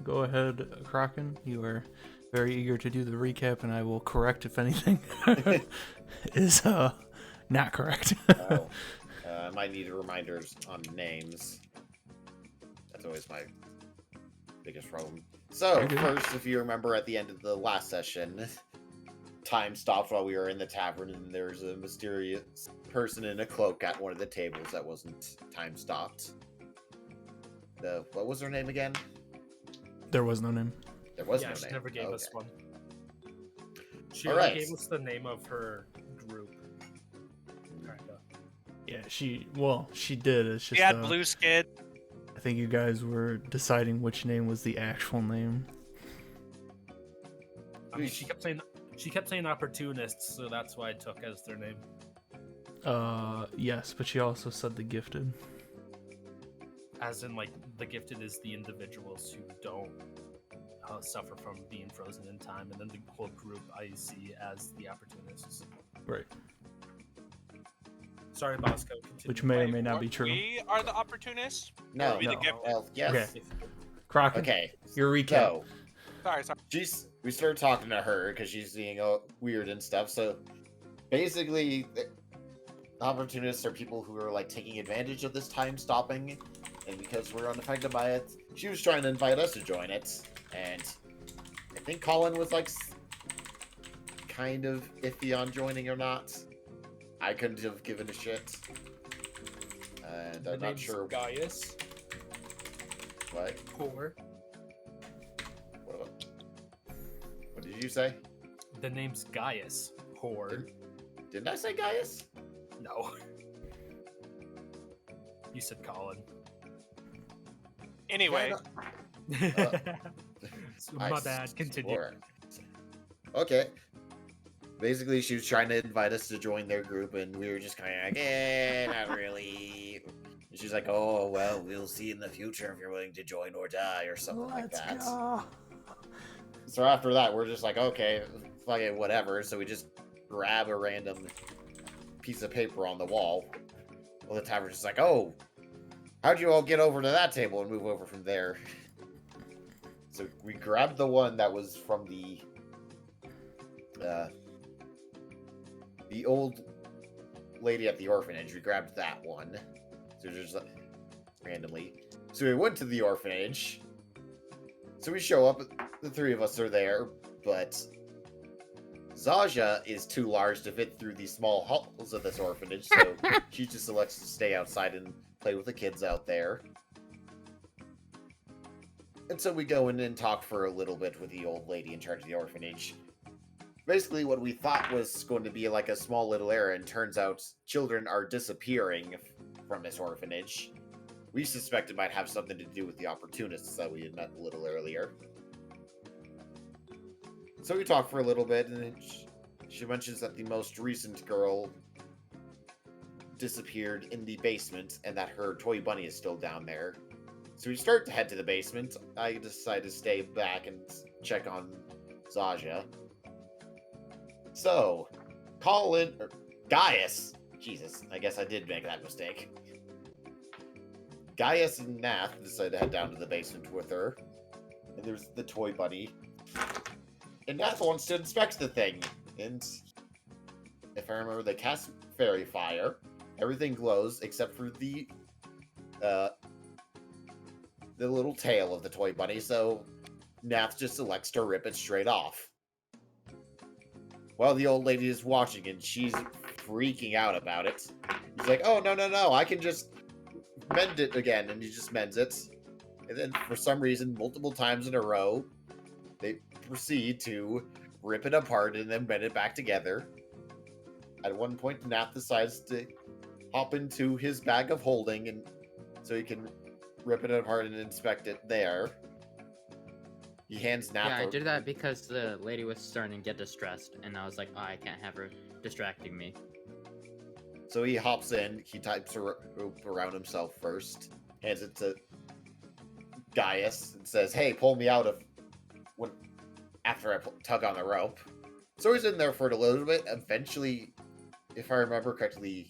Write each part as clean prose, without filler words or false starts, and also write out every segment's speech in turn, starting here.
go ahead, Kraken. You are very eager to do the recap, and I will correct if anything is not correct. Oh, I might need reminders on names. That's always my biggest problem. So, first, if you remember at the end of the last session, time stopped while we were in the tavern, and there was a mysterious person in a cloak at one of the tables that wasn't time stopped. What was her name again? There was no name. There was no Yeah, name. she never gave us one. She All only right. gave us the name of her group. Kinda. Yeah, she did. It's just She had blue skin. I think you guys were deciding which name was the actual name. I mean, she kept saying opportunists, so that's why I took as their name. Yes, but she also said the gifted. As in, like, the gifted is the individuals who don't suffer from being frozen in time, and then the whole group I see as the opportunists. Right. Sorry, Bosco. Continue. Which may or may not be true. We are the opportunists? No, Or we no. the gifted? Well, yes. Okay. Kraken, Okay. your recap. So, Sorry. we started talking to her because she's being weird and stuff. So basically, the opportunists are people who are like taking advantage of this time stopping, and because we're unaffected by it, she was trying to invite us to join it. And I think Colin was like kind of iffy on joining or not. I couldn't have given a shit, and I'm not sure. Gaius. What? Whore. What did you say? The name's Gaius. Whore. Didn't I say Gaius? No. You said Colin. Anyway, My bad. Continue. Swore. Okay. Basically, she was trying to invite us to join their group, and we were just kind of like, not really. And she's like, oh, well, we'll see in the future if you're willing to join or die, or something like that. Go. So after that, we're just like, okay, fucking whatever. So we just grab a random piece of paper on the wall. Well, the tavern's just like, oh, how'd you all get over to that table and move over from there? So we grabbed the one that was from the old lady at the orphanage. We grabbed that one. So just like, randomly. So we went to the orphanage. So we show up, the three of us are there, but Zaja is too large to fit through these small halls of this orphanage, so she just elects to stay outside and play with the kids out there. And so we go in and talk for a little bit with the old lady in charge of the orphanage. Basically, what we thought was going to be like a small little errand turns out children are disappearing from this orphanage. We suspect it might have something to do with the opportunists that we had met a little earlier. So we talk for a little bit, and then she mentions that the most recent girl disappeared in the basement, and that her toy bunny is still down there. So we start to head to the basement. I decide to stay back and check on Zaja. So, Gaius. Jesus, I guess I did make that mistake. Gaius and Nath decide to head down to the basement with her. And there's the toy bunny. And Nath wants to inspect the thing. And if I remember, they cast fairy fire. Everything glows except for the little tail of the toy bunny. So Nath just elects to rip it straight off. While the old lady is watching, and she's freaking out about it. He's like, oh, no, I can just mend it again. And he just mends it. And then, for some reason, multiple times in a row, they proceed to rip it apart and then mend it back together. At one point, Nath decides to hop into his bag of holding, and so he can rip it apart and inspect it there. He hands Nath. Yeah, I did that because the lady was starting to get distressed, and I was like, oh, I can't have her distracting me. So he hops in, he types a rope around himself first, hands it to Gaius, and says, hey, pull me out after I tug on the rope. So he's in there for a little bit. Eventually, if I remember correctly,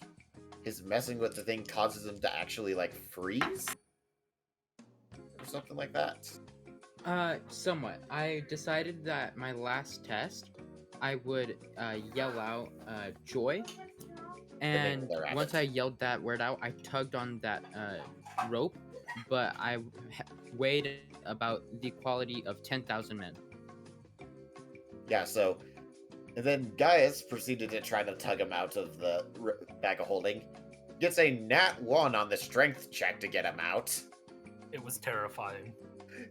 his messing with the thing causes him to actually, like, freeze? Or something like that. Somewhat. I decided that my last test, I would yell out joy, and Vernacular at once it. I yelled that word out, I tugged on that rope, but I weighed about the quality of 10,000 men. Yeah, so. And then Gaius proceeded to try to tug him out of the bag of holding. Gets a nat 1 on the strength check to get him out. It was terrifying.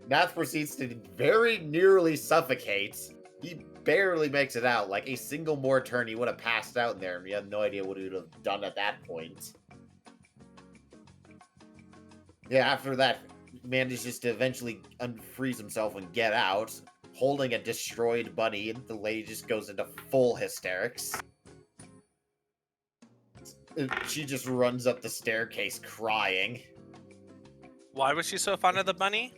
Nath proceeds to very nearly suffocate. He barely makes it out. Like a single more turn, he would have passed out in there, and we have no idea what he would have done at that point. Yeah, after that, manages to eventually unfreeze himself and get out, holding a destroyed bunny, and the lady just goes into full hysterics. She just runs up the staircase crying. Why was she so fond of the bunny?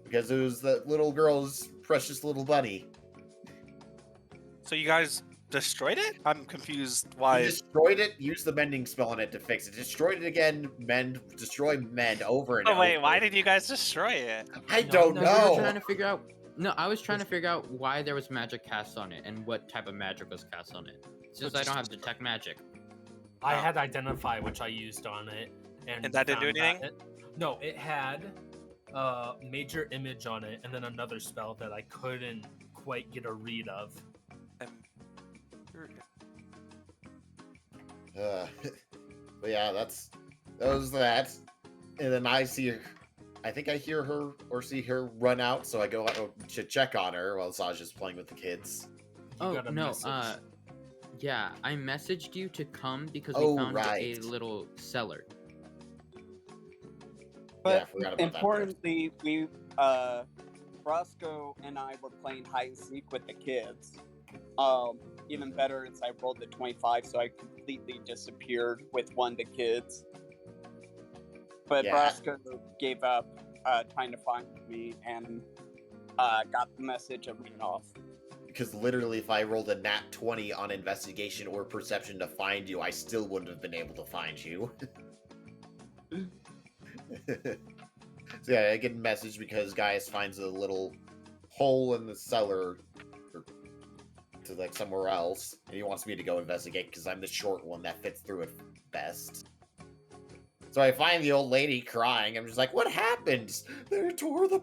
Because it was the little girl's precious little bunny. So you guys destroyed it? I'm confused. He Why? destroyed it, used the mending spell on it to fix it. Destroyed it again, destroy, mend over and Oh over. wait, why did you guys destroy it? I No, don't No, we were know. trying to figure out. No, I was trying to figure out why there was magic cast on it and what type of magic was cast on it. Since I don't have detect magic. I Oh. had identify, which I used on it, and And that didn't do found anything? No, it had a major image on it, and then another spell that I couldn't quite get a read of. And But yeah, that was that. And then I think I hear her or see her run out, so I go out to check on her while Sasha's playing with the kids. You Oh got a no, message. yeah, I messaged you to come because Oh, we found right. a little cellar. Yeah, I But forgot about that part. importantly, we Roscoe and I were playing hide and seek with the kids. Even better is I rolled the 25, so I completely disappeared with one of the kids. But Yeah. Roscoe gave up trying to find me and got the message and ran off. Because literally, if I rolled a nat 20 on investigation or perception to find you, I still wouldn't have been able to find you. So yeah, I get a message because Gaius finds a little hole in the cellar to like somewhere else, and he wants me to go investigate because I'm the short one that fits through it best. So I find the old lady crying. I'm just like, what happened? They tore the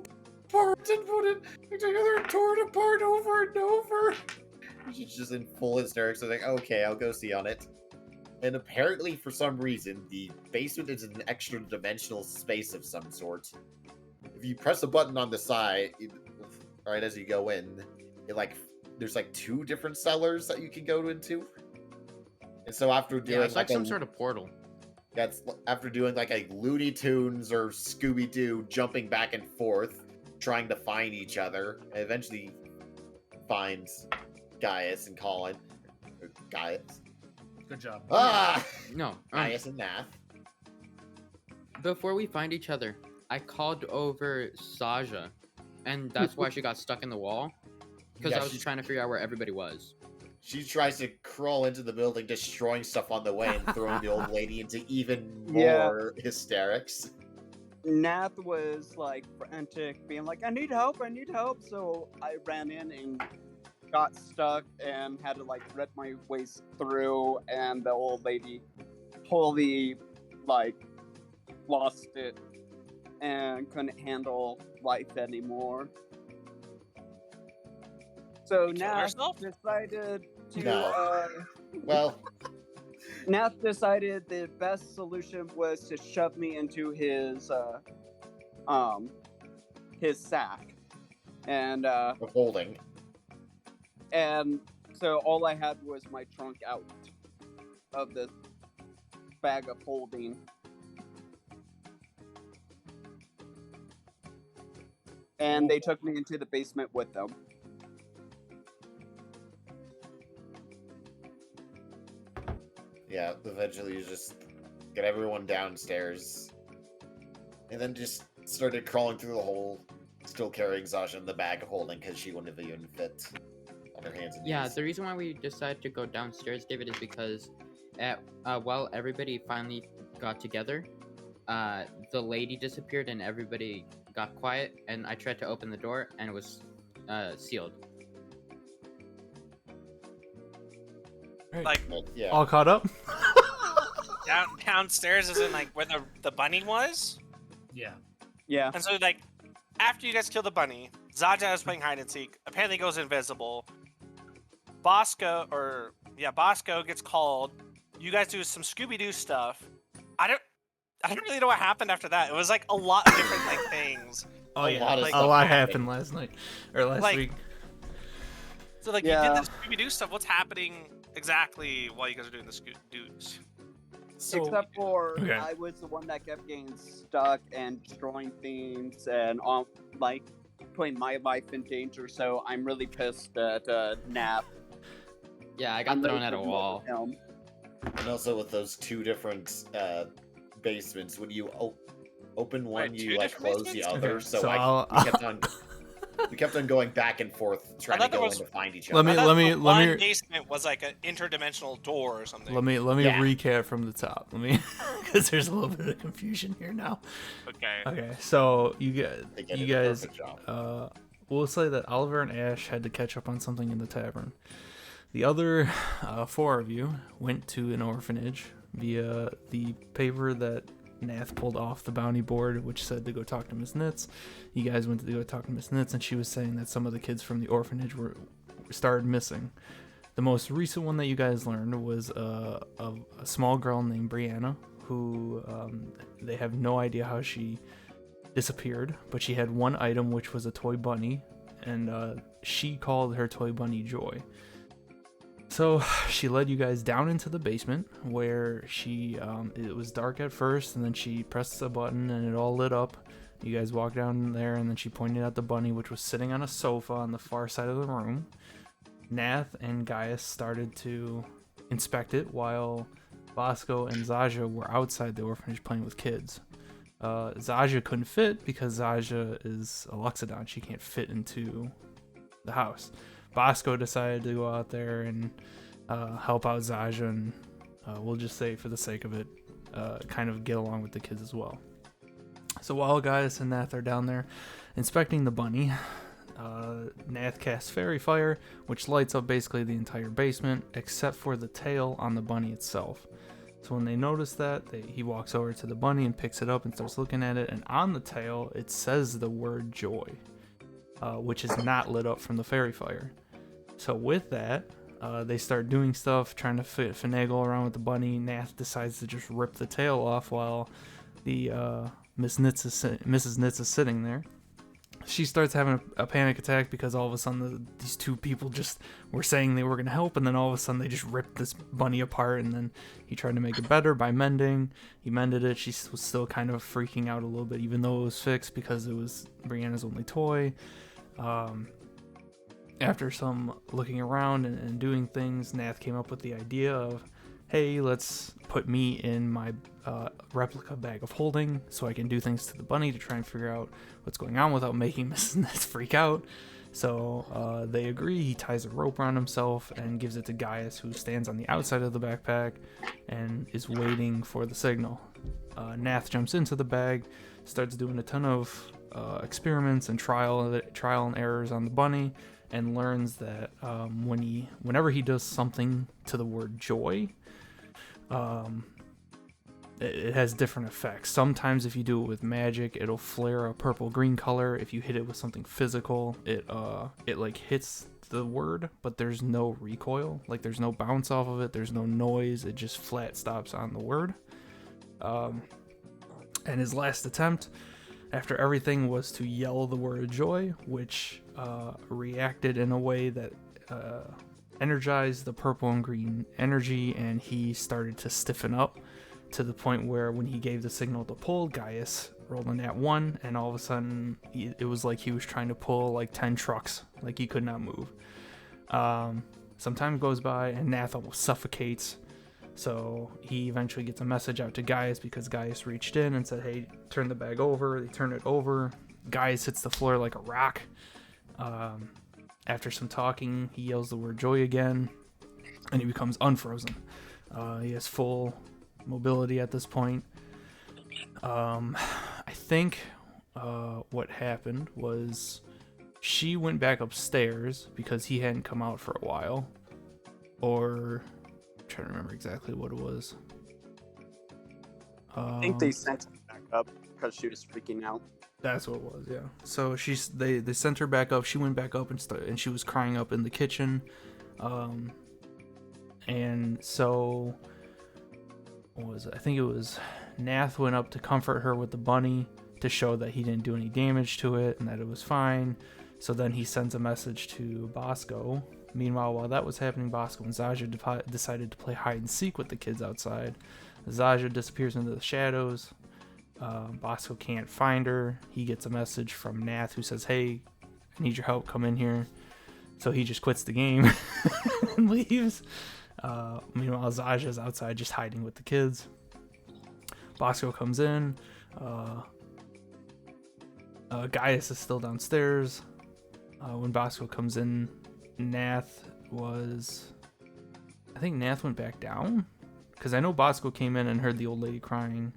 apart and put it together and tore it apart over and over. She's just in full hysterics. I'm like, okay, I'll go see on it. And apparently, for some reason, the basement is an extra dimensional space of some sort. If you press a button on the side, right as you go in, there's like 2 different cellars that you can go into. And so after doing Yeah, it's like some sort of portal. that's after doing like a Looney Tunes or Scooby Doo jumping back and forth, trying to find each other, I eventually finds Gaius and Colin. Or Gaius. Good job. Ah! No, Gaius and Nath. before we find each other, I called over Saja, and that's why she got stuck in the wall. Because Yeah, I was she's- trying to figure out where everybody was. She tries to crawl into the building, destroying stuff on the way and throwing the old lady into even Yeah. more hysterics. Nath was like frantic, being like, I need help. So I ran in and got stuck and had to like rip my way through, and the old lady totally like lost it and couldn't handle life anymore. So Kill Nath herself? decided to No. Well, Nath decided the best solution was to shove me into his sack, and holding. so all I had was my trunk out of the bag of holding, and they took me into the basement with them. Yeah, eventually you just get everyone downstairs. And then just started crawling through the hole, still carrying Sasha in the bag of holding because she wouldn't have even fit on her hands and Yeah, knees. the reason why we decided to go downstairs, David, is because while everybody finally got together, the lady disappeared and everybody got quiet, and I tried to open the door, and it was sealed. Like But, yeah. All caught up? downstairs isn't like where the bunny was. Yeah. Yeah. And so like after you guys kill the bunny, Zaja is playing hide and seek. Apparently goes invisible. Bosco gets called. You guys do some Scooby-Doo stuff. I don't really know what happened after that. It was like a lot of different like things. Oh, yeah. lot of A stuff lot happened. happened last night. Or last Like, week. So like Yeah. you did the Scooby-Doo stuff. What's happening exactly while you guys are doing the Scooby-Doos? So, Except for Okay. I was the one that kept getting stuck and destroying things and like putting my life in danger. So I'm really pissed at Nap. Yeah, I got I'm thrown really at a pissed wall. at him. and also with those two different basements, when you open one, Wait, you two like different close the basements? other. Okay, So, so we kept on going back and forth trying to thought there go was- in to find each Let other. me- I thought the one me- basement was like an interdimensional door or something. Let me Yeah. recap from the top. Because there's a little bit of confusion here now. Okay. Okay, so They get you a guys, perfect job. we'll say that Oliver and Ash had to catch up on something in the tavern. The other 4 of you went to an orphanage via the paper that Nath pulled off the bounty board, which said to go talk to Miss Nitz. You guys went to go talk to Miss Nitz, and she was saying that some of the kids from the orphanage started missing. The most recent one that you guys learned was a small girl named Brianna, who they have no idea how she disappeared, but she had one item, which was a toy bunny, and she called her toy bunny Joy. So she led you guys down into the basement where it was dark at first, and then she pressed a button and it all lit up. You guys walked down there, and then she pointed out the bunny, which was sitting on a sofa on the far side of the room. Nath and Gaius started to inspect it while Bosco and Zaja were outside the orphanage playing with kids. Zaja couldn't fit because Zaja is a Luxodon. She can't fit into the house. Bosco decided to go out there and help out Zaja, and we'll just say, for the sake of it, kind of get along with the kids as well. So while Gaius and Nath are down there inspecting the bunny, Nath casts Fairy Fire, which lights up basically the entire basement, except for the tail on the bunny itself. So when they notice that, he walks over to the bunny and picks it up and starts looking at it, and on the tail, it says the word Joy, which is not lit up from the Fairy Fire. So with that, they start doing stuff, trying to finagle around with the bunny. Nath decides to just rip the tail off while the Mrs. Nitz is sitting there. She starts having a panic attack because all of a sudden these two people just were saying they were going to help, and then all of a sudden they just ripped this bunny apart, and then he tried to make it better by mending. He mended it. She was still kind of freaking out a little bit, even though it was fixed because it was Brianna's only toy. After some looking around and doing things, Nath came up with the idea of, hey, let's put me in my replica bag of holding so I can do things to the bunny to try and figure out what's going on without making Mrs. Nitz freak out. So they agree. He ties a rope around himself and gives it to Gaius, who stands on the outside of the backpack and is waiting for the signal. Nath jumps into the bag, starts doing a ton of experiments and trial and errors on the bunny, and learns that whenever he does something to the word joy, it has different effects. Sometimes if you do it with magic, it'll flare a purple-green color. If you hit it with something physical, it like hits the word, but there's no recoil. Like there's no bounce off of it. There's no noise. It just flat stops on the word. And his last attempt, after everything, was to yell the word joy, which reacted in a way that energized the purple and green energy, and he started to stiffen up to the point where when he gave the signal to pull, Gaius rolled in at 1, and all of a sudden it was like he was trying to pull like 10 trucks, like he could not move. Some time goes by and Nath almost suffocates, so he eventually gets a message out to Gaius because Gaius reached in and said, hey, turn the bag over. They turn it over. Gaius hits the floor like a rock. After some talking, he yells the word joy again, and he becomes unfrozen. He has full mobility at this point. I think what happened was she went back upstairs because he hadn't come out for a while. Or I'm trying to remember exactly what it was. I think they sent her back up because she was freaking out. That's what it was, yeah. So they sent her back up. She went back up and she was crying up in the kitchen. And so what was it? I think it was Nath went up to comfort her with the bunny to show that he didn't do any damage to it and that it was fine. So then he sends a message to Bosco. Meanwhile, while that was happening, Bosco and Zaja decided to play hide and seek with the kids outside. Zaja disappears into the shadows. Bosco can't find her. He gets a message from Nath who says, "Hey, I need your help. Come in here." So he just quits the game and leaves. Meanwhile, Zaja's outside just hiding with the kids. Bosco comes in. Gaius is still downstairs. When Bosco comes in, I think Nath went back down? Because I know Bosco came in and heard the old lady crying.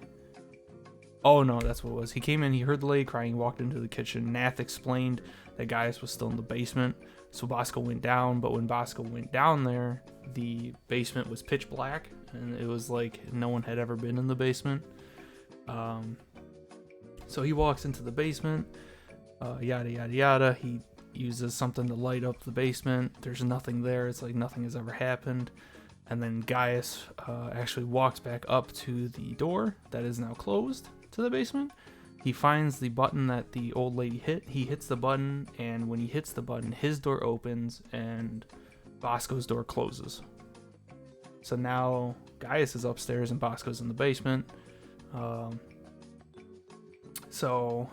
Oh no, that's what it was. He came in, he heard the lady crying, walked into the kitchen. Nath explained that Gaius was still in the basement. So Bosco went down, but when Bosco went down there, the basement was pitch black. And it was like no one had ever been in the basement. So he walks into the basement, yada yada yada. He uses something to light up the basement. There's nothing there. It's like nothing has ever happened. And then Gaius actually walks back up to the door that is now closed to the basement. He finds the button that the old lady hit. He hits the button, and when he hits the button, his door opens and Bosco's door closes. So now Gaius is upstairs and Bosco's in the basement. So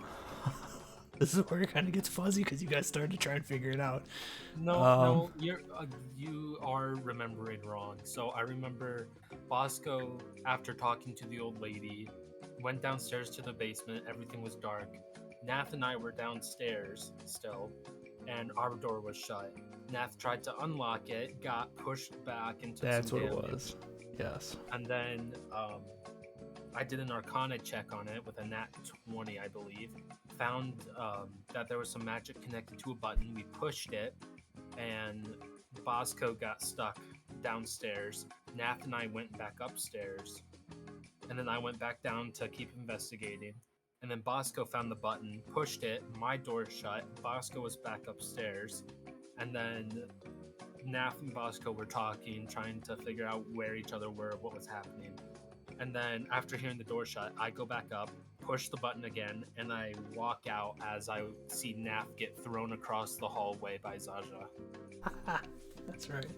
this is where it kind of gets fuzzy because you guys started to try and figure it out. No, you are remembering wrong. So I remember Bosco, after talking to the old lady, went downstairs to the basement. Everything was dark. Nath and I were downstairs still, and our door was shut. Nath tried to unlock it, got pushed back into That's some what it damage. was. Yes. And then I did an Arcana check on it with a nat 20, I believe. Found that there was some magic connected to a button. We pushed it, and Bosco got stuck downstairs. Nath and I went back upstairs, and then I went back down to keep investigating. And then Bosco found the button, pushed it, my door shut. Bosco was back upstairs, and then Nath and Bosco were talking, trying to figure out where each other were, what was happening. And then after hearing the door shut, I go back up, push the button again, and I walk out as I see Nath get thrown across the hallway by Zaja. That's right.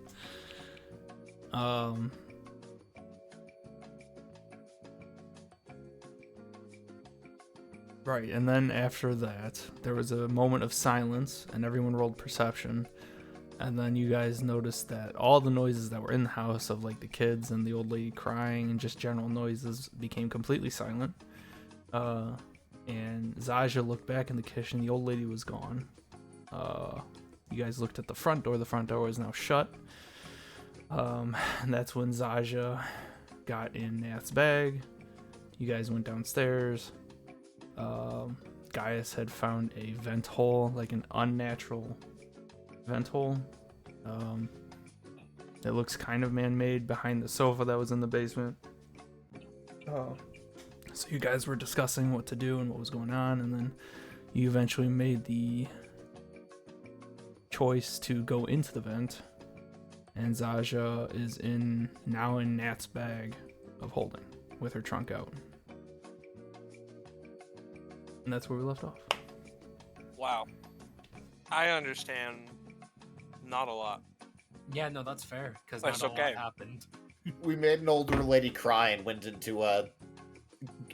Right, and then after that, there was a moment of silence, and everyone rolled perception. And then you guys noticed that all the noises that were in the house of like the kids and the old lady crying and just general noises became completely silent. And Zaja looked back in the kitchen. The old lady was gone. You guys looked at the front door. The front door was now shut. And that's when Zaja got in Nath's bag. You guys went downstairs. Gaius had found a vent hole, like an unnatural vent hole. It looks kind of man-made behind the sofa that was in the basement. So you guys were discussing what to do and what was going on, and then you eventually made the choice to go into the vent, and Zaja is now in Nat's bag of holding with her trunk out. And that's where we left off. Wow. I understand not a lot. Yeah, no, that's fair, because That's not a okay. lot happened. We made an older lady cry and went into a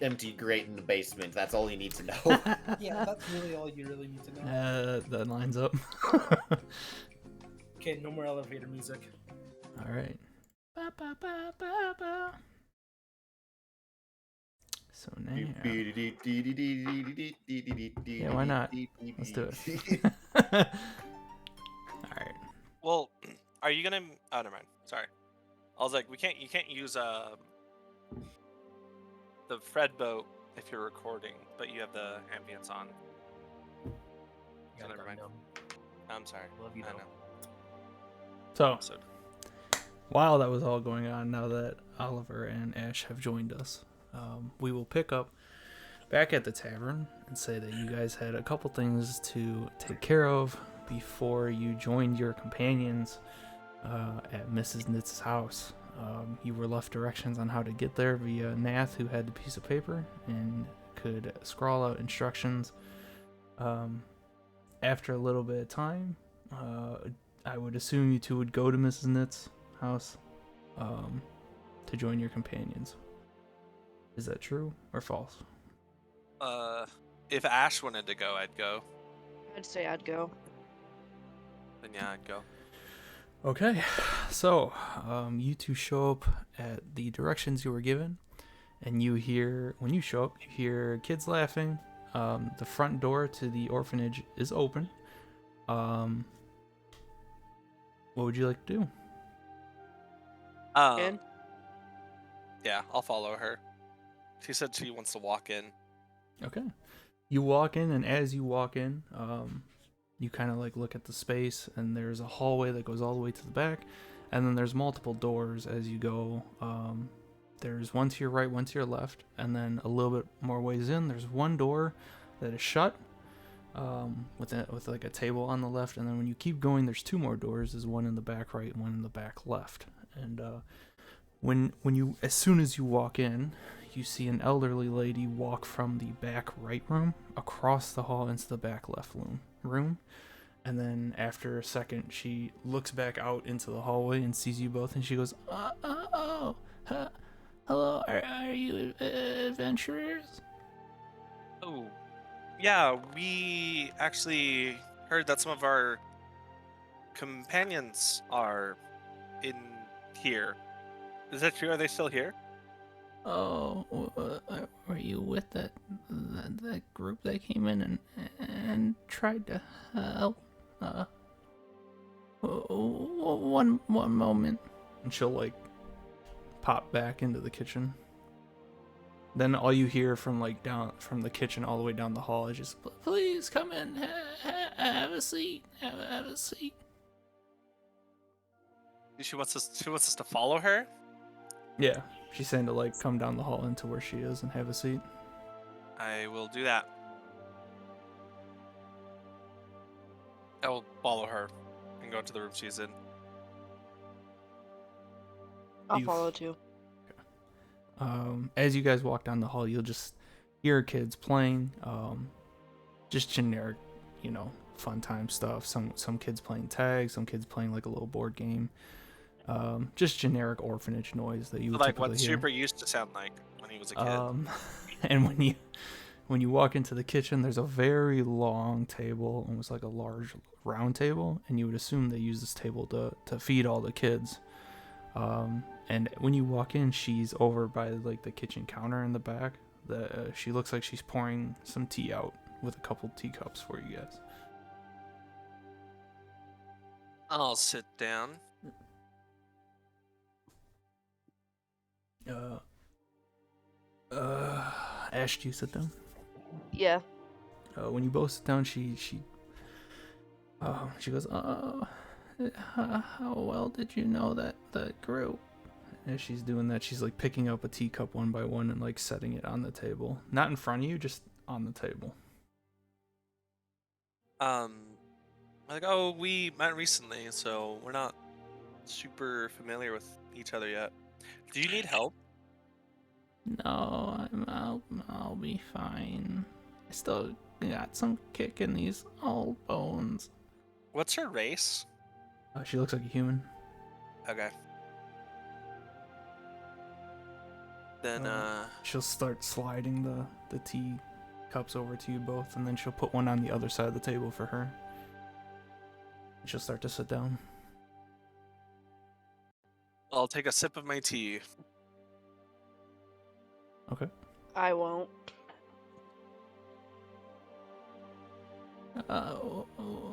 empty grate in the basement. That's all you need to know. Yeah, that's really all you really need to know. That lines up. Okay, no more elevator music. All right. So now, yeah, why not? Let's do it. All right. Well, are you gonna? Oh, never mind. Sorry. I was like, you can't use the Fred boat if you're recording, but you have the ambience on. You So got never mind. Gundam. I'm sorry. Love you, I though. know. So, So, while that was all going on, now that Oliver and Ash have joined us, we will pick up back at the tavern and say that you guys had a couple things to take care of before you joined your companions at Mrs. Nitz's house. You were left directions on how to get there via Nath, who had the piece of paper and could scrawl out instructions. After a little bit of time, I would assume you two would go to Mrs. Nitz's house to join your companions. Is that true or false? if Ash wanted to go, I'd go. I'd say I'd go. Then yeah, I'd go. Okay, so you two show up at the directions you were given, and you hear, when you show up, you hear kids laughing. The front door to the orphanage is open. What would you like to do? And Yeah, I'll follow her. She said she wants to walk in. Okay. You walk in, and as you walk in, you kind of like look at the space, and there's a hallway that goes all the way to the back, and then there's multiple doors as you go. There's one to your right, one to your left, and then a little bit more ways in, there's one door that is shut, with like a table on the left, and then when you keep going, there's two more doors. There's one in the back right and one in the back left. And when you, as soon as you walk in, you see an elderly lady walk from the back right room across the hall into the back left room. And then after a second, she looks back out into the hallway and sees you both, and she goes, hello, are you adventurers? Oh, yeah, we actually heard that some of our companions are in here. Is that true? Are they still here? Oh, were you with that group that came in and tried to help? One moment. And she'll like pop back into the kitchen. Then all you hear from like down from the kitchen all the way down the hall is just, please come in, have a seat, have a seat. She wants us to follow her? Yeah, she's saying to like come down the hall into where she is and have a seat. I will do that. I will follow her and go into the room she's in. I'll You- follow too. As you guys walk down the hall, you'll just hear kids playing, just generic, fun time stuff. Some kids playing tag, some kids playing like a little board game. Just generic orphanage noise that you would Like typically what hear. Super used to sound like when he was a kid. And when you walk into the kitchen, there's a very long table, almost like a large round table, and you would assume they use this table to feed all the kids. And when you walk in, she's over by like the kitchen counter in the back. She looks like she's pouring some tea out with a couple teacups for you guys. I'll sit down. Ash, do you sit down? Yeah. When you both sit down, she goes, how well did you know that group? As she's doing that, she's like picking up a teacup one by one and like setting it on the table. Not in front of you, just on the table. Like, oh, we met recently, so we're not super familiar with each other yet. Do you need help? No, I'll be fine. I still got some kick in these old bones. What's her race? She looks like a human. Okay. Then, She'll start sliding the tea cups over to you both, and then she'll put one on the other side of the table for her. And she'll start to sit down. I'll take a sip of my tea. Okay. I won't.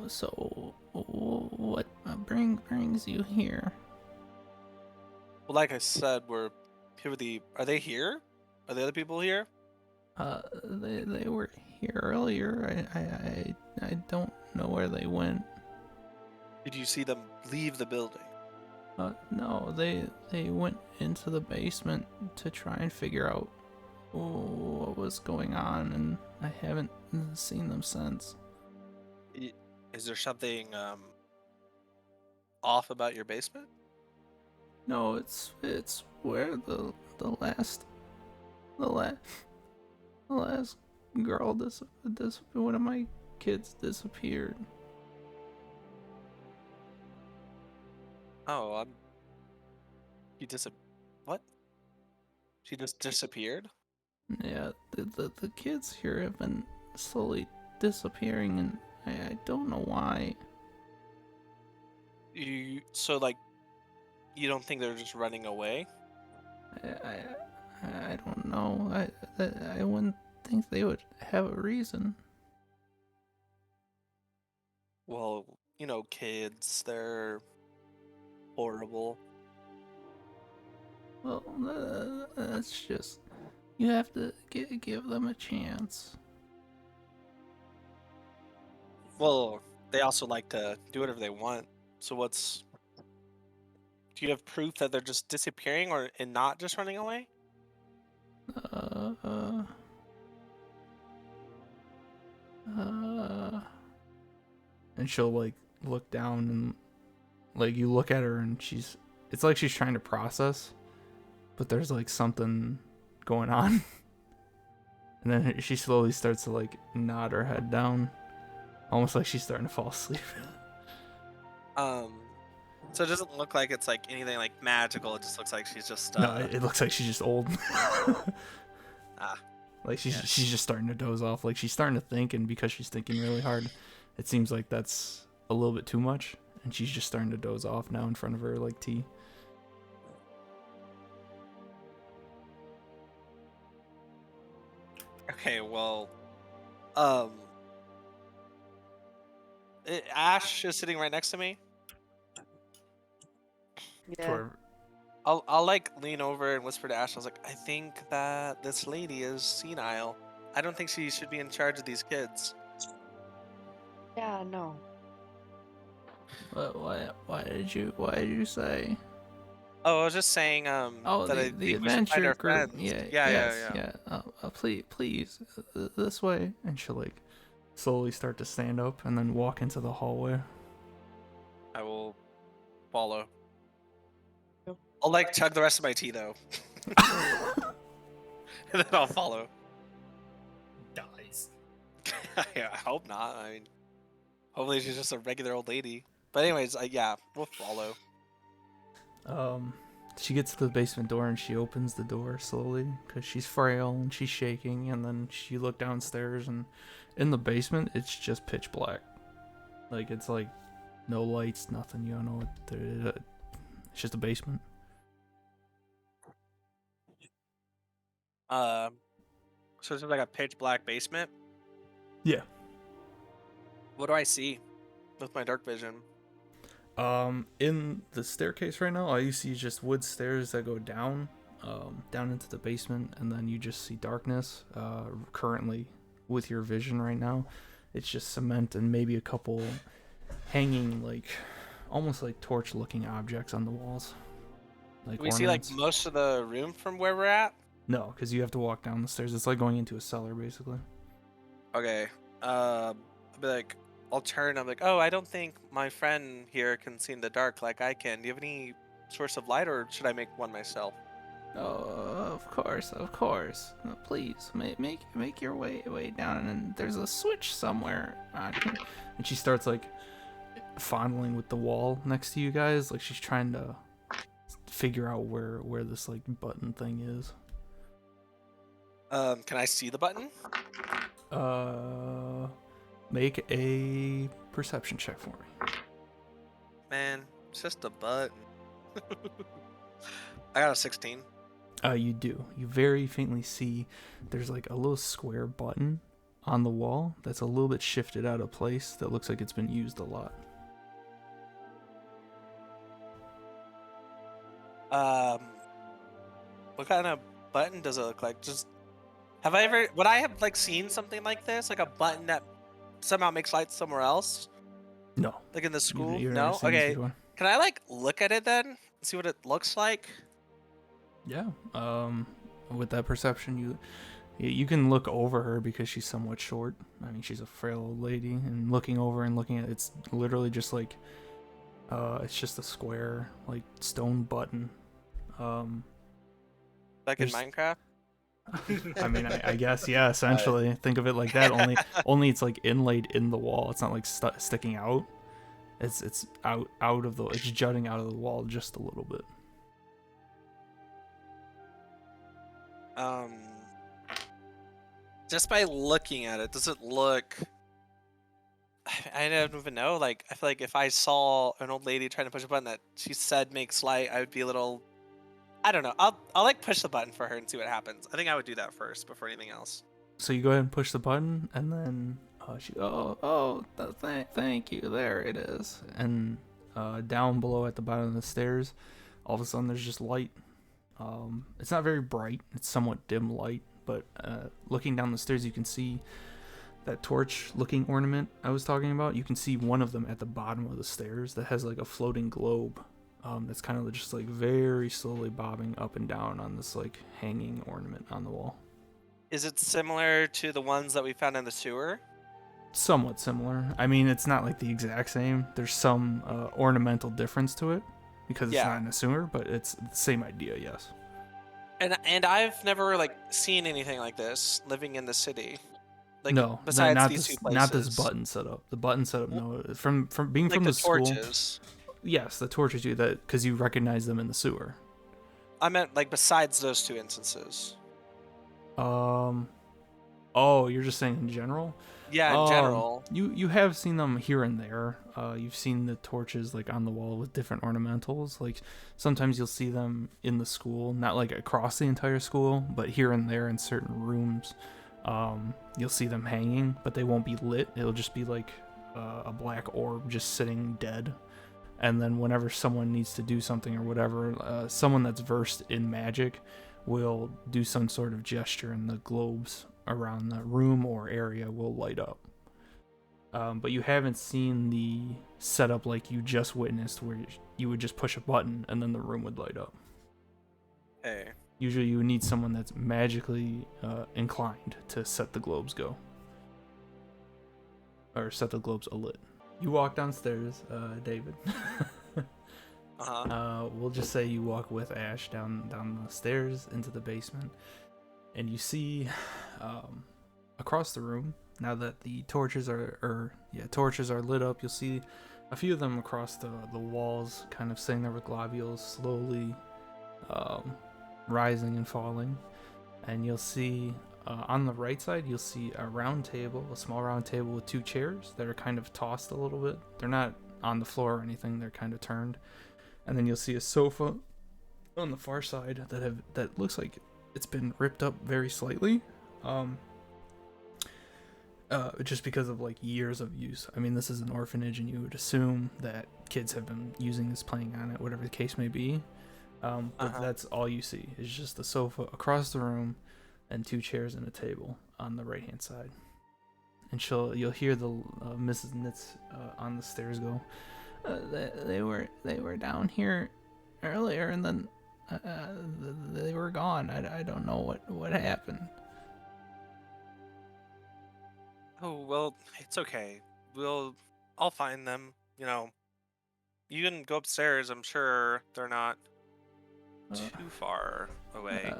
So what brings you here? Well, like I said, we're here with the... Are they here? Are the other people here? They were here earlier. I don't know where they went. Did you see them leave the building? No, they went into the basement to try and figure out what was going on, and I haven't seen them since. Is there something off about your basement? No, it's where the last the last the last girl one of my kids disappeared. Oh, what? She just disappeared? Yeah, the kids here have been slowly disappearing, and I don't know why. So like, you don't think they're just running away? I don't know. I wouldn't think they would have a reason. Well, kids, they're horrible. Well, that's just you have to give them a chance. Well, they also like to do whatever they want. So do you have proof that they're just disappearing and not just running away? Uh, uh, and she'll like look down and like you look at her and it's like she's trying to process, but there's like something going on. And then she slowly starts to like nod her head down, almost like she's starting to fall asleep. So it doesn't look like it's like anything like magical. It just looks like she's just No, it looks like she's just old. Ah. Like Yeah. she's just starting to doze off. Like she's starting to think, and because she's thinking really hard, it seems like that's a little bit too much, and she's just starting to doze off now in front of her like tea. Okay, well, Ash is sitting right next to me. Yeah. Sure. I'll like lean over and whisper to Ash. I was like, I think that this lady is senile. I don't think she should be in charge of these kids. Yeah, no. Why did you say? Oh, I was just saying Oh, that I the think we should find adventure our group. friends. Yeah, Yeah, yes, yeah. yeah. Please, this way. And she'll like slowly start to stand up and then walk into the hallway. I will follow. Yep. I'll like chug the rest of my tea though, and then I'll follow. Dies. Yeah, I hope not. I mean, hopefully she's just a regular old lady. But anyways, yeah, we'll follow. She gets to the basement door and she opens the door slowly because she's frail and she's shaking. And then she look downstairs and in the basement it's just pitch black. Like it's like no lights, nothing. You don't know what. It's just a basement. So it's like a pitch black basement. Yeah. What do I see with my dark vision? In the staircase right now, all you see is just wood stairs that go down, down into the basement, and then you just see darkness. Currently, with your vision right now, it's just cement and maybe a couple hanging, like, almost like torch-looking objects on the walls. Like Do we see like ornaments. most of the room from where we're at? No, because you have to walk down the stairs. It's like going into a cellar, basically. Okay. I'll be like, I'll turn. I'm like, oh, I don't think my friend here can see in the dark like I can. Do you have any source of light, or should I make one myself? Oh, of course. Please, make your way down, and there's a switch somewhere. And she starts like fondling with the wall next to you guys, like she's trying to figure out where this like button thing is. Can I see the button? Make a perception check for me. Man, it's just a button. I got a 16. You do. You very faintly see there's like a little square button on the wall that's a little bit shifted out of place that looks like it's been used a lot. What kind of button does it look like? Just Would I have like seen something like this, like a button that somehow makes lights somewhere else, No, like in the school? you've never No. seen this Okay. before. Can I like look at it then? See what it looks like? Yeah. With that perception, you can look over her because she's somewhat short. I mean, she's a frail old lady, and looking over and looking at it's literally just like, it's just a square like stone button. Like in There's- Minecraft? I mean, I guess yeah. Essentially, think of it like that. Only it's like inlaid in the wall. It's not like sticking out. It's out of the. It's jutting out of the wall just a little bit. Just by looking at it, does it look? I don't even know. Like, I feel like if I saw an old lady trying to push a button that she said makes light, I would be a little. I don't know. I'll like push the button for her and see what happens. I think I would do that first before anything else. So you go ahead and push the button, and then thank you. There it is. And down below at the bottom of the stairs, all of a sudden there's just light. It's not very bright. It's somewhat dim light, but looking down the stairs, you can see that torch-looking ornament I was talking about. You can see one of them at the bottom of the stairs that has like a floating globe. That's kind of just like very slowly bobbing up and down on this like hanging ornament on the wall. Is it similar to the ones that we found in the sewer? Somewhat similar. I mean, it's not like the exact same. There's some ornamental difference to it because it's not in a sewer, but it's the same idea, yes. And I've never like seen anything like this living in the city. Like, no, besides not these this, two places. not this button setup. The button setup, no. From being like from the school. Torches. Yes, the torches do that because you recognize them in the sewer. I meant like besides those two instances. Oh, you're just saying in general? Yeah, in general. You have seen them here and there. You've seen the torches like on the wall with different ornamentals. Like sometimes you'll see them in the school, not like across the entire school, but here and there in certain rooms. You'll see them hanging, but they won't be lit. It'll just be like a black orb just sitting dead. And then whenever someone needs to do something or whatever, someone that's versed in magic will do some sort of gesture, and the globes around the room or area will light up. But you haven't seen the setup like you just witnessed, where you would just push a button and then the room would light up. Hey. Usually you would need someone that's magically inclined to set the globes go. Or set the globes alit. You walk downstairs, David. We'll just say you walk with Ash down the stairs into the basement, and you see across the room, now that the torches are lit up, you'll see a few of them across the walls, kind of sitting there with globules, slowly rising and falling. And you'll see on the right side, you'll see a small round table with two chairs that are kind of tossed a little bit. They're not on the floor or anything, they're kind of turned. And then you'll see a sofa on the far side that looks like it's been ripped up very slightly. Just because of like years of use. I mean, this is an orphanage, and you would assume that kids have been using this, playing on it, whatever the case may be. But that's all you see is just the sofa across the room and two chairs and a table on the right hand side. And you'll hear the Mrs. Nitz on the stairs go, they were down here earlier, and then they were gone. I don't know what happened. Oh well, it's okay. I'll find them. You know, you can go upstairs. I'm sure they're not too far away.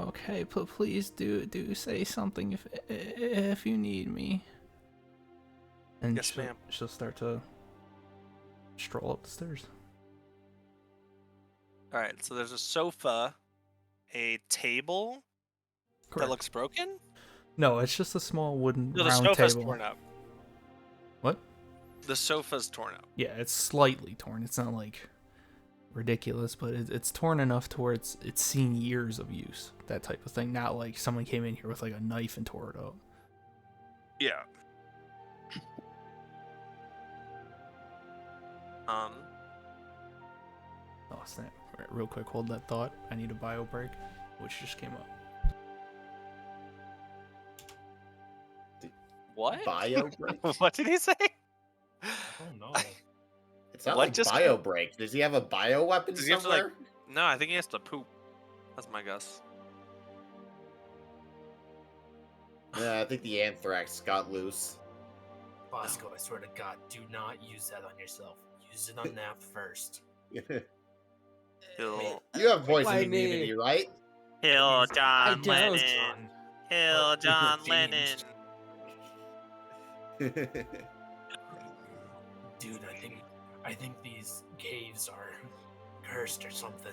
Okay, please do say something if you need me. And Yes, ma'am. She'll start to stroll up the stairs. All right. So there's a sofa, a table Correct. that looks broken. No, it's just a small wooden No, the round sofa's table. torn up. What? The sofa's torn up. Yeah, it's slightly torn. It's not like ridiculous, but it's torn enough to where it's seen years of use. That type of thing. Not like someone came in here with like a knife and tore it up. Yeah. Oh snap! Real quick, hold that thought. I need a bio break, which just came up. What? Bio break? What did he say? I don't know. It's not What like just- bio break. Does he have a bio weapon Does he have to, like- somewhere? No, I think he has to poop. That's my guess. Yeah, I think the anthrax got loose. Bosco, I swear to God, do not use that on yourself. Use it on Nap first. Kill, You have voice Why me? immunity, right? kill means- I John don't. Lennon. Kill John Lennon. Dude, I think these caves are cursed or something.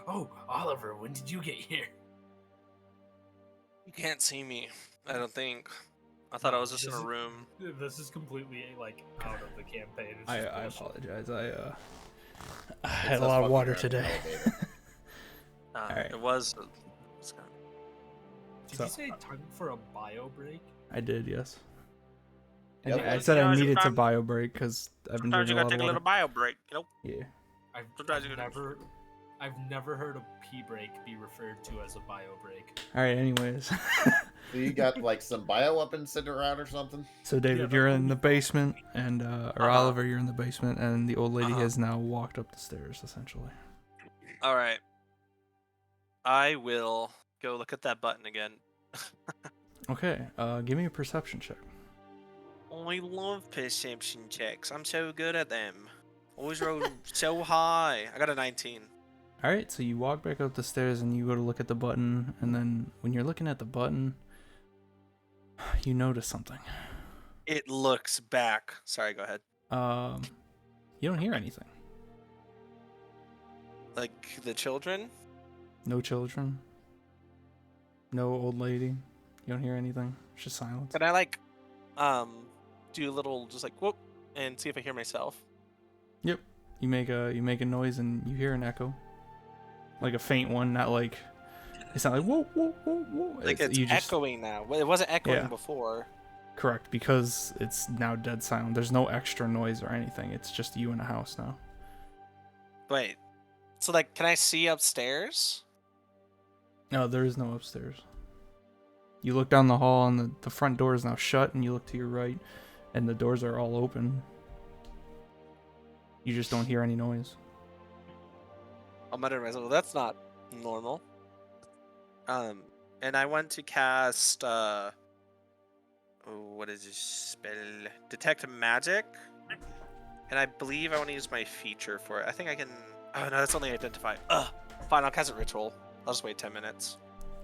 Oh, Oliver, when did you get here? You can't see me. I don't think. I thought I was just in This a is- room. This is completely like out of the campaign. It's I just bullshit. apologize. I It's had a us lot of fucking water around in the today. elevator. Alright. It was. It's kind Did So- you say time for a bio break? I did, yes. Yep. I said I Sometimes- needed to sometimes- bio break because I've been Sometimes you drinking a gotta lot take of a water. little bio break, you know? Yeah. I've never heard a pee break be referred to as a bio break. All right. Anyways, So you got like some bio weapons sitting around or something? so David, that's you're what in we the thought. basement, and or Oliver, you're in the basement, and the old lady Uh-huh. has now walked up the stairs, essentially. All right. I will go look at that button again. Okay. Give me a perception check. I love perception checks. I'm so good at them. Always roll so high. I got a 19. All right. So you walk back up the stairs, and you go to look at the button, and then when you're looking at the button, you notice something. It looks back. Sorry, go ahead. You don't hear anything. Like the children? No children. No old lady. You don't hear anything. It's just silence. Can I do a little just like whoop and see if I hear myself? Yep. You make a noise and you hear an echo. Like a faint one, not like it's not like whoa whoa whoa whoa. Like it's you just- echoing now. Well, it wasn't echoing Yeah. before. Correct, because it's now dead silent. There's no extra noise or anything. It's just you in a house now. Wait. So like can I see upstairs? No, there is no upstairs. You look down the hall and the front door is now shut, and you look to your right and the doors are all open. You just don't hear any noise. I'm muttering to myself, well, that's not normal. And I want to cast what is this spell? Detect magic. And I believe I want to use my feature for it. I think I can. Oh no, that's only identify. Fine, I'll cast a ritual. I'll just wait 10 minutes.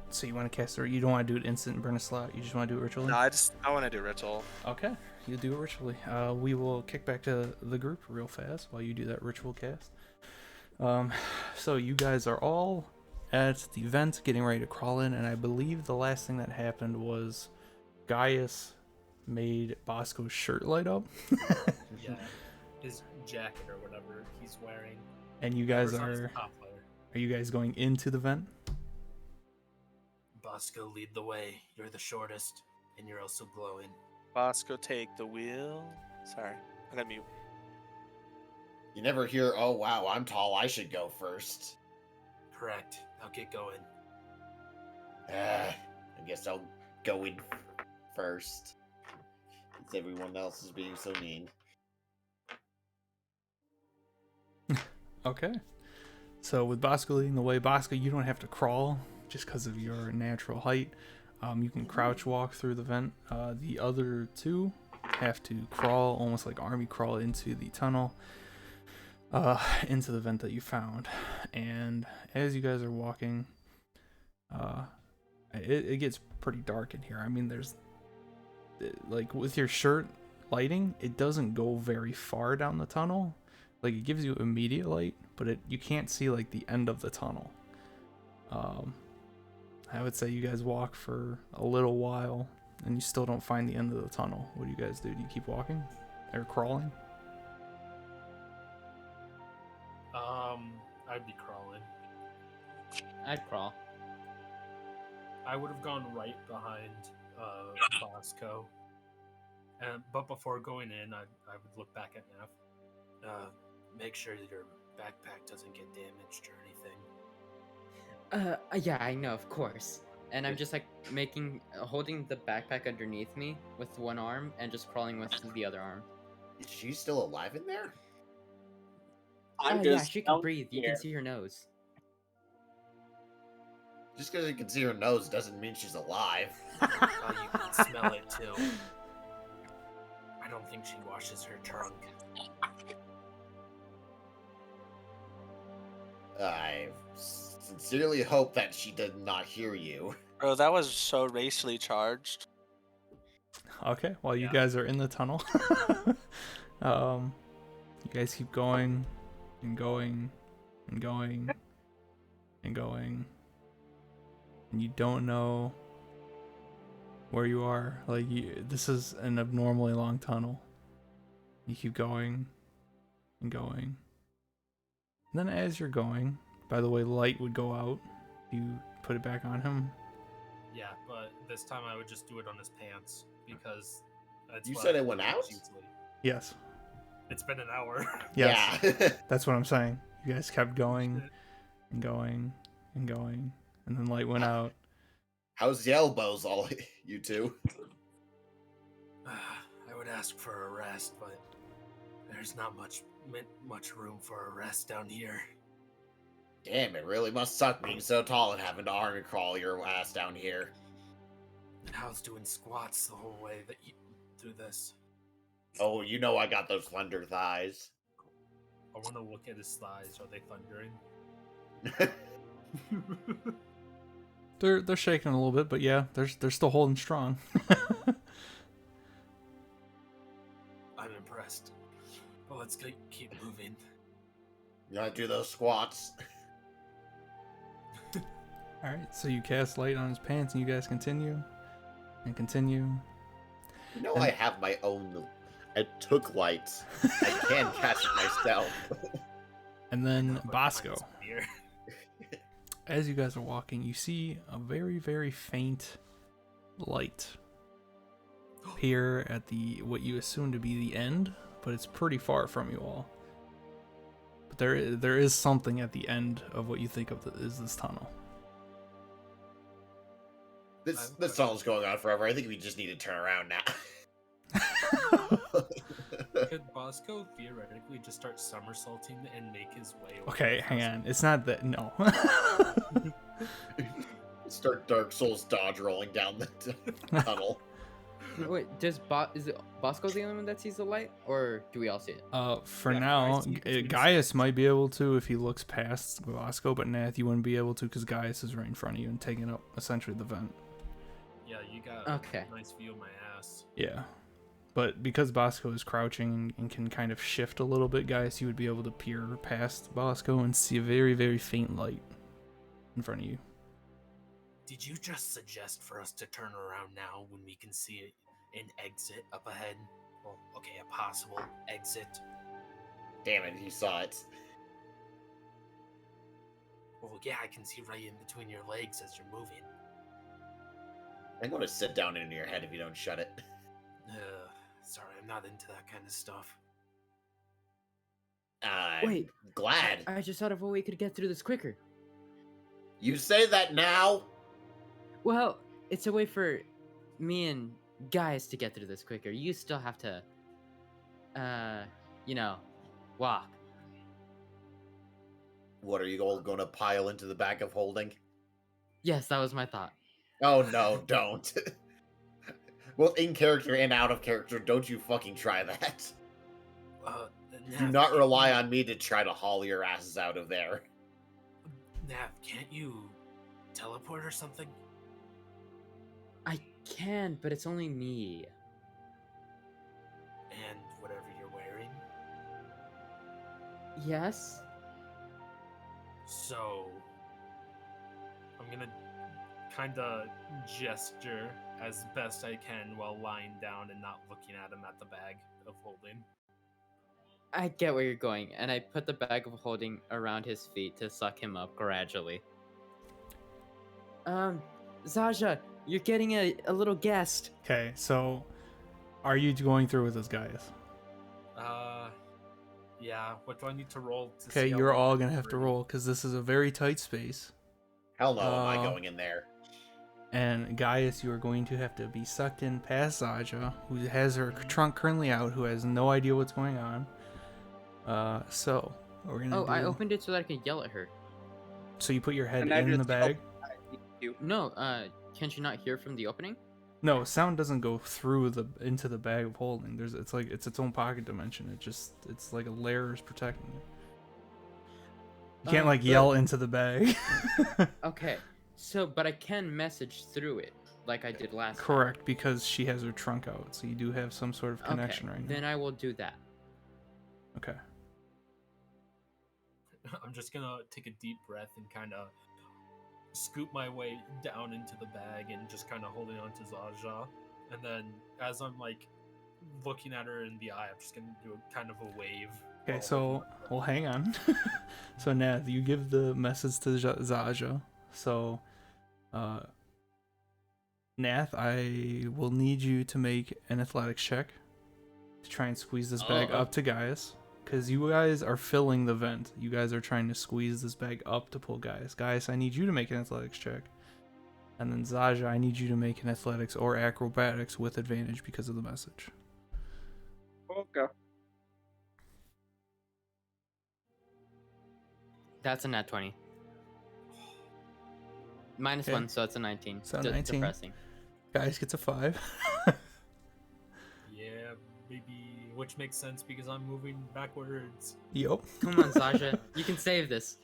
So you want to cast it? You don't want to do it instant and burn a slot. You just want to do it ritually. No, I want to do ritual. Okay, you do it ritually. We will kick back to the group real fast while you do that ritual cast. So you guys are all at the vent getting ready to crawl in, and I believe the last thing that happened was Gaius made Bosco's shirt light up. Yeah, his jacket or whatever he's wearing. And you guys Whatever's on his are top layer. you guys going into the vent? Bosco, lead the way. You're the shortest, and you're also glowing. Bosco, take the wheel. Sorry, I got mute. You never hear, oh wow, I'm tall, I should go first. Correct. Now get going. I guess I'll go in first. Since everyone else is being so mean. Okay. So with Bosco leading the way, Bosco, you don't have to crawl just because of your natural height. You can crouch walk through the vent. The other two have to crawl, almost like army crawl, into the tunnel, into the vent that you found. And as you guys are walking, it gets pretty dark in here. I mean, there's like with your shirt lighting, it doesn't go very far down the tunnel. Like it gives you immediate light, but you can't see like the end of the tunnel. I would say you guys walk for a little while and you still don't find the end of the tunnel. What do you guys do? Do you keep walking or crawling? I'd be crawling. I'd crawl. I would have gone right behind Bosco. But before going in, I would look back at Nav. Make sure that your backpack doesn't get damaged or anything. Yeah, I know, of course. And I'm just like holding the backpack underneath me with one arm and just crawling with the other arm. Is she still alive in there? I'm Yeah, just she can down breathe. You here. can see her nose. Just because you can see her nose doesn't mean she's alive. Oh, you can smell it too. I don't think she washes her trunk. I sincerely hope that she did not hear you. Bro, that was so racially charged. Okay, while you Yeah. guys are in the tunnel, you guys keep going and going and going and going, and you don't know where you are. Like, this is an abnormally long tunnel. You keep going and going. And then as you're going, by the way, light would go out. You put it back on him. Yeah, but this time I would just do it on his pants because that's You what said I it went do out? usually. Yes. It's been an hour. Yes. Yeah. That's what I'm saying. You guys kept going and going and going, and then light went out. How's the elbows, all you two? I would ask for a rest, but there's not much room for a rest down here. Damn, it really must suck being so tall and having to arm crawl your ass down here. I was doing squats the whole way that you through this. Oh, you know I got those slender thighs. I want to look at his thighs. Are they thundering? They're shaking a little bit, but yeah, they're still holding strong. I'm impressed. But let's keep moving. You gotta do those squats. All right, so you cast light on his pants, and you guys continue and continue. You know And- I have my own. I took lights. I can cast it myself. And then But Bosco, mine's here. as you guys are walking, you see a very, very faint light appear at what you assume to be the end, but it's pretty far from you all. But there is something at the end of what you think of is this tunnel. This tunnel's going on forever. I think we just need to turn around now. Could Bosco theoretically just start somersaulting and make his way over? Okay, the hang house? on. It's not that. No. Start Dark Souls dodge rolling down the tunnel. Wait, is it Bosco the only one that sees the light, or do we all see it? For Yeah, now, I see between Gaius spaces. might be able to if he looks past Bosco, but Nath, you wouldn't be able to because Gaius is right in front of you and taking up essentially the vent. Yeah, you got Okay. a nice view of my ass. Yeah. But because Bosco is crouching and can kind of shift a little bit, Gaius, you would be able to peer past Bosco and see a very, very faint light in front of you. Did you just suggest for us to turn around now when we can see an exit up ahead? Well, okay, a possible exit. Damn it, he saw it. Well, yeah, I can see right in between your legs as you're moving. I'm going to sit down into your head if you don't shut it. Sorry, I'm not into that kind of stuff. I'm Wait. glad. I just thought of a way we could get through this quicker. You say that now? Well, it's a way for me and Gaius to get through this quicker. You still have to, walk. What, are you all going to pile into the back of holding? Yes, that was my thought. Oh no, don't. Well, in character and out of character, don't you fucking try that. Do Nav, not rely on me to try to haul your asses out of there. Nav, can't you teleport or something? I can, but it's only me. And whatever you're wearing? Yes? So, I'm gonna kinda gesture as best I can while lying down and not looking at him at the bag of holding. I get where you're going, and I put the bag of holding around his feet to suck him up gradually. Zaja, you're getting a little guest. Okay, so are you going through with this, Gaius? Yeah, what do I need to roll to Okay, see how you're well all I'm gonna have to free? roll because this is a very tight space. Hell no, am I Uh, going in there? And Gaius, you are going to have to be sucked in past Zaja, who has her trunk currently out, who has no idea what's going on. So we're gonna do... I opened it so that I could yell at her. So you put your head And I in the just bag? You. No, can't you not hear from the opening? No, sound doesn't go through into the bag of holding. It's its own pocket dimension. It's like a layer is protecting it. You can't like yell into the bag. Okay, but I can message through it like I did last time. Correct, because she has her trunk out, so you do have some sort of connection right now. Then I will do that. Okay. I'm just gonna take a deep breath and kind of scoop my way down into the bag and just kind of holding on to Zaja. And then as I'm like looking at her in the eye, I'm just gonna do a kind of a wave. Okay, so well, hang on. So Nath, you give the message to Zaja. So, Nath, I will need you to make an athletics check to try and squeeze this bag up to Gaius. Because you guys are filling the vent. You guys are trying to squeeze this bag up to pull Gaius. Gaius, I need you to make an athletics check. And then Zaja, I need you to make an athletics or acrobatics with advantage because of the message. Okay. That's a nat 20. Minus Okay. 1, so it's a 19. So 19. Depressing. Gaius gets a 5. Yeah, baby. Which makes sense because I'm moving backwards Yup. Come on, Zaja. You can save this.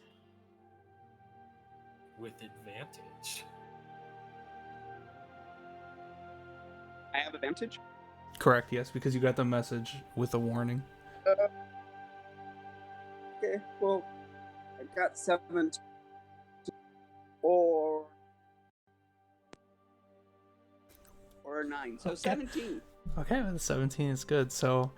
with advantage. I have advantage. Correct, yes, because you got the message with a warning. Okay, well, I got 7 or 9, so Okay. 17. Okay, well, the 17 is good. So,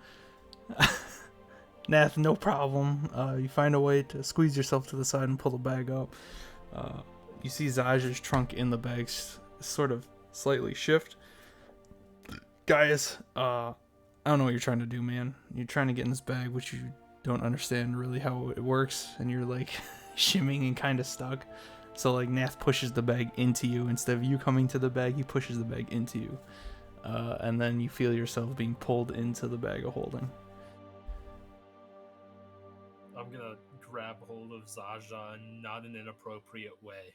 Nath, no problem. You find a way to squeeze yourself to the side and pull the bag up. You see Zaja's trunk in the bag sort of slightly shift. Gaius, I don't know what you're trying to do, man. You're trying to get in this bag, which you don't understand really how it works, and you're like shimming and kind of stuck. So like Nath pushes the bag into you instead of you coming to the bag. He pushes the bag into you, and then you feel yourself being pulled into the bag of holding. I'm gonna grab hold of Zaja, not in an appropriate way.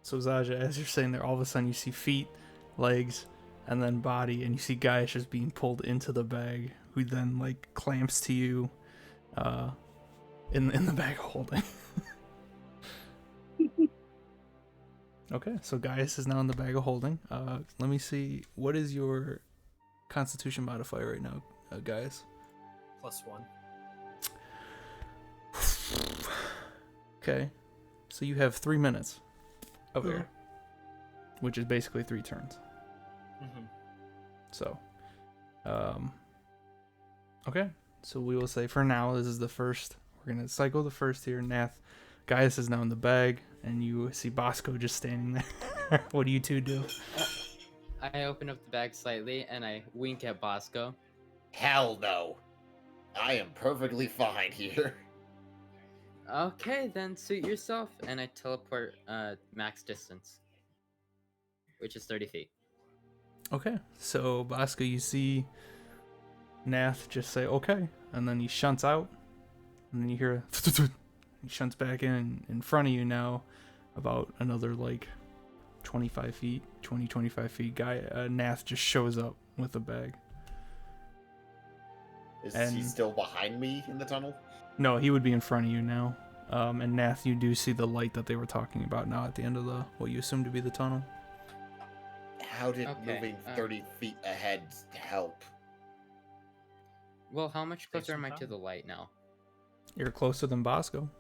So Zaja, as you're sitting there, all of a sudden you see feet, legs, and then body, and you see Gaius just being pulled into the bag, who then like clamps to you, in the bag of holding. Okay, so Gaius is now in the bag of holding. Let me see, what is your Constitution modifier right now, Gaius? +1. Okay, so you have 3 minutes of air, which is basically 3 turns. Mm-hmm. So, okay. So we will say for now, this is the first. We're gonna cycle the first here. Nath, Gaius is now in the bag, and you see Bosco just standing there. What do you two do? I open up the bag slightly and I wink at Bosco. Hell no. I am perfectly fine here. Okay, then suit yourself, and I teleport max distance, which is 30 feet. Okay. So Bosco, you see Nath just say okay, and then he shunts out, and then you hear he shunts back in front of you now, about another like 25 feet, 25 feet. Nath just shows up with a bag. Is And- he still behind me in the tunnel? No, he would be in front of you now. And Nath, you do see the light that they were talking about now at the end of what you assume to be the tunnel. How did Okay, moving 30 feet ahead help? Well, how much closer some am I to time. the light now? You're closer than Bosco.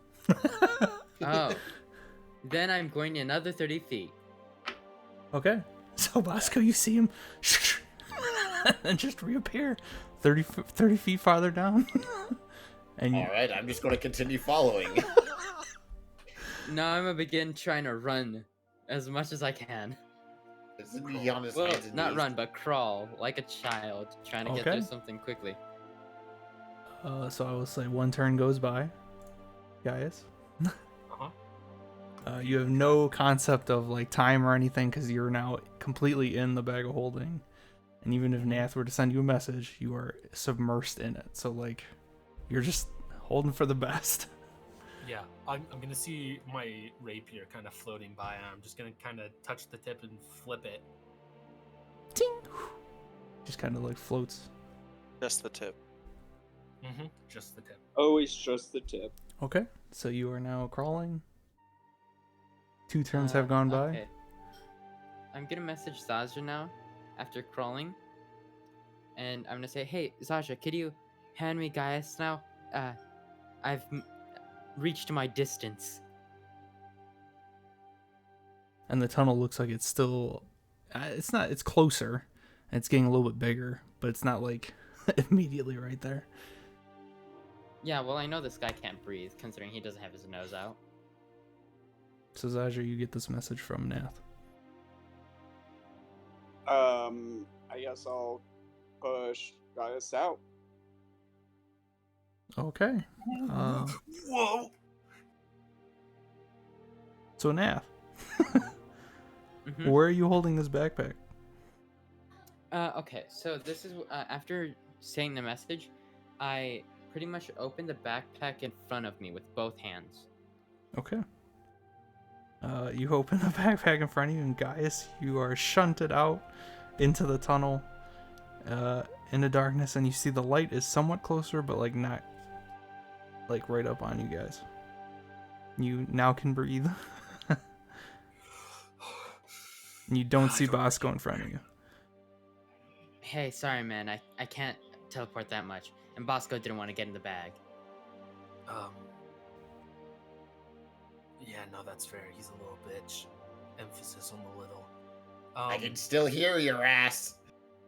Oh, then I'm going another 30 feet. Okay. So Bosco, you see him and just reappear 30 feet farther down. And you, Alright, I'm just going to continue following. Now I'm gonna begin trying to run as much as I can. Isn't he on his Well, hands and not knees? run, but crawl like a child, trying to get Okay. through something quickly. so I will say one turn goes by. Gaius. Uh-huh. You have no concept of like time or anything because you're now completely in the bag of holding. And even if Nath were to send you a message, you are submersed in it. So like, you're just holding for the best. Yeah, I'm gonna see my rapier kind of floating by, and I'm just gonna kind of touch the tip and flip it. Ting! Just kind of like floats. Just the tip. Just the tip. Always trust the tip. Okay, so you are now crawling. 2 turns have gone by. Okay. I'm gonna message Zaja now after crawling, and I'm gonna say, "Hey, Zaja, could you hand me Gaius now? I've reached my distance." And the tunnel looks like it's still, it's not, it's closer. And it's getting a little bit bigger, but it's not like immediately right there. Yeah, well, I know this guy can't breathe, considering he doesn't have his nose out. So Zaja, you get this message from Nath. I guess I'll push Gaius out. Okay. Whoa! So Nath, Mhm. where are you holding this backpack? Okay, so this is after saying the message, I pretty much opened the backpack in front of me with both hands. Okay. You open the backpack in front of you, and Gaius, you are shunted out into the tunnel in the darkness, and you see the light is somewhat closer, but like not like right up on you guys. You now can breathe. And you don't see Bosco in front of you. Hey, sorry, man, I can't teleport that much, and Bosco didn't want to get in the bag. Yeah, no, that's fair. He's a little bitch. Emphasis on the little. I can still hear your ass.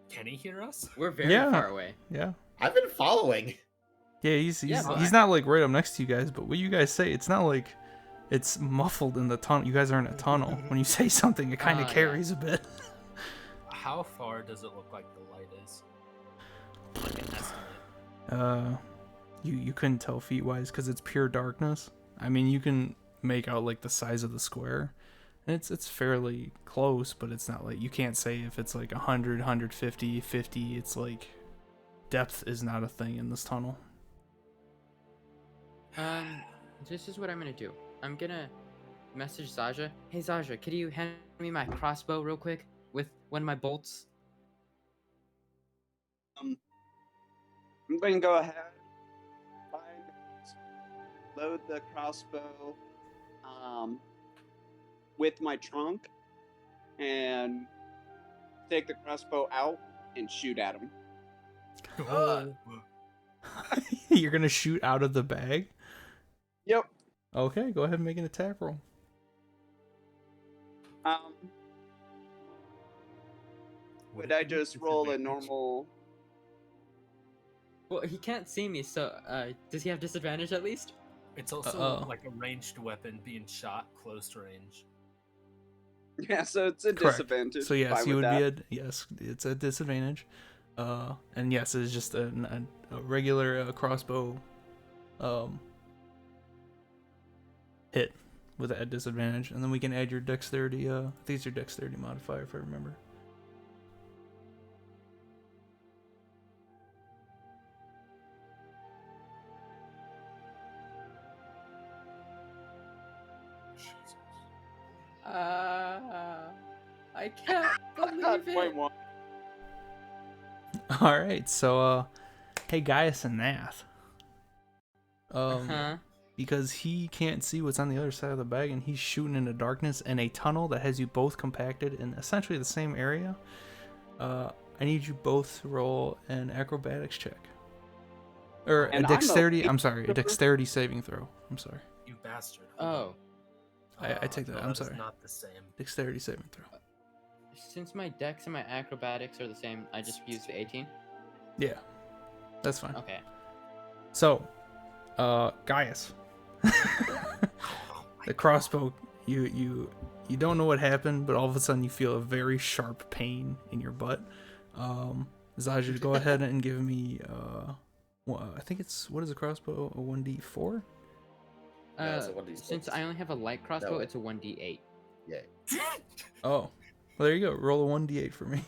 Can he hear us? We're very Yeah. far away. Yeah. I've been following. Yeah, he's Yeah, but he's not like right up next to you guys, but what you guys say, it's not like it's muffled in the tunnel. You guys are in a tunnel. When you say something, it kind of Yeah. carries a bit. How far does it look like the light is? Like an estimate. You couldn't tell feet wise because it's pure darkness. I mean, you can make out like the size of the square. And it's fairly close, but it's not like you can't say if it's like 100, 150, 50. It's like depth is not a thing in this tunnel. This is what I'm gonna do. I'm gonna message Zaja. Hey, Zaja, could you hand me my crossbow real quick with one of my bolts? I'm going to go ahead, load the crossbow with my trunk, and take the crossbow out and shoot at him. You're gonna shoot out of the bag? Yep. Okay, go ahead and make an attack roll. Would I just roll a normal? Well, he can't see me, so does he have disadvantage at least? It's also Uh-oh. like a ranged weapon being shot close range. Yeah, so it's a Correct. disadvantage. So yes, Fine you with would that. be yes, it's a disadvantage. And yes, it's just a regular crossbow hit with a disadvantage, and then we can add your dexterity. I think it's your dexterity modifier if I remember. I can't believe it. 0.1. All right, so hey Gaius and Nath. Huh? Because he can't see what's on the other side of the bag, and he's shooting in the darkness in a tunnel that has you both compacted in essentially the same area. I need you both to roll an acrobatics check, or And a I'm a dexterity. I'm weak sorry, a stripper. dexterity saving throw. I'm sorry, You bastard. Oh, I take that. No, I'm is sorry. not the same. Dexterity saving throw. since my dex and my acrobatics are the same, I just used the 18. Yeah, that's fine. Okay. So, Gaius, the crossbow. You don't know what happened, but all of a sudden you feel a very sharp pain in your butt. Zaja, go ahead and give me. I think it's, what is a crossbow? A 1d4? No, it's a 1d6. Since I only have a light crossbow, No, it's a 1d8. Yay. Oh, well, there you go. Roll a 1d8 for me.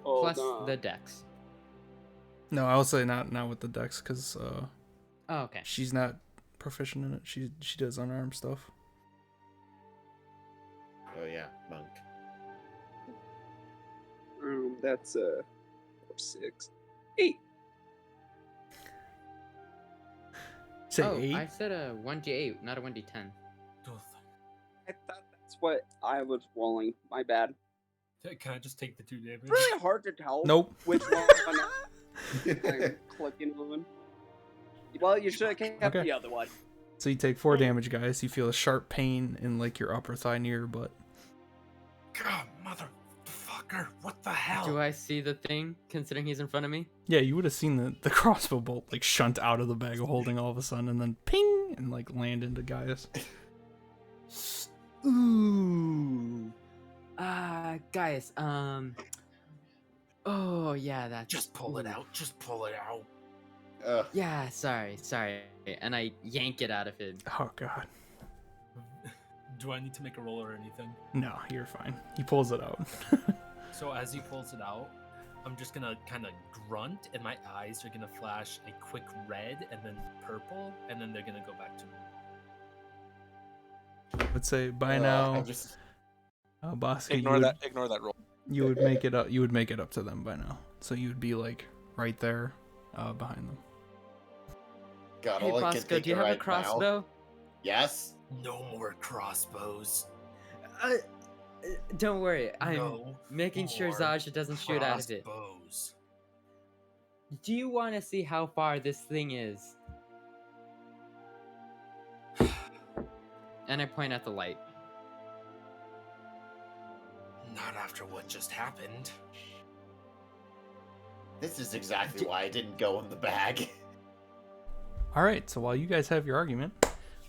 Hold Plus on. the dex. No, I will say not with the dex because Oh, okay. she's not proficient in it. She does unarmed stuff. Oh yeah, monk. That's 4, 6, 8. Say Oh, 8. I said a 1d8, not a 1d10. I thought that's what I was rolling. My bad. Can I just take the 2 damage? It's really hard to tell Nope. which one I'm clicking on. Well, you should have kept Okay. the other one. So you take 4 damage, guys. You feel a sharp pain in like your upper thigh near your butt. God, motherfucker! What the hell? Do I see the thing, considering he's in front of me? Yeah, you would have seen the crossbow bolt like shunt out of the bag of holding all of a sudden and then ping and like land into Gaius. Ooh. Guys, oh, yeah, that's... Just pull it ooh. out. Just pull it out. Yeah, sorry. And I yank it out of him. Oh god. Do I need to make a roll or anything? No, you're fine. He pulls it out. So as he pulls it out, I'm just gonna kind of grunt, and my eyes are gonna flash a quick red and then purple, and then they're gonna go back to normal. Let's say by now, Bosco, Ignore that roll. you would make it up. You would make it up to them by now. So you would be like right there, behind them. God, Hey, all I can Bosco, think do you of have a right now- crossbow? Yes. No more crossbows. Don't worry, I'm No making sure more Zasha doesn't shoot out of it. crossbows. Do you want to see how far this thing is? And I point at the light. Not after what just happened. This is exactly why I didn't go in the bag. All right. So while you guys have your argument,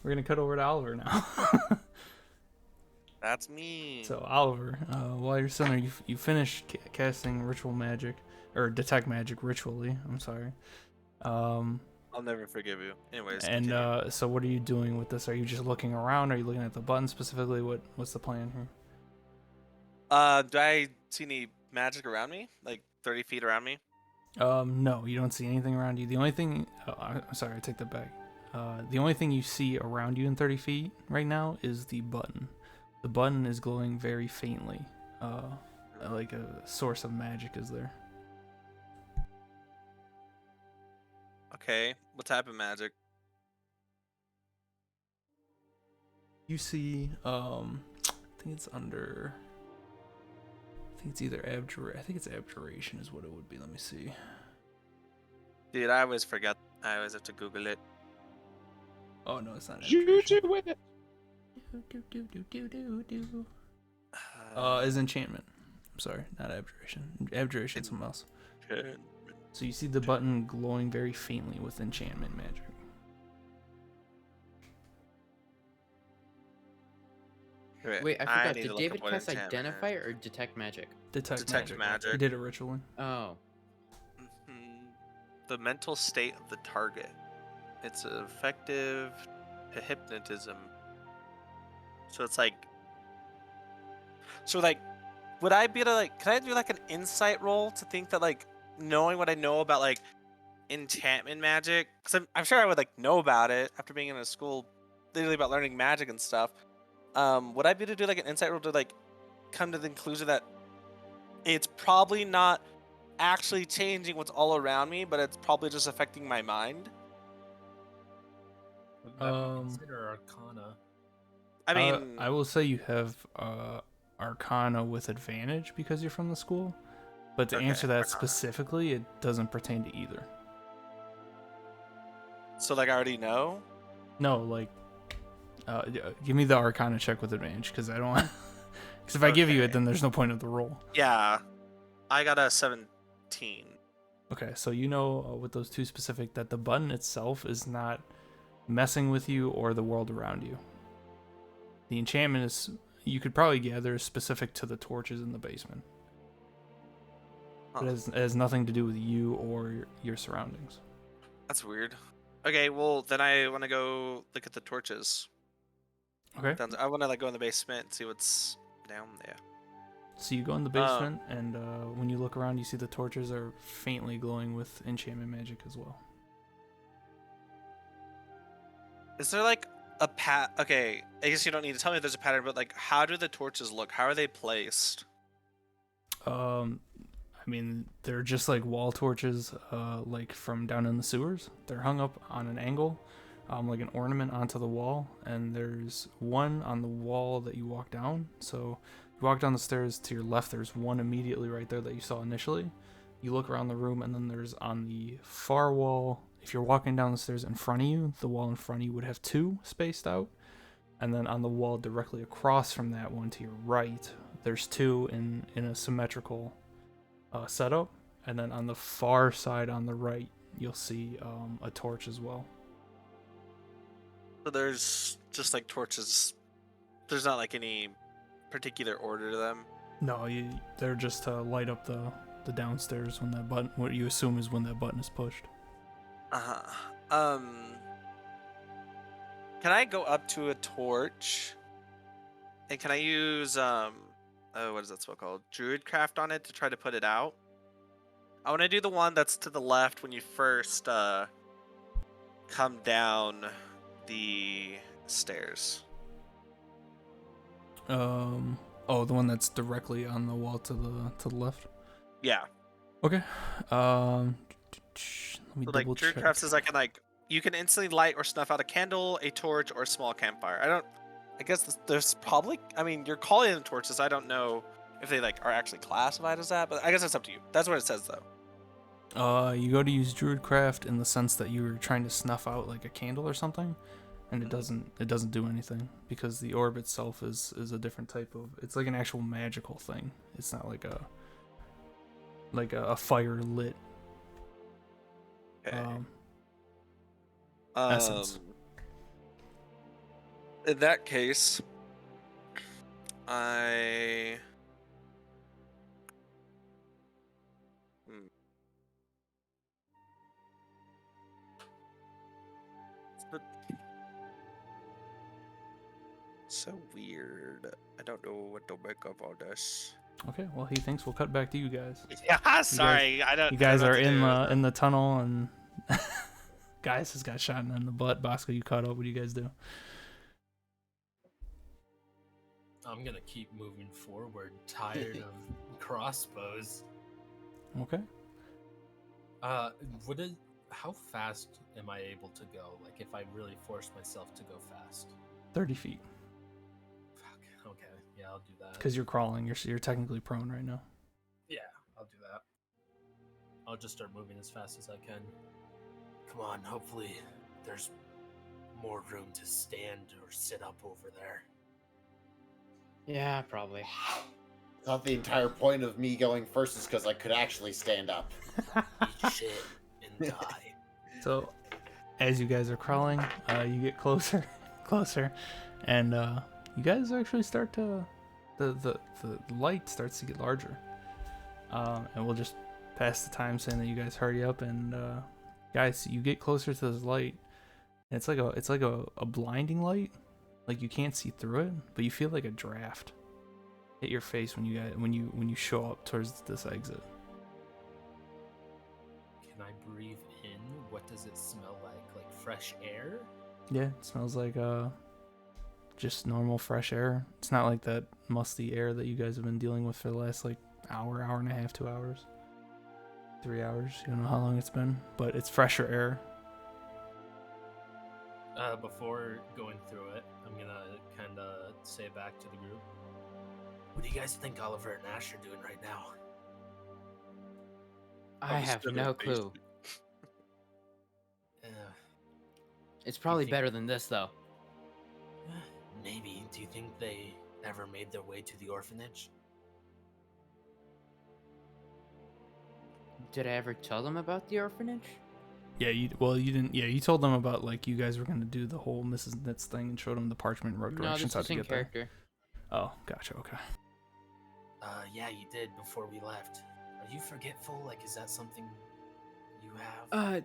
we're gonna cut over to Oliver now. That's me. So Oliver, while you're sitting there, you finish casting ritual magic or detect magic ritually. I'm sorry. I'll never forgive you. Anyways. And continue. so what are you doing with this? Are you just looking around? Are you looking at the button specifically? What's the plan here? Do I see any magic around me? Like 30 feet around me? No, you don't see anything around you. The only thing, I'm sorry, I take that back. The only thing you see around you in 30 feet right now is the button. The button is glowing very faintly. Like a source of magic is there. Okay. What type of magic? You see, I think it's under. I think it's either I think it's abjuration is what it would be. Let me see. Dude, I always forget. I always have to Google it. Oh no, it's not You abjuration. do with it. Is enchantment. I'm sorry, not abjuration. Abjuration, something else. Okay. So you see the button glowing very faintly with enchantment magic. Wait, I forgot. need to Did look David up what cast enchantment identify is. or detect magic? Detect magic. He did it ritually. Oh. Mhm. The mental state of the target. It's effective to hypnotism. So it's like. So like, would I be able to like? Can I do like an insight roll to think that like knowing what I know about like enchantment magic? Because I'm sure I would like know about it after being in a school, literally about learning magic and stuff. Would I be able to do like an insight roll to like come to the conclusion that it's probably not actually changing what's all around me, but it's probably just affecting my mind? Would that be consider Arcana? I mean, I will say you have Arcana with advantage because you're from the school, but to Okay, answer that Arcana. specifically, it doesn't pertain to either. so like I already know. No, like, give me the Arcana check with advantage because I don't want. Because if I give you it, Okay. then there's no point of the roll. Yeah, I got a 17. Okay, so you know with those two specific that the button itself is not messing with you or the world around you. The enchantment is, you could probably gather, is specific to the torches in the basement. Huh. It has nothing to do with you or your surroundings. That's weird. Okay, well then I want to go look at the torches. Okay. I want to like go in the basement and see what's down there. So you go in the basement, and when you look around, you see the torches are faintly glowing with enchantment magic as well. Is there like a Okay, I guess you don't need to tell me if there's a pattern, but like, how do the torches look? How are they placed? I mean, they're just like wall torches, like from down in the sewers. They're hung up on an angle, like an ornament onto the wall, and there's one on the wall that you walk down. So you walk down the stairs to your left, there's one immediately right there that you saw initially. You look around the room, and then there's on the far wall, if you're walking down the stairs in front of you, the wall in front of you would have two spaced out. And then on the wall directly across from that one to your right, there's two in a symmetrical setup. And then on the far side on the right, you'll see a torch as well. So there's just like torches. There's not like any particular order to them. No, they're just to light up the downstairs when that button, what you assume is when that button is pushed. Can I go up to a torch? And can I use what is that spell called? Druidcraft on it to try to put it out? I want to do the one that's to the left when you first come down the stairs. Oh, the one that's directly on the wall to the left. Yeah. Okay. Let me So like double check. Druidcraft says you can instantly light or snuff out a candle, a torch, or a small campfire. I guess there's probably. I mean, you're calling them torches. I don't know if they like are actually classified as that, but I guess it's up to you. That's what it says though. You go to use Druidcraft in the sense that you were trying to snuff out like a candle or something, and it doesn't do anything because the orb itself is a different type of. It's like an actual magical thing. It's not like a fire lit. Okay. Essence. In that case, I. But so weird. I don't know what to make of all this. Okay, well he thinks we'll cut back to you guys. Yeah, sorry. I don't. You guys I don't are know what to do. in the tunnel, and Gaius has got shot in the butt. Bosco, you caught up. What do you guys do? I'm gonna keep moving forward, tired of crossbows. Okay. How fast am I able to go? Like, if I really force myself to go fast? 30 feet. Fuck. Okay. Yeah, I'll do that. Because you're crawling. You're technically prone right now. Yeah, I'll do that. I'll just start moving as fast as I can. Come on, hopefully there's more room to stand or sit up over there. Yeah, probably. I thought the entire point of me going first is because I could actually stand up. Eat shit and die. So, as you guys are crawling, you get closer, closer, and you guys actually start to the light starts to get larger. And we'll just pass the time saying that you guys hurry up, and guys, you get closer to this light, and it's like a blinding light, like you can't see through it, but you feel like a draft hit your face when you show up towards this exit. Can I breathe in? What does it smell like? Like fresh air? Yeah, it smells like just normal fresh air. It's not like that musty air that you guys have been dealing with for the last like hour and a half, 2 hours, 3 hours. You don't know how long it's been, but it's fresher air. Before going through it, I'm gonna kind of say back to the group, what do you guys think Oliver and Ash are doing right now? I have no clue. It's probably think- better than this, though. Maybe. Do you think they ever made their way to the orphanage? Did I ever tell them about the orphanage? Yeah, you didn't. Yeah, you told them about like you guys were gonna do the whole Mrs. Knits thing and showed them the parchment road No, directions this how was to in get there. character. Oh, gotcha. Okay. Yeah, you did before we left. Are you forgetful? Like, is that something you have?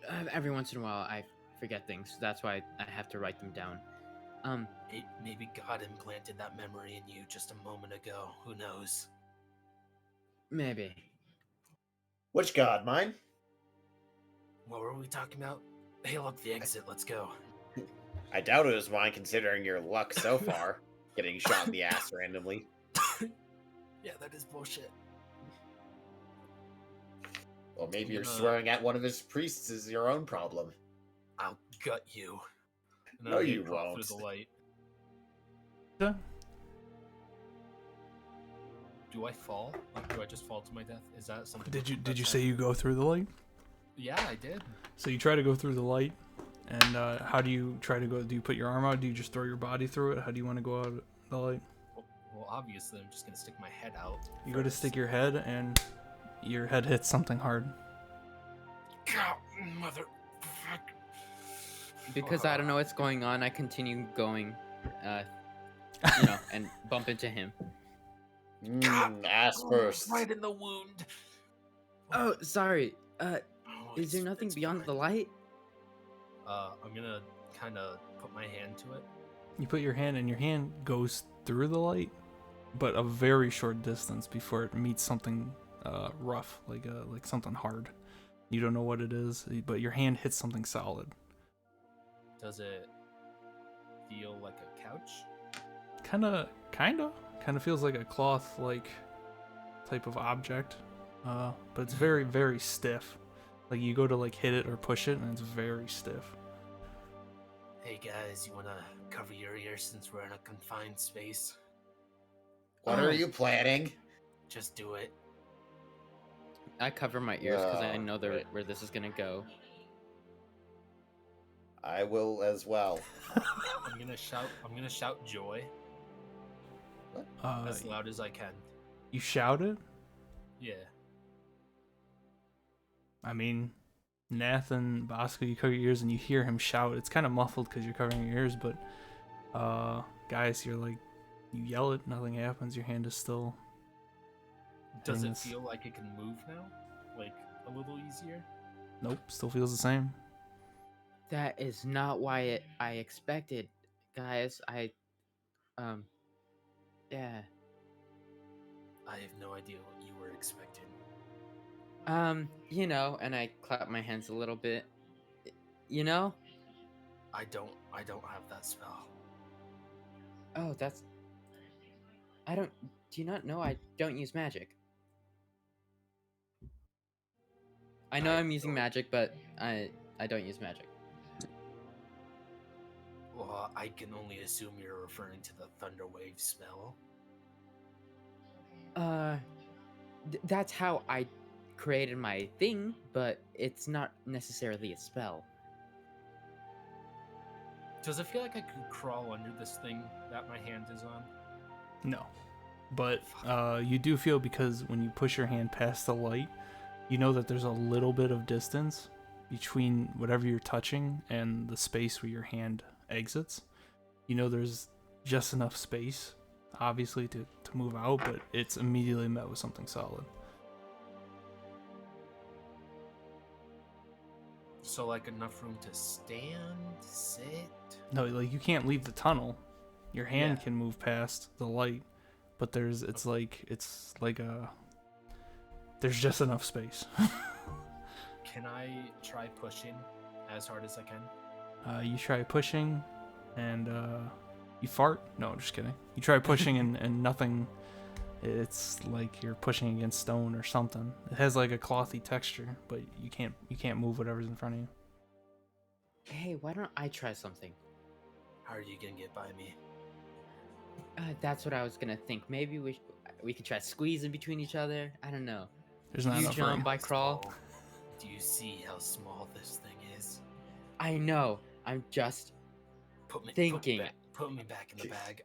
Every once in a while, I forget things. That's why I have to write them down. Maybe God implanted that memory in you just a moment ago. Who knows? Maybe. Which god, mine? What were we talking about? Hey, look, the exit. Let's go. I doubt it was mine, considering your luck so far. Getting shot in the ass randomly. Yeah, that is bullshit. Well, maybe you're gonna- swearing at one of his priests is your own problem. I'll gut you. And No, I'll you crawl won't. Through the light. Yeah. Do I fall? Like, do I just fall to my death? Is that something? Did you that's say you go through the light? Yeah, I did. So you try to go through the light, and how do you try to go? Do you put your arm out? Do you just throw your body through it? How do you want to go out of the light? Well, obviously, I'm just gonna stick my head out. You go to first. stick your head, and your head hits something hard. God, mother. Because I don't know what's going on, I continue going, and bump into him. Ass first. Right in the wound. Oh, sorry. Oh, Is there nothing it's beyond fine. the light? I'm gonna kind of put my hand to it. You put your hand, and your hand goes through the light, but a very short distance before it meets something rough, like something hard. You don't know what it is, but your hand hits something solid. Does it feel like a couch? Kind of feels like a cloth-like type of object, but it's very, very stiff. Like you go to like hit it or push it, and it's very stiff. Hey guys, you wanna cover your ears since we're in a confined space? What are you planning? Just do it. I cover my ears because I Oh, know great. where this is gonna go. I will as well. I'm gonna shout joy as loud as I can. You shout it. Yeah. I mean, Nath and Bosco, you cover your ears and you hear him shout. It's kind of muffled because you're covering your ears, but guys, you yell it, nothing happens. Your hand is still. Does it Yes. feel like it can move now? Like a little easier? Nope, still feels the same. That is not why I expected, guys. Yeah. I have no idea what you were expecting. And I clap my hands a little bit. You know? I don't have that spell. Oh, do you not know I don't use magic? I know I'm using magic, but I don't use magic. Well, I can only assume you're referring to the Thunderwave spell. That's how I created my thing, but it's not necessarily a spell. Does it feel like I could crawl under this thing that my hand is on? No, but you do feel, because when you push your hand past the light, you know that there's a little bit of distance between whatever you're touching and the space where your hand exits. You know there's just enough space, obviously, to move out, but it's immediately met with something solid. So, like, enough room to stand, sit? No, like, you can't leave the tunnel. Your hand Yeah. can move past the light, but there's just enough space. Can I try pushing as hard as I can? You try pushing, and you fart. No, just kidding. You try pushing, and nothing. It's like you're pushing against stone or something. It has like a clothy texture, but you can't move whatever's in front of you. Hey, why don't I try something? How are you gonna get by me? That's what I was gonna think. Maybe we could try squeezing between each other. I don't know. There's not You enough jump, room. I crawl. Oh, do you see how small this thing is? I know. I'm just thinking. Put me back in the bag.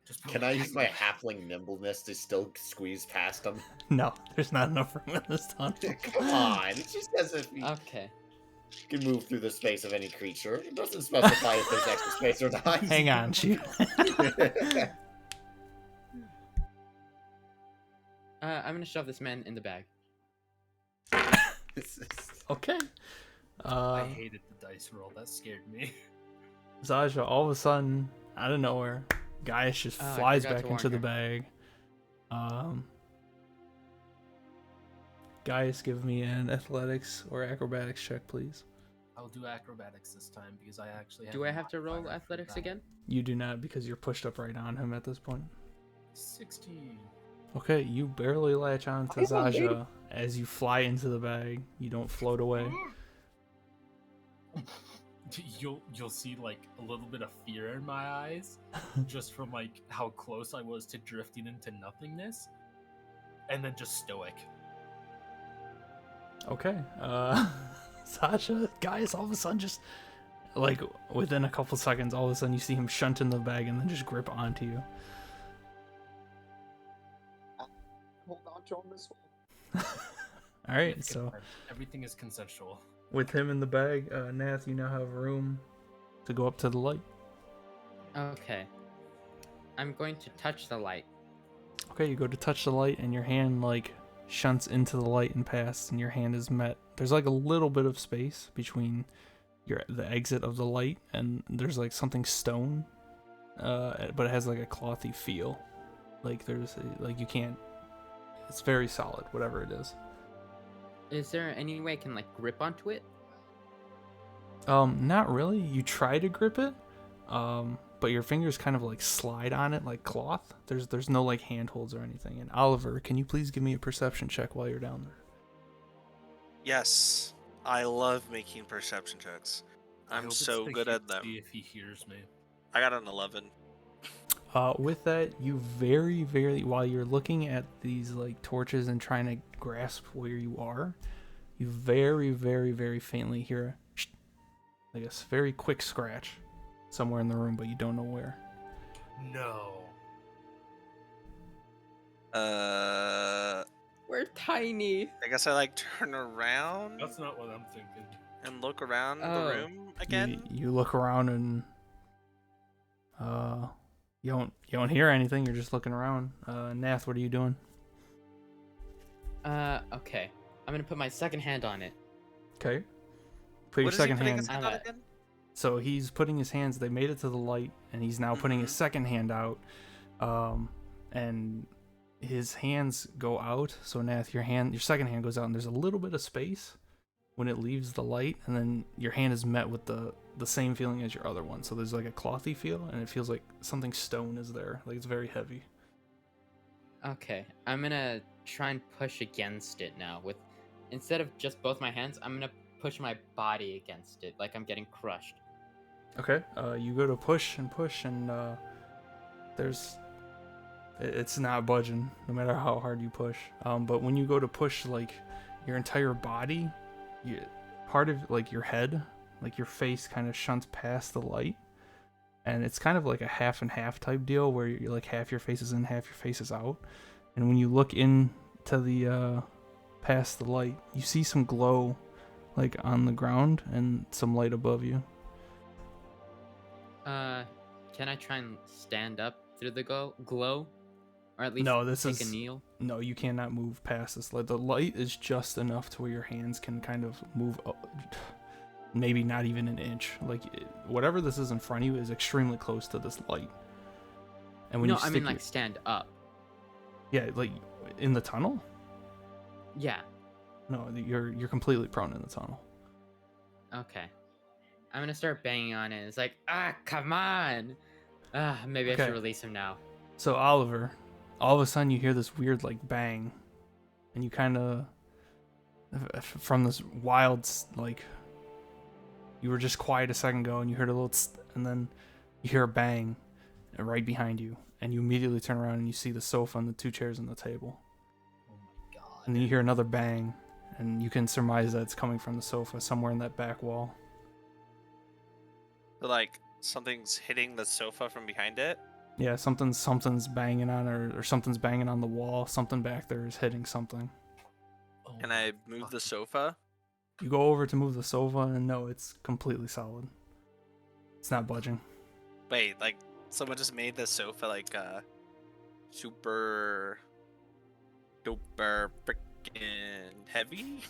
Just put Can me I back use in my the bag. halfling nimbleness to still squeeze past him? No, there's not enough room in this tunnel. Come on, it's just as if you Okay. can move through the space of any creature. It doesn't specify if there's extra space or not. Hang on, shoot. I'm gonna shove this man in the bag. Okay. I hated the dice roll. That scared me. Zaja, all of a sudden, out of nowhere, Gaius just Oh, I flies forgot back to into warn the her. bag. Gaius, give me an athletics or acrobatics check, please. I'll do acrobatics this time because I actually have. Do a I have to roll modifier for athletics that. again? You do not, because you're pushed up right on him at this point. 16. Okay, you barely latch on to Come on, baby. Zaja as you fly into the bag. You don't float away. You'll see like a little bit of fear in my eyes, just from like how close I was to drifting into nothingness, and then just stoic. Okay, Zaja, Gaius, all of a sudden just, like, within a couple seconds, all of a sudden you see him shunt in the bag and then just grip onto you. Hold on to him as well. Alright, With so consent. Everything is consensual. with him in the bag, Nath, you now have room to go up to the light. Okay. I'm going to touch the light. Okay, you go to touch the light and your hand, like, shunts into the light and past, and your hand is met. There's, like, a little bit of space between the exit of the light, and there's, like, something stone, but it has, like, a clothy feel. Like, like, you can't... It's very solid, whatever it is. Is there any way I can like grip onto it? Not really. You try to grip it, but your fingers kind of like slide on it like cloth. There's no like handholds or anything. And Oliver, can you please give me a perception check while you're down there? Yes, I love making perception checks. I I'm hope it's so to good at them. See if he hears me. I got an 11. With that, you very, very, while you're looking at these like torches and trying to grasp where you are, you very, very, very faintly hear a, like a very quick scratch somewhere in the room, but you don't know where. No. We're tiny. I guess I like turn around That's not what I'm thinking. and look around Oh. the room again. You look around and you don't hear anything. You're just looking around. Nath, what are you doing? Okay. I'm gonna put my second hand on it. Okay. Put your What is he second putting hand. his hand I'm on at- again? So he's putting his hands. They made it to the light, and he's now putting his second hand out. And his hands go out. So Nath, your second hand goes out, and there's a little bit of space when it leaves the light, and then your hand is met with the same feeling as your other one. So there's like a clothy feel, and it feels like something stone is there. Like it's very heavy. Okay. I'm gonna try and push against it now. Instead of just both my hands, I'm gonna push my body against it, like I'm getting crushed. Okay. You go to push, and it's not budging, no matter how hard you push. But when you go to push, like your entire body, part of like your head, like your face, kind of shunts past the light, and it's kind of like a half and half type deal where you're like half your face is in, half your face is out. And when you look into the past the light, you see some glow, like on the ground, and some light above you. Can I try and stand up through the glow? Or at least No, this take is- a kneel? No, you cannot move past this light. The light is just enough to where your hands can kind of move up, maybe not even an inch. Like whatever this is in front of you is extremely close to this light. And when No, you I stick mean like stand up. yeah, like in the tunnel. Yeah. No, you're completely prone in the tunnel. Okay. I'm gonna start banging on it. It's like, come on! Maybe I Okay. should release him now. So Oliver, all of a sudden you hear this weird like bang, and you kind of from this wild like you were just quiet a second ago and you heard a little and then you hear a bang right behind you, and you immediately turn around and you see the sofa and the two chairs and the table, Oh my god. and then you hear another bang, and you can surmise that it's coming from the sofa somewhere in that back wall. So, like something's hitting the sofa from behind it. Yeah, something's banging on or something's banging on the wall. Something back there is hitting something. Oh Can my I move the fucking- sofa? You go over to move the sofa, and no, it's completely solid. It's not budging. Wait, like someone just made the sofa like super duper heavy?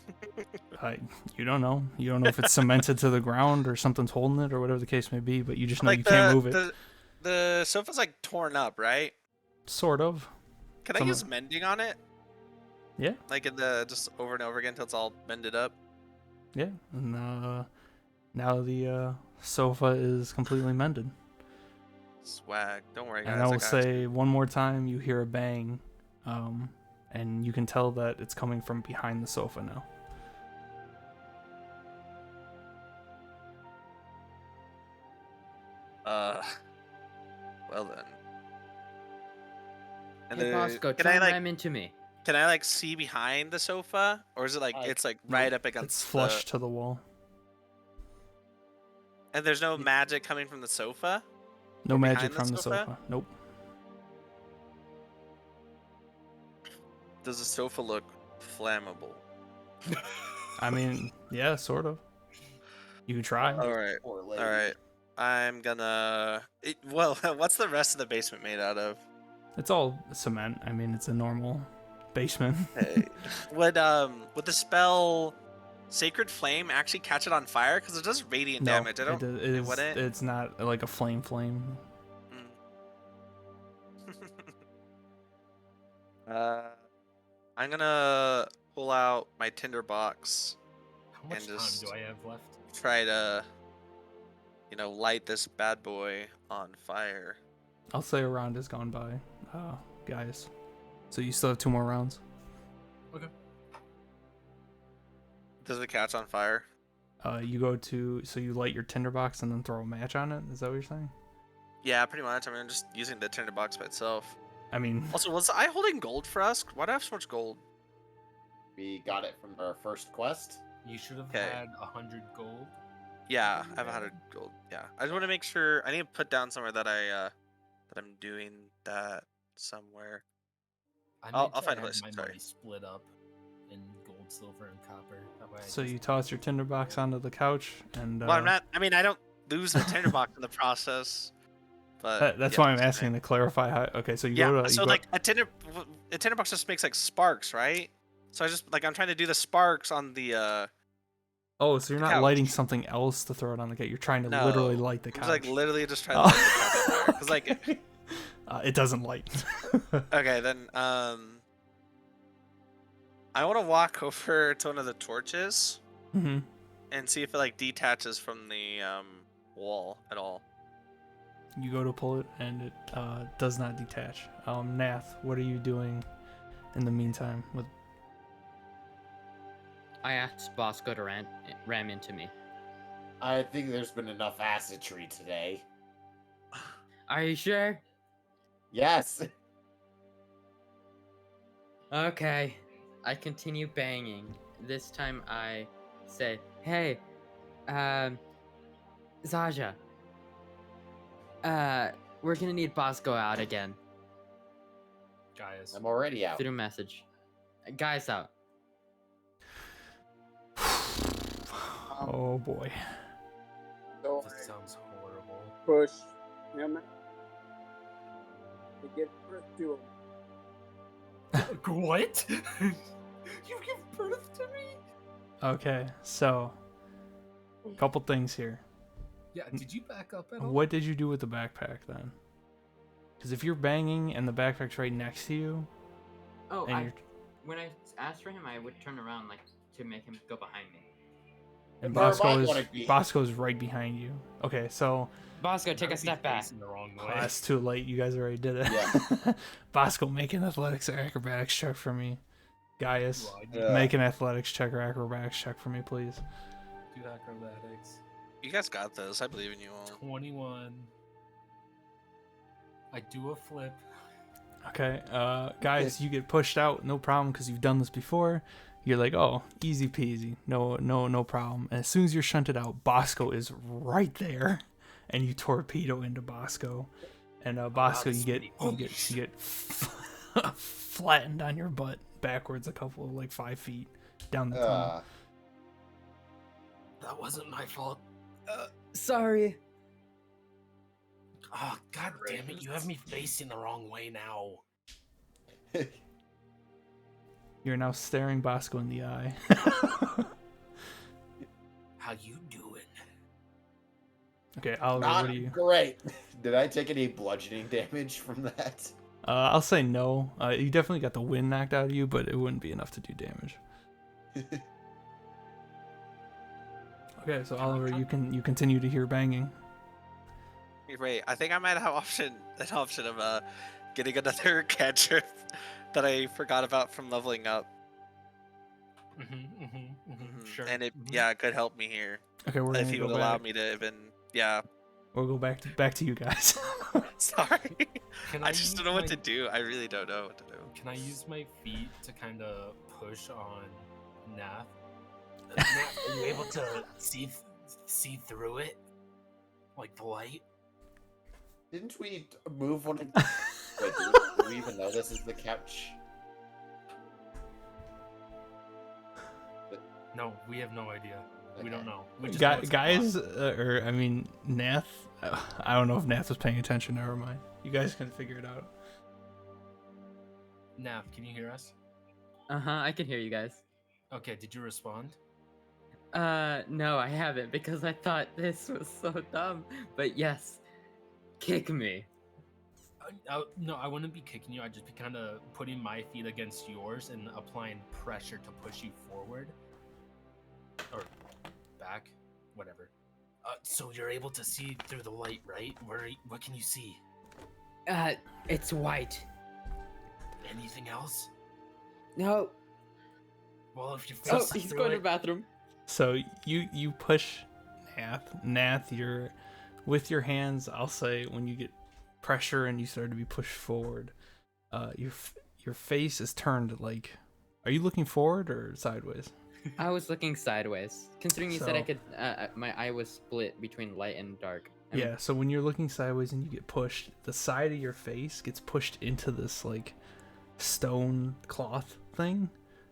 You don't know. You don't know if it's cemented to the ground or something's holding it or whatever the case may be, but you just know Like you can't move it. The sofa's like torn up, right? Sort of. Can I Some- use mending on it? Yeah. Like in the just over and over again until it's all mended up. Yeah. And now the sofa is completely mended. Swag. Don't worry, guys. And I will got say one more time, you hear a bang, and you can tell that it's coming from behind the sofa now. Well then. And Hey, then Bosco, can try I and like ram into me. can I like see behind the sofa, or is it like it's like right up against It's flush to the wall. And there's no magic coming from the sofa? No Or magic behind from the the sofa? sofa. Nope. Does the sofa look flammable? I mean, yeah, sort of. You can try. All right. Poor All lady. right. I'm gonna. Well, what's the rest of the basement made out of? It's all cement. I mean, it's a normal basement. Hey, would the spell Sacred Flame actually catch it on fire? Because it does radiant No, damage. I don't. it wouldn't? it's not like a flame. Mm. I'm gonna pull out my tinderbox, How much And time just- do I have left? try to, light this bad boy on fire. I'll say a round has gone by, guys. So you still have 2 more rounds. Okay. Does it catch on fire? So you light your tinderbox and then throw a match on it. Is that what you're saying? Yeah, pretty much. I mean, I'm just using the tinderbox by itself. I mean, Also, was I holding gold for us? Why do I have so much gold? We got it from our first quest. You should have Okay. had 100 gold. Yeah, I have 100 gold. Yeah, I just want to make sure. I need to put down somewhere that that I'm doing that somewhere. I'll meant to find a have place, my sorry. money split up in gold, silver, and copper. That way I so just- you toss your tinderbox onto the couch, and Well, I'm not. I mean, I don't lose my tinderbox in the process. But that's yeah, why I'm that's asking to clarify how. Okay, so you Yeah. go to. So you go, like a tinderbox just makes like sparks, right? So I just I'm trying to do the sparks on the. oh, so you're the not couch. lighting something else to throw it on the couch. You're trying to literally No, light the I'm couch. just literally just trying to Oh. light the couch on fire. Cause like. It doesn't light. Okay, then I want to walk over to one of the torches hmm and see if it like detaches from the wall at all. You go to pull it, and it does not detach. Nath, what are you doing in the meantime? With I asked Bosco to ram into me. I think there's been enough acidry today. Are you sure? Yes. Okay. I continue banging. This time I say, hey, Zaja. We're gonna need Bosco out again. Guys. I'm already out. Through message. Guys out. oh boy. So This sounds horrible. push him to give birth to him. What? You give birth to me? Okay, so couple things here. Yeah, did you back up at all? What did you do with the backpack then? Because if you're banging and the backpack's right next to you, Oh, and you're when I asked for him, I would turn around like to make him go behind me. and Where Bosco's right behind you. Okay, so Bosco, take I a would be step back. facing the wrong way. oh, that's too late. You guys already did it. Yeah. Bosco, make an athletics or acrobatics check for me. Gaius, make an athletics check or acrobatics check for me, please. Do acrobatics. You guys got this. I believe in you all. 21. I do a flip. Okay, guys, you get pushed out, no problem, because you've done this before. You're like, oh, easy peasy, no problem. And as soon as you're shunted out, Bosco is right there, and you torpedo into Bosco, and Bosco, you get flattened on your butt backwards a couple of 5 feet down the tunnel. That wasn't my fault. Sorry. Oh, god damn it. You have me facing the wrong way now. You're now staring Bosco in the eye. How you doing? Okay, Oliver, Not what do you? great. Did I take any bludgeoning damage from that? I'll say no. You definitely got the wind knocked out of you, but it wouldn't be enough to do damage. Okay, so Oliver, you continue to hear banging. Wait, I think I might have an option of getting another cantrip that I forgot about from leveling up. Sure. And it Mhm. could help me here Okay, we're if gonna he go would allow back. me to even We'll go back to you guys. Sorry. Can I just don't use know what my- to do. I really don't know what to do. Can I use my feet to kind of push on Nath? Nath, are you able to see through it, like the light? Didn't we move one? Wait, do we even know this is the couch? No, we have no idea. We don't Okay. know. We just know it's a Guys, clock. Nath. I don't know if Nath was paying attention. Never mind. You guys can figure it out. Nath, can you hear us? I can hear you guys. Okay, did you respond? No, I haven't because I thought this was so dumb. But yes, kick me. No, I wouldn't be kicking you. I'd just be kind of putting my feet against yours and applying pressure to push you forward or back, whatever. So you're able to see through the light, right? What can you see? It's white. Anything else? No. Well, if you Oh, face he's through going to it, the bathroom. So you push Nath. Nath, you're with your hands. I'll say when you get pressure and you start to be pushed forward, your face is turned like. Are you looking forward or sideways? I was looking sideways. Considering you said I So- could, my eye was split between light and dark. I mean, Yeah, so when you're looking sideways and you get pushed, the side of your face gets pushed into this like stone cloth thing,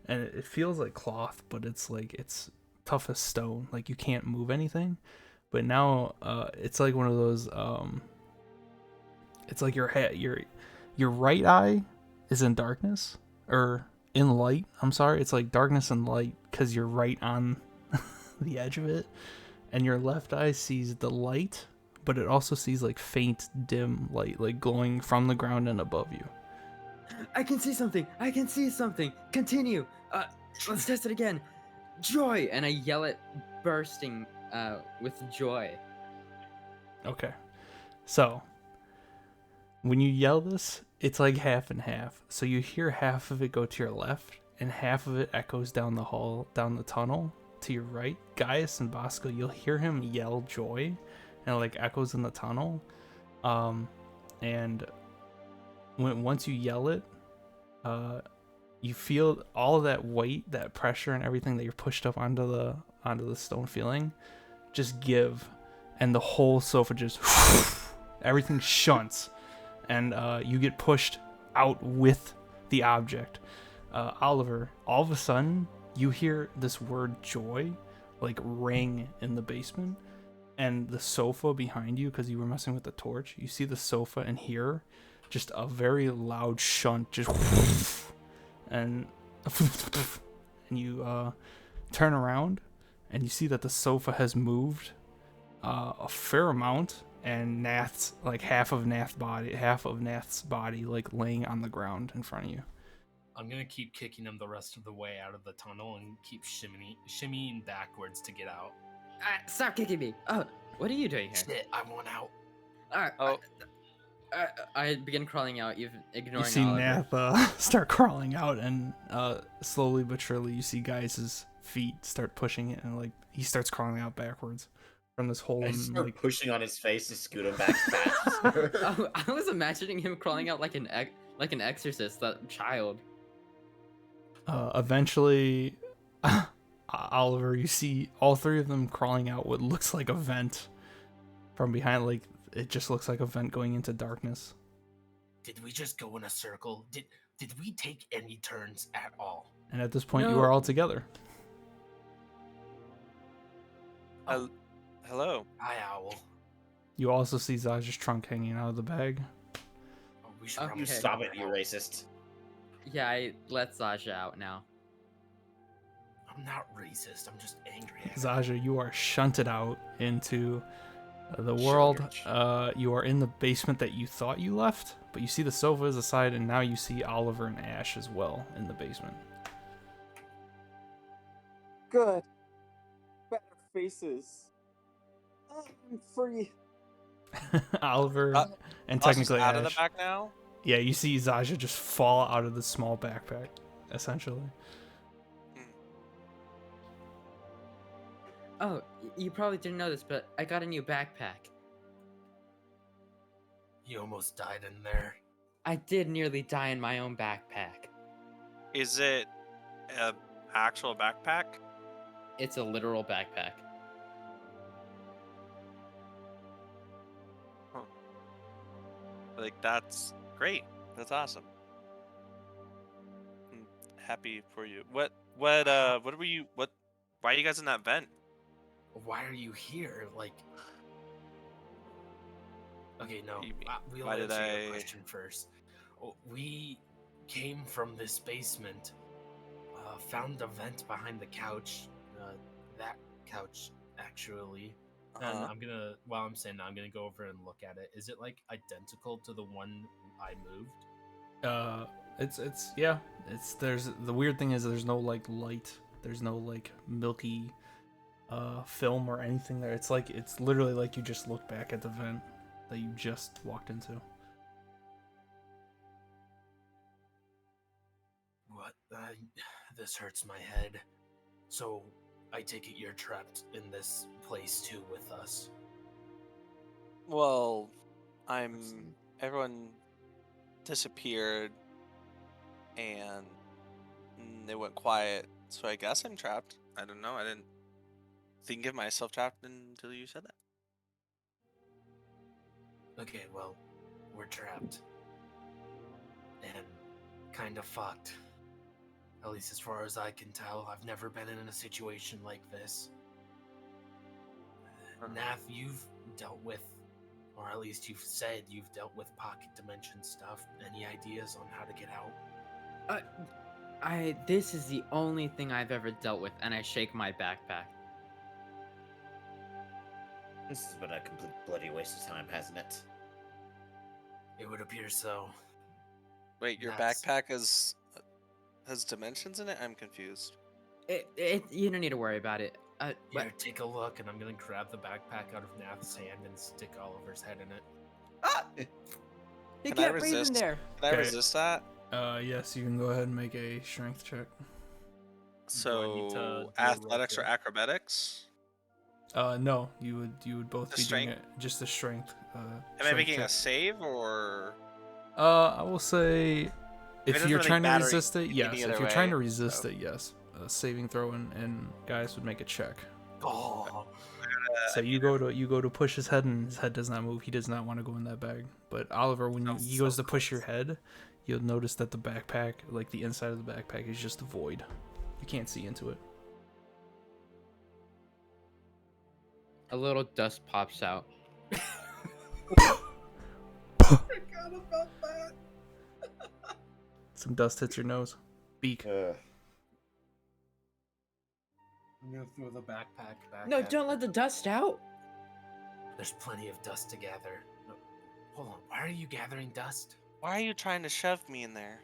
and it feels like cloth, but it's like it's tough as stone. Like you can't move anything. But now it's like one of those it's like your right eye is in darkness or in light. I'm sorry. It's like darkness and light cuz you're right on the edge of it, and your left eye sees the light, but it also sees like faint dim light like glowing from the ground and above you. I can see something. I can see something. Continue. Let's test it again. Joy, and I yell it, bursting with joy. Okay. So when you yell this, it's like half and half. So you hear half of it go to your left and half of it echoes down the hall, down the tunnel to your right. Gaius and Bosco, you'll hear him yell joy and it like echoes in the tunnel. And once you yell it, you feel all of that weight, that pressure and everything that you're pushed up onto the stone feeling just give, and the whole sofa just everything shunts, and you get pushed out with the object. Oliver, all of a sudden you hear this word joy like ring in the basement, and the sofa behind you, because you were messing with the torch, you see the sofa and hear just a very loud shunt, just and you turn around and you see that the sofa has moved a fair amount, and Nath's like half of Nath's body like laying on the ground in front of you. I'm gonna keep kicking him the rest of the way out of the tunnel and keep shimmying backwards to get out. Stop kicking me. Oh, what are you doing here? Shit, I want out. Oh. I begin crawling out, even ignoring You see Oliver. Nath start crawling out, and slowly but surely you see Gaius' feet start pushing it, and like he starts crawling out backwards from this hole I in just start like pushing on his face to scoot him back faster. Oh, I was imagining him crawling out like an exorcist, that child. Eventually, Oliver, you see all three of them crawling out what looks like a vent from behind. Like it just looks like a vent going into darkness. Did we just go in a circle? Did we take any turns at all? And at this point, you No. are all together. Hello. Hi, Owl. You also see Zaj's trunk hanging out of the bag. Oh, we should Okay. probably You stop it, you racist. Yeah, I let Sasha out now. I'm not racist. I'm just angry at her. Zaja, you are shunted out into the Show world. your You are in the basement that you thought you left, but you see the sofas aside, and now you see Oliver and Ash as well in the basement. Good. Better faces. I'm free. Oliver Uh, and Zaja's technically out of the Ash. back now. Yeah, you see Zaja just fall out of the small backpack, essentially. Oh, you probably didn't know this, but I got a new backpack. You almost died in there. I did nearly die in my own backpack. Is it a actual backpack? It's a literal backpack. Like that's great. That's awesome. I'm happy for you. What were you why are you guys in that vent? Why are you here? Like, okay, no. You mean- We'll why did answer your I- question first. We came from this basement, found a vent behind the couch, that couch actually. And Uh-huh. I'm gonna, while I'm saying that, I'm gonna go over and look at it. Is it like identical to the one I moved? It's yeah. There's the weird thing is there's no like light. There's no like milky film or anything there. It's literally like you just look back at the vent that you just walked into. What? This hurts my head. So, I take it you're trapped in this place too with us. Well, everyone disappeared and it went quiet, so I guess I'm trapped. I don't know. I didn't think of myself trapped until you said that. Okay, well, we're trapped. And kind of fucked. At least as far as I can tell, I've never been in a situation like this. Nath, you've dealt with, or at least you've said you've dealt with pocket dimension stuff. Any ideas on how to get out? This is the only thing I've ever dealt with, and I shake my backpack. This has been a complete bloody waste of time, hasn't it? It would appear so. Wait, your That's- backpack has dimensions in it? I'm confused. You don't need to worry about it. Here, take a look, and I'm gonna grab the backpack out of Nath's hand and stick Oliver's head in it. Ah! You Can I can't breathe in resist? there. Can I Okay. resist that? Yes, you can go ahead and make a strength check. So need to do a roll athletics or too? acrobatics? No, you would both Just be doing strength? it just a strength. Am I strength making a check. save or? I will say, if doesn't you're really trying to matter resist it, any yes. If other you're trying to way, resist so. it, yes. A saving throw and guys would make a check. Oh, So you go to push his head and his head does not move. He does not want to go in that bag. But Oliver, when Sounds he so goes to push close. your head, you'll notice that the backpack, like the inside of the backpack, is just a void. You can't see into it. A little dust pops out. Forgot about that. Some dust hits your nose. Beak. I'm gonna throw the backpack back. No, at don't her. let the dust out. There's plenty of dust to gather. No, hold on, why are you gathering dust? Why are you trying to shove me in there?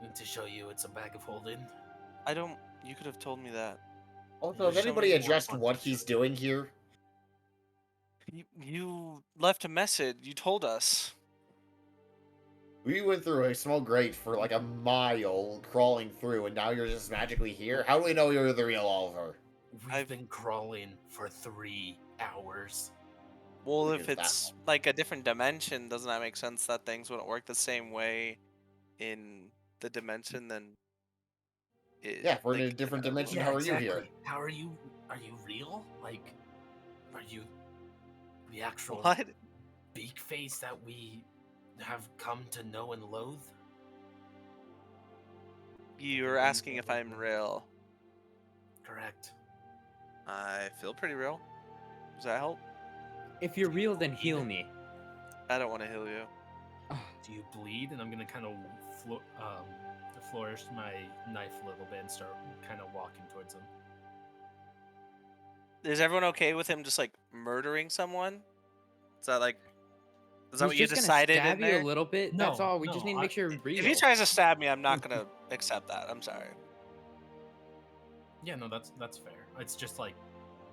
And to show you it's a bag of holding. I don't. You could have told me that. Also, has You're anybody showing more addressed fun what to he's show. doing here? You left a message. You told us. We went through a small grate for like a mile crawling through, and now you're just magically here? How do we know you're the real Oliver? We've I've- been crawling for 3 hours. Well, Look if at that. it's like a different dimension, doesn't that make sense that things wouldn't work the same way in the dimension than? Yeah, if we're in a different dimension, how are you here? How are you? Are you real? Like, are you the actual What? beak face that we have come to know and loathe? You're asking if I'm real. Correct. I feel pretty real. Does that help? If you're real, then heal me. I don't want to heal you. Do you bleed? And I'm gonna kind of flourish my knife a little bit and start kind of walking towards him. Is everyone okay with him just like murdering someone? Is that like? Is that He's what you just gonna decided stab in you a there? little bit. That's No, all. We just no, need to make sure it's real. If he tries to stab me, I'm not gonna accept that. I'm sorry. Yeah, no, that's fair. It's just like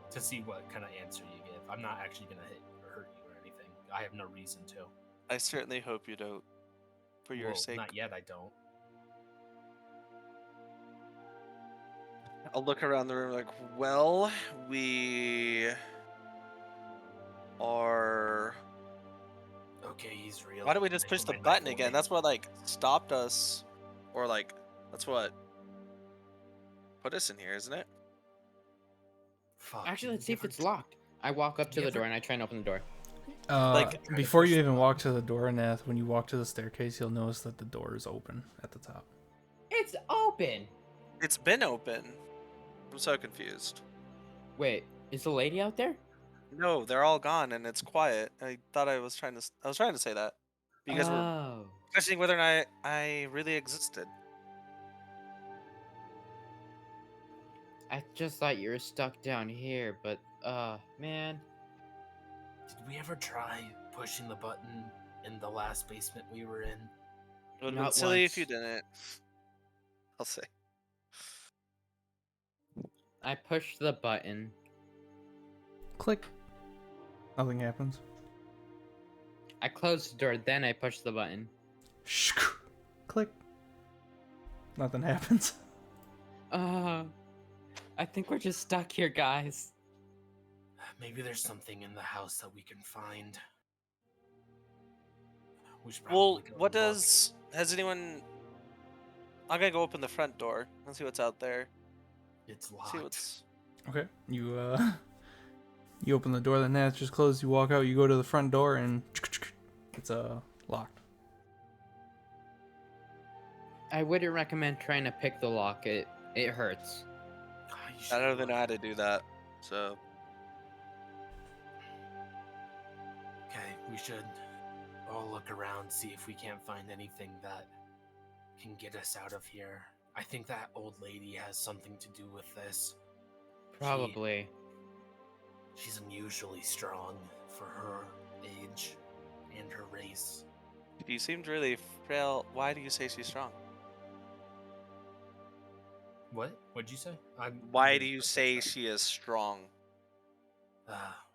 to see what kind of answer you give. I'm not actually gonna hit or hurt you or anything. I have no reason to. I certainly hope you don't, for your Well, sake. not yet. I don't. I'll look around the room like, well, we are. Okay, he's real. Why don't we just I push put the my knife button away. again? That's what like stopped us, or like that's what put us in here, isn't it? Fuck. Actually, let's did see you if ever it's locked. I walk up to you the ever- door and I try and open the door. Like- Before you even walk to the door, Nath, when you walk to the staircase, you'll notice that the door is open at the top. It's open. It's been open. I'm so confused. Wait, is the lady out there? No, they're all gone and it's quiet. I thought I was trying to say that. You guys were Oh. questioning whether or not I really existed. I just thought you were stuck down here, but man. Did we ever try pushing the button in the last basement we were in? It would have been Not silly if you once. didn't. I'll say. I pushed the button. Click. Nothing happens. I closed the door, then I pushed the button. Shh. Click. Nothing happens. I think we're just stuck here, guys. Maybe there's something in the house that we can find. We should Well, probably go what and look. has anyone? I'm gonna go open the front door and see what's out there. It's locked. See what's. Okay. You open the door, the Nath just closed. You walk out. You go to the front door, and it's locked. I wouldn't recommend trying to pick the lock. It hurts. Ah, you I should don't even look. know how to do that. So Okay, we should all look around, see if we can't find anything that can get us out of here. I think that old lady has something to do with this. Probably. She's unusually strong for her age and her race. she seemed really frail. Why do you say she's strong? What? What'd you say? Why do you say she is strong?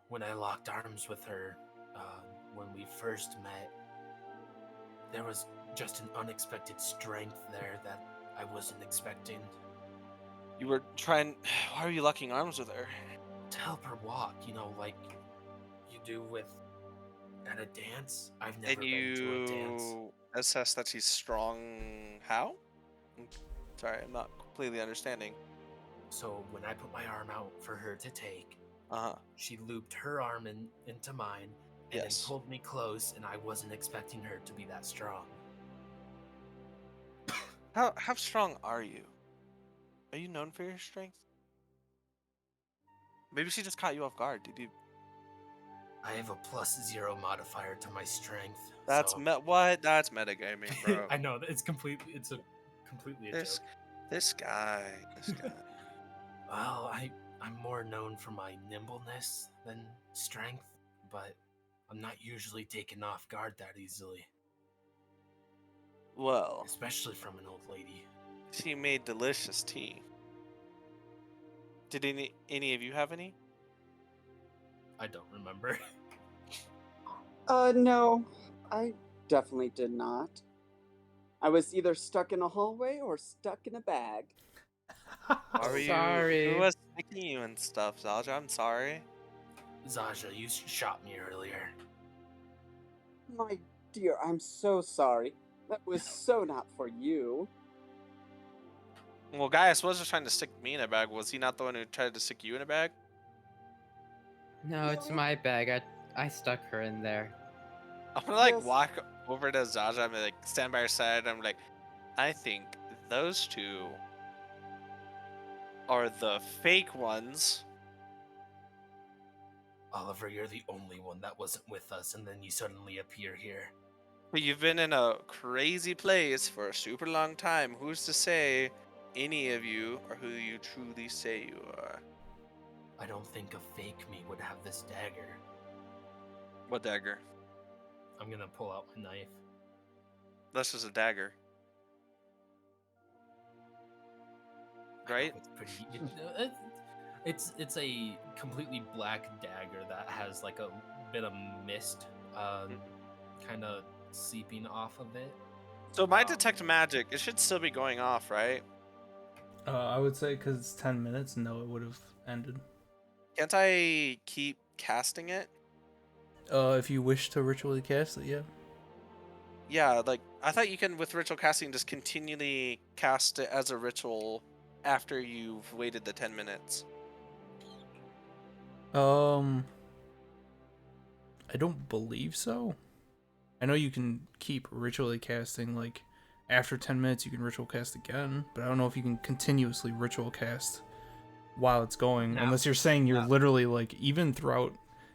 When I locked arms with her, when we first met, there was just an unexpected strength there that I wasn't expecting. You were trying. Why are you locking arms with her? To help her walk, like you do at a dance. I've never And been to a dance. you assess that she's strong. How? Sorry, I'm not completely understanding. So when I put my arm out for her to take, Uh-huh. she looped her arm into mine and Yes. then pulled me close, and I wasn't expecting her to be that strong. How strong are you? Are you known for your strength? Maybe she just caught you off guard. Did you? I have a +0 modifier to my strength. That's so... what? That's metagaming, bro. I know it's completely a This- joke. This guy. Well, I'm more known for my nimbleness than strength, but I'm not usually taken off guard that easily, Well, especially from an old lady. she made delicious tea. Did any of you have any? I don't remember. No, I definitely did not. I was either stuck in a hallway or stuck in a bag. Why were Sorry. Who was sticking you and stuff, Zalja? I'm sorry. Zaja, you shot me earlier. My dear, I'm so sorry. That was so not for you. Well, Gaius was just trying to stick me in a bag. Was he not the one who tried to stick you in a bag? No, it's my bag. I stuck her in there. I'm gonna like Yes. walk over to Zaja. I'm gonna like stand by her side. I'm like, I think those two are the fake ones. Oliver, you're the only one that wasn't with us, and then you suddenly appear here. But you've been in a crazy place for a super long time. Who's to say any of you are who you truly say you are? I don't think a fake me would have this dagger. What dagger? I'm gonna pull out my knife. That's just a dagger. I know Right? It's pretty. It's a completely black dagger that has like a bit of mist, kind of seeping off of it. So my detect magic, it should still be going off, right? I would say because it's 10 minutes, no, it would have ended. Can't I keep casting it? If you wish to ritually cast it, yeah. Yeah, like I thought you can with ritual casting just continually cast it as a ritual after you've waited the 10 minutes. I don't believe so. I know you can keep ritually casting, like, after 10 minutes you can ritual cast again, but I don't know if you can continuously ritual cast while it's going, No. unless you're saying you're No. literally, like, even throughout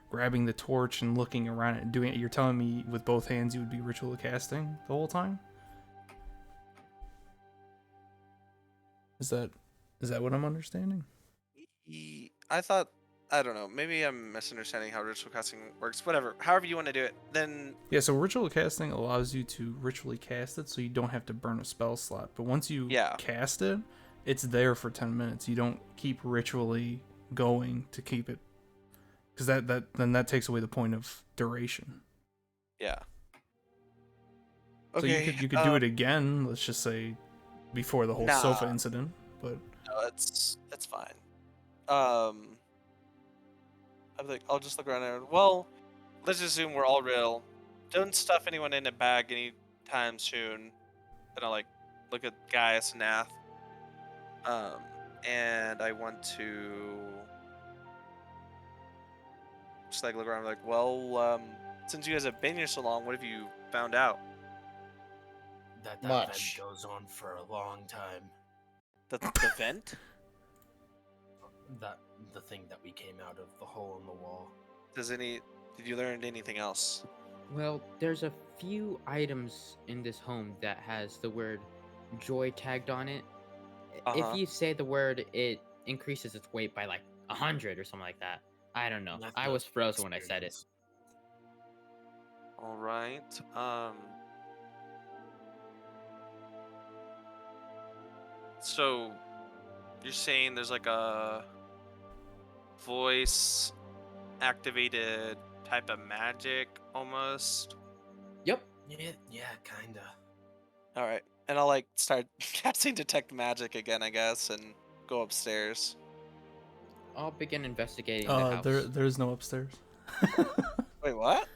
grabbing the torch and looking around it and doing it, you're telling me with both hands you would be ritual casting the whole time? Is that what I'm understanding? I thought, I don't know, maybe I'm misunderstanding how ritual casting works. Whatever, however you want to do it. Then Yeah, so ritual casting allows you to ritually cast it so you don't have to burn a spell slot. But once you cast it, it's there for 10 minutes. You don't keep ritually going to keep it, because that takes away the point of duration. yeah. So Okay. you could do it again, let's just say before the whole sofa incident, but no, it's fine. I'm like, I'll just look around there. Well, let's assume we're all real. Don't stuff anyone in a bag anytime soon. And I'll like look at Gaius and Nath. And I want to just like look around like, well, since you guys have been here so long, what have you found out? That Much. vent goes on for a long time. The vent? That the thing that we came out of, the hole in the wall. Did you learn anything else? Well, there's a few items in this home that has the word joy tagged on it. If you say the word, it increases its weight by like 100 or something like that. I don't know. That's I the was frozen when I said it. experience. All right. So you're saying there's like a voice activated type of magic almost? Yep. Yeah, kinda. All right. And I'll like start casting detect magic again, I guess, and go upstairs. I'll begin investigating the house. there's no upstairs. Wait, what?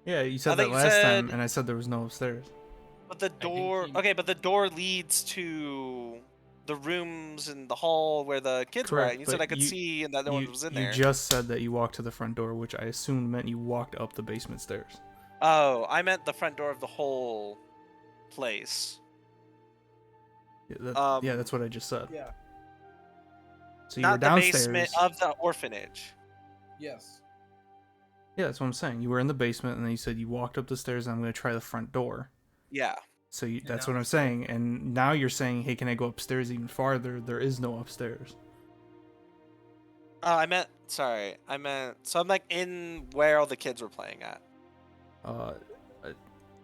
Yeah, you I said thought that you last time, said- and I said there was no upstairs. But the think door. he- Okay, but the door leads to the rooms in the hall where the kids were at. And you said but I could see and that no one was in you there. just said that you walked to the front door, which I assumed meant you walked up the basement stairs. Oh, I meant the front door of the whole place. Yeah, that's what I just said. Yeah. So you were Not the downstairs. basement of the orphanage. Yes. Yeah, that's what I'm saying. You were in the basement, and then you said you walked up the stairs, and I'm going to try the front door. Yeah. So that's now what I'm saying. And now you're saying, hey, can I go upstairs even farther? There is no upstairs. So I'm like in where all the kids were playing at.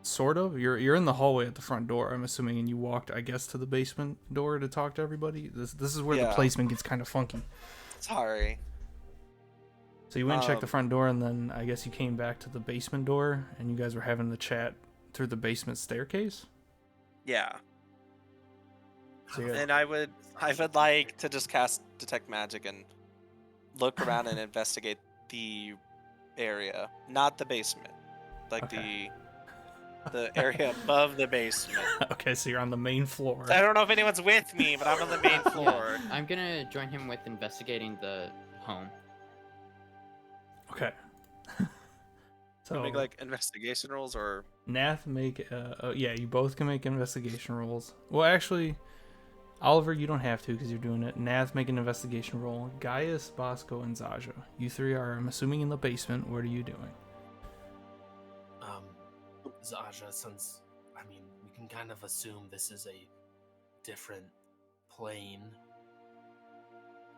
Sort of. You're in the hallway at the front door, I'm assuming, and you walked, I guess, to the basement door to talk to everybody. This is where the Yeah. placement gets kind of funky. Sorry. So you went and checked the front door, and then I guess you came back to the basement door, and you guys were having the chat through the basement staircase. Yeah. So you And I would like to just cast detect magic and look around and investigate the area, not the basement, like Okay. the area above the basement. Okay, so you're on the main floor. I don't know if anyone's with me, but I'm on the main floor. I'm gonna join him with investigating the home. Okay. So So make like investigation rolls or Nath make yeah, you both can make investigation rolls. Well, actually, Oliver, you don't have to because you're doing it. Nath, make an investigation roll. Gaius, Bosco, and Zaja. You three are, I'm assuming, in the basement. What are you doing? Zaja, since, I mean, we can kind of assume this is a different plane.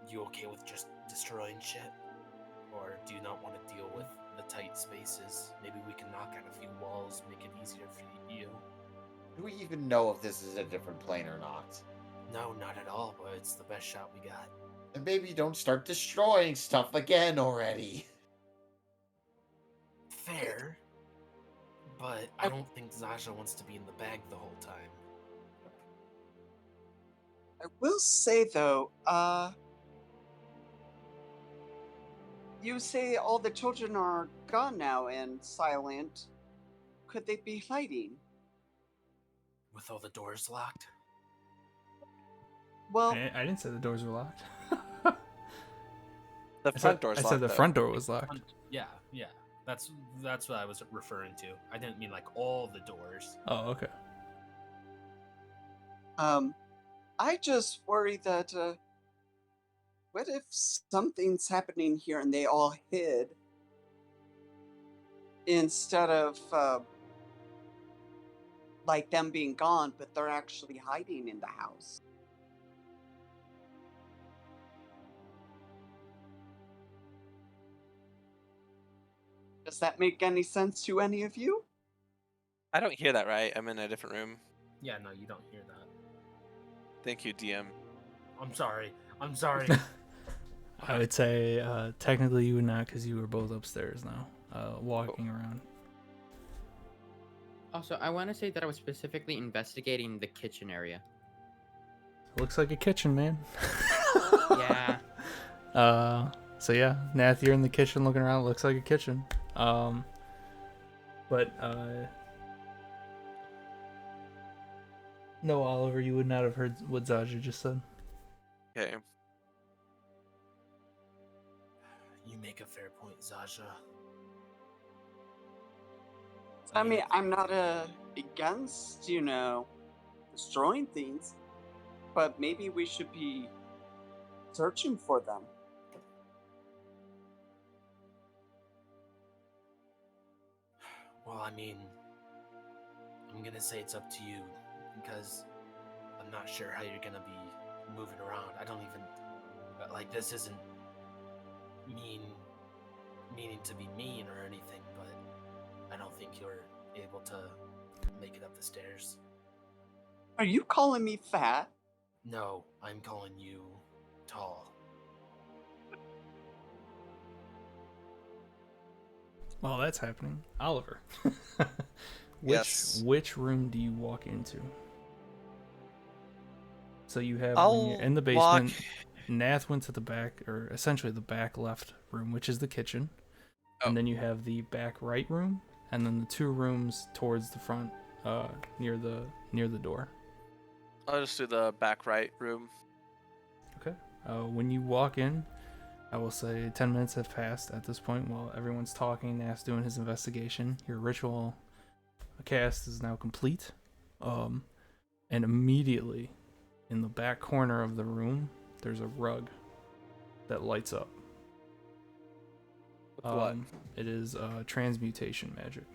You okay with just destroying shit? Or do you not want to deal with the tight spaces? Maybe we can knock out a few walls, make it easier for you. Do we even know if this is a different plane or not? No, not at all, but it's the best shot we got. And maybe don't start destroying stuff again already. Fair, but I don't think Zaja wants to be in the bag the whole time. I will say though, you say all the children are gone now and silent. Could they be hiding? With all the doors locked? Well, I didn't say the doors were locked. The front door's I locked. said the though. front door was locked. Yeah. That's what I was referring to. I didn't mean like all the doors. Oh, okay. I just worry that, what if something's happening here and they all hid instead of, like them being gone, but they're actually hiding in the house? Does that make any sense to any of you? I don't hear that right. I'm in a different room. Yeah, no, you don't hear that. Thank you, DM. I'm sorry. I would say technically you would not, because you were both upstairs now, walking around. Also, I want to say that I was specifically investigating the kitchen area. Looks like a kitchen, man. Yeah. So yeah, Nath, you're in the kitchen looking around. Looks like a kitchen. No, Oliver, you would not have heard what Zaja just said. Okay. You make a fair point, Zaja. I mean, I'm not against, destroying things, but maybe we should be searching for them. Well, I mean, I'm gonna say it's up to you, because I'm not sure how you're gonna be moving around. I don't even, like, this isn't meaning to be mean or anything, but I don't think you're able to make it up the stairs. Are you calling me fat? No, I'm calling you tall. While that's happening, Oliver, Yes. which room do you walk into? So you have when I'll you're in the walk. basement. Nath went to the back, or essentially the back left room, which is the kitchen, and then you have the back right room, and then the two rooms towards the front, near the door. I'll just do the back right room. Okay. When you walk in, I will say 10 minutes have passed at this point while everyone's talking. Nath's doing his investigation. Your ritual cast is now complete. And immediately in the back corner of the room, there's a rug that lights up. With what? It is transmutation magic.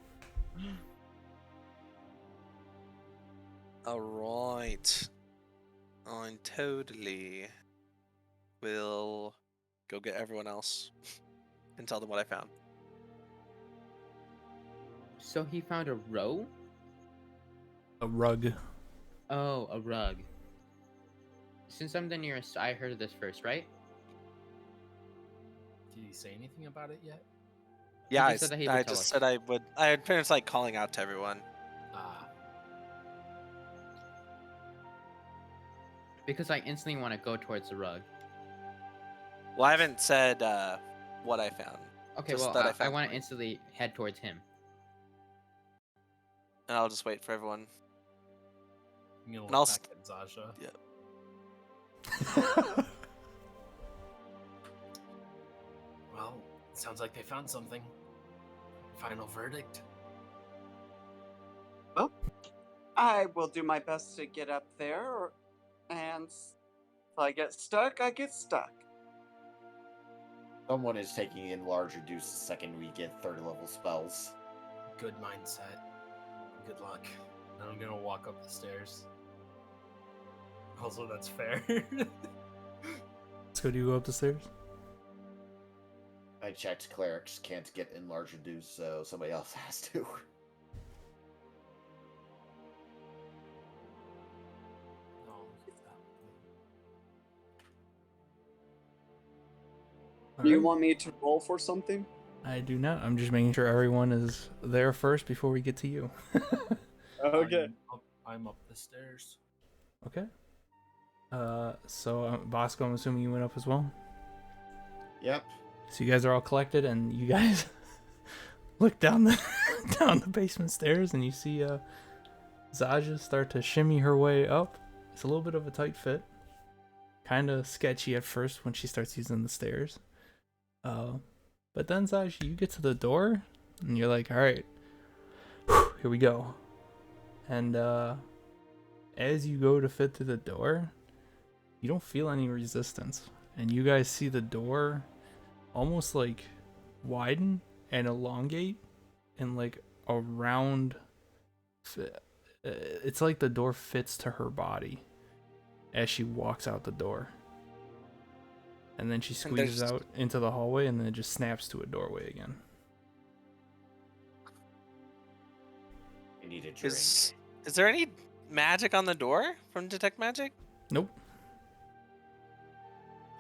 Alright. I totally will go get everyone else and tell them what I found. So he found a row? A rug. Oh, a rug. Since I'm the nearest, I heard this first, right? Did he say anything about it yet? Yeah, just said that he would I tell just us. said I would. I had finished like calling out to everyone. Because I instantly want to go towards the rug. Well, I haven't said what I found. Okay, Just well, that I I found want to one. instantly head towards him. And I'll just wait for everyone. I'm gonna And I'll look back at Zaja. Yeah. Well, sounds like they found something. Final verdict. Well, I will do my best to get up there, and if I get stuck, I get stuck. Someone is taking in large reduced the second we get third level spells. Good mindset. good luck. And I'm gonna walk up the stairs. Also, that's fair. So do you go up the stairs? I checked clerics can't get enlarge reduce, so somebody else has to. Do you Alright. want me to roll for something? I do not. I'm just making sure everyone is there first before we get to you. Okay. I'm up the stairs. Okay. So Bosco, I'm assuming you went up as well. Yep. So you guys are all collected, and you guys look down the down the basement stairs, and you see Zaja start to shimmy her way up. It's a little bit of a tight fit, kind of sketchy at first when she starts using the stairs. But then Zaja, you get to the door, and you're like, all right, here we go. And as you go to fit through the door, you don't feel any resistance, and you guys see the door almost like widen and elongate and like a round it's like the door fits to her body as she walks out the door, and then she squeezes out into the hallway, and then it just snaps to a doorway again. You need a drink. Is there any magic on the door from Detect Magic? Nope.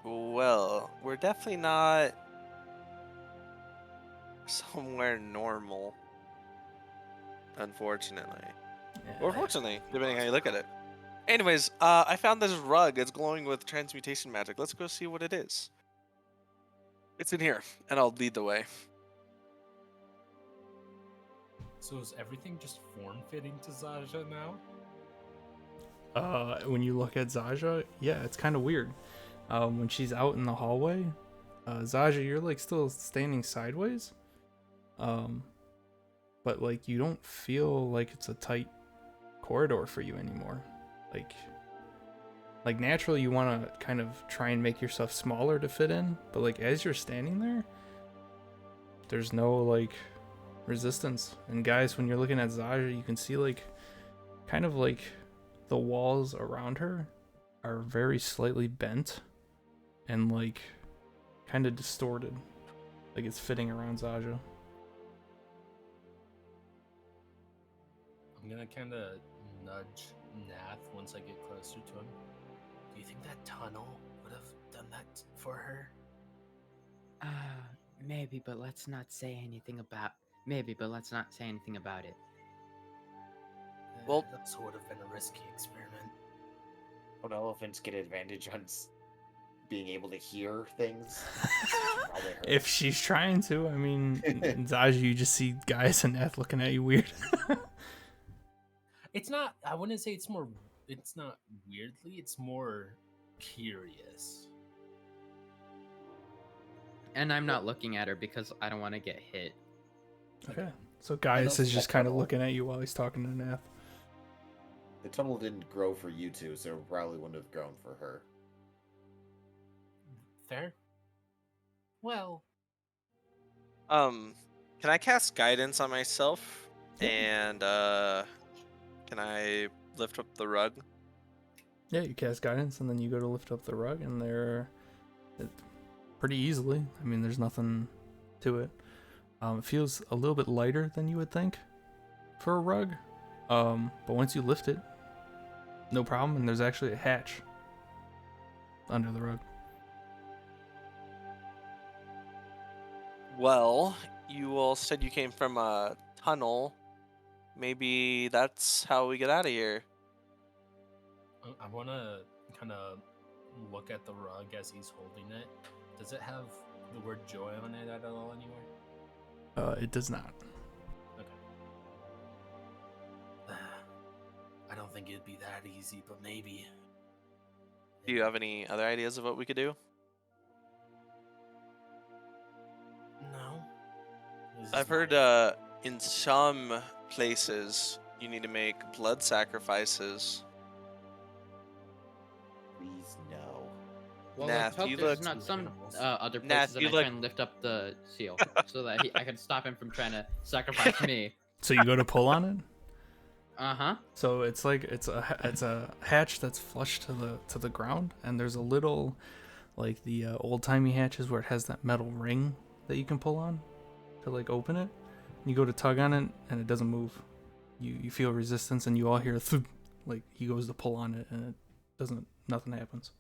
Well, we're definitely not somewhere normal. Unfortunately. Or fortunately, depending how you look at it. Anyways, I found this rug. It's glowing with transmutation magic. Let's go see what it is. It's in here, and I'll lead the way. So is everything just form-fitting to Zaja now? When you look at Zaja, yeah, it's kind of weird. When she's out in the hallway, Zaja, you're like still standing sideways. But like you don't feel like it's a tight corridor for you anymore. Like naturally you want to kind of try and make yourself smaller to fit in, but like as you're standing there, there's no like resistance. And guys, when you're looking at Zaja, you can see like kind of like the walls around her are very slightly bent and like kind of distorted, like it's fitting around Zaja. I'm gonna kind of nudge Nath once I get closer to him. Do you think that tunnel would have done that for her? Maybe, but let's not say anything about. Maybe, but let's not say anything about it. Well- That also would have been a risky experiment. Don't elephants get advantage on being able to hear things? Probably hurt. If she's trying to, I mean, Zaja, you just see guys and Nath looking at you weird. It's not. I wouldn't say it's more. It's not weirdly. It's more curious. And I'm not looking at her because I don't want to get hit. Okay. So Gaius don't is see just that kind of tunnel. looking at you while he's talking to Nath. The tunnel didn't grow for you two, so it probably wouldn't have grown for her. Fair. Well, Can I cast guidance on myself? And can I lift up the rug? Yeah, you cast guidance, and then you go to lift up the rug, and they're pretty easily. I mean, there's nothing to it. It feels a little bit lighter than you would think for a rug. But once you lift it, no problem, and there's actually a hatch under the rug. Well, you all said you came from a tunnel. Maybe that's how we get out of here. I want to kind of look at the rug as he's holding it. Does it have the word joy on it at all anywhere? It does not. Okay. I don't think it'd be that easy, but maybe. Do you have any other ideas of what we could do? No. This is I've not heard it. in some places you need to make blood sacrifices. Please no. Well, Nath, let's hope you there's look- not some Animals. other Nath, places that you I look- try and lift up the seal so that I can stop him from trying to sacrifice me. So you go to pull on it? Uh-huh. So it's like it's a hatch that's flush to the ground, and there's a little, like the old timey hatches where it has that metal ring that you can pull on to like open it. You go to tug on it, and it doesn't move. You feel resistance, and you all hear like he goes to pull on it, and it doesn't. Nothing happens.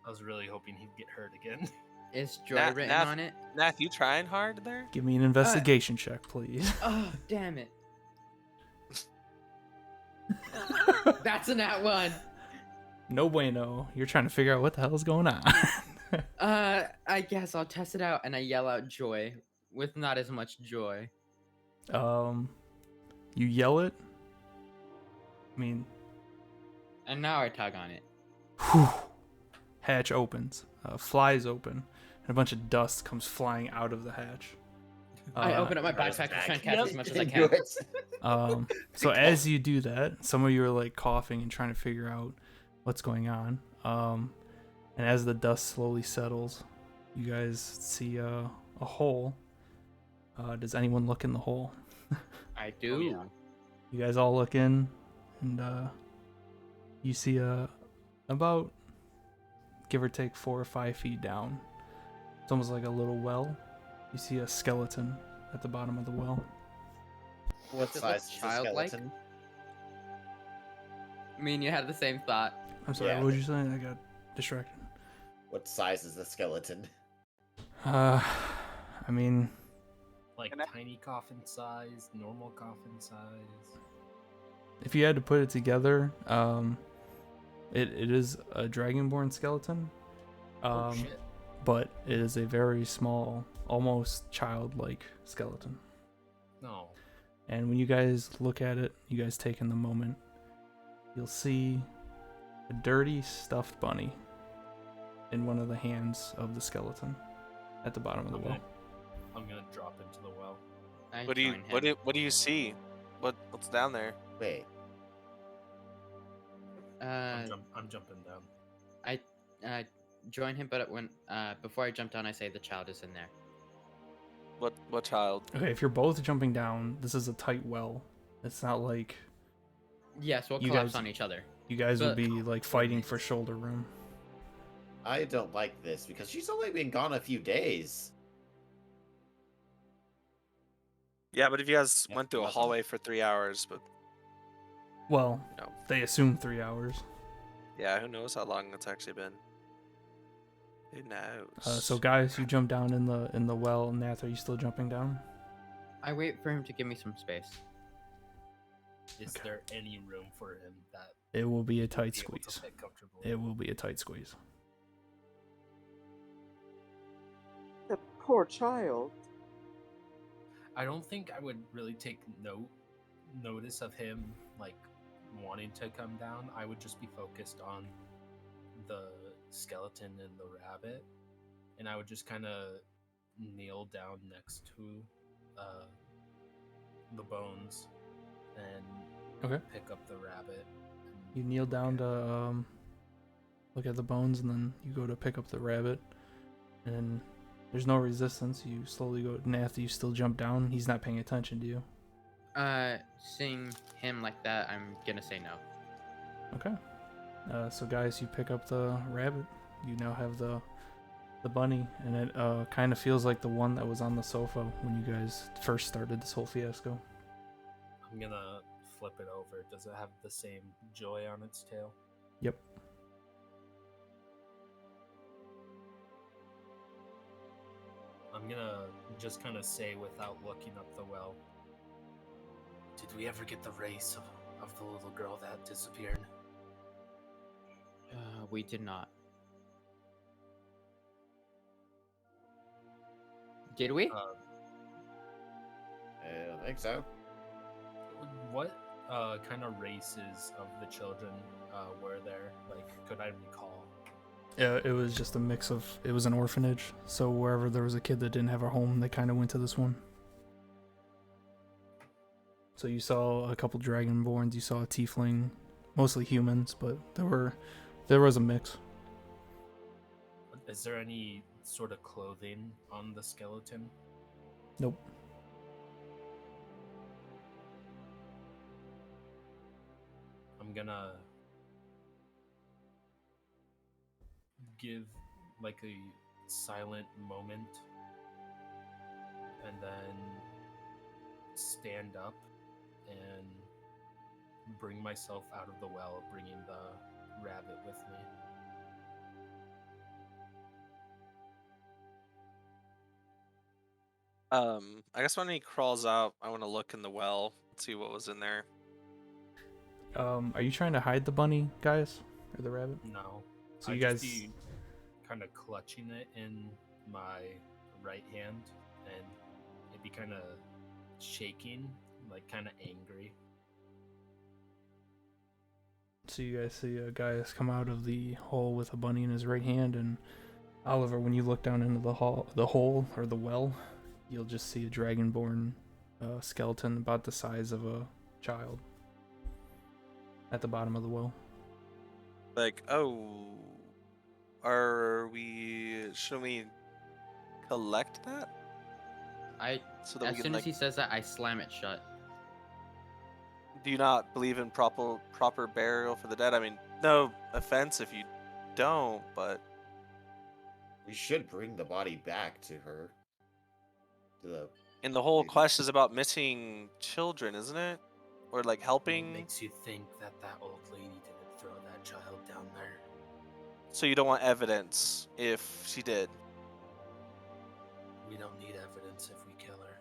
I was really hoping he'd get hurt again. Is joy Nath, written Nath- on it? Nath, you trying hard there? Give me an investigation check, please. Oh, damn it. That's a nat 1. No bueno. You're trying to figure out what the hell is going on. I guess I'll test it out, and I yell out joy with not as much joy. You yell it. I mean, And now I tug on it. whew, hatch opens, flies open, and a bunch of dust comes flying out of the hatch. I open up my Right backpack to back. try and catch Yep. as much as I Do can. it. So as you do that, some of you are like coughing and trying to figure out what's going on. And as the dust slowly settles, you guys see a hole. Does anyone look in the hole? I do. yeah. You guys all look in, and you see about, give or take, 4 or 5 feet down. It's almost like a little well. You see a skeleton at the bottom of the well. What Does it look size is the childlike? skeleton? Me and you had the same thought. I'm sorry, Yeah. what did you say? I got distracted. What size is the skeleton? I mean, Like Can I- tiny coffin size, normal coffin size. if you had to put it together, it is a dragonborn skeleton. Oh shit. But it is a very small, almost childlike skeleton. No. And when you guys look at it, you guys take in the moment, you'll see a dirty stuffed bunny in one of the hands of the skeleton at the bottom of the well. I'm gonna drop into the well. I What do you join what him. do you see? What's down there? Wait, I'm jumping down. I join him, but when before I jump down, I say the child is in there. What child? Okay, if you're both jumping down, this is a tight well. It's not like Yes, we'll You collapse guys- on each other. you guys would But- be like fighting for shoulder room. I don't like this because she's only been gone a few days. Yeah, but if you guys Yeah, went through a nothing. hallway for 3 hours, but Well, No. they assume 3 hours. yeah, who knows how long it's actually been? Who knows? So guys, you jump down in the well. Nath, are you still jumping down? I wait for him to give me some space. Is Okay. there any room for him that It will be a tight be able to squeeze. fit comfortably? It will be a tight squeeze. The poor child. I don't think I would really take notice of him like wanting to come down. I would just be focused on the skeleton and the rabbit, and I would just kind of kneel down next to the bones and Okay. pick up the rabbit. and You kneel look down at to it. look at the bones, and then you go to pick up the rabbit, and there's no resistance. You slowly go. Nath, you still jump down. He's not paying attention to you. Seeing him like that, I'm gonna say no. Okay. So guys, you pick up the rabbit. You now have the bunny, and it kind of feels like the one that was on the sofa when you guys first started this whole fiasco. I'm gonna flip it over. Does it have the same joy on its tail? Yep. I'm gonna just kind of say without looking up the well. Did we ever get the race of the little girl that disappeared? We did not. Did we? I don't think so. What kind of races of the children were there? Like, could I recall? It was just a mix of. It was an orphanage, so wherever there was a kid that didn't have a home, they kind of went to this one. So you saw a couple dragonborns, you saw a tiefling, mostly humans, but there was a mix. Is there any sort of clothing on the skeleton? Nope. I'm gonna give like a silent moment and then stand up and bring myself out of the well, bringing the rabbit with me. I guess when he crawls out, I want to look in the well, see what was in there. Are you trying to hide the bunny, guys, or the rabbit? No. So I'd you just guys, be kind of clutching it in my right hand, and it'd be kind of shaking, like kind of angry. so you guys see a guy has come out of the hole with a bunny in his right hand, and Oliver, when you look down into the hole or the well, you'll just see a dragonborn skeleton about the size of a child at the bottom of the well. Like, oh, shouldn't we collect that? So that we As can, soon as like, he says that, I slam it shut. do you not believe in proper burial for the dead? I mean, no offense if you don't, but We should bring the body back to her. To the. and the whole lady. quest is about missing children, isn't it? Or like What helping. makes you think that that old lady didn't throw that child down there? So you don't want evidence if she did. We don't need evidence if we kill her.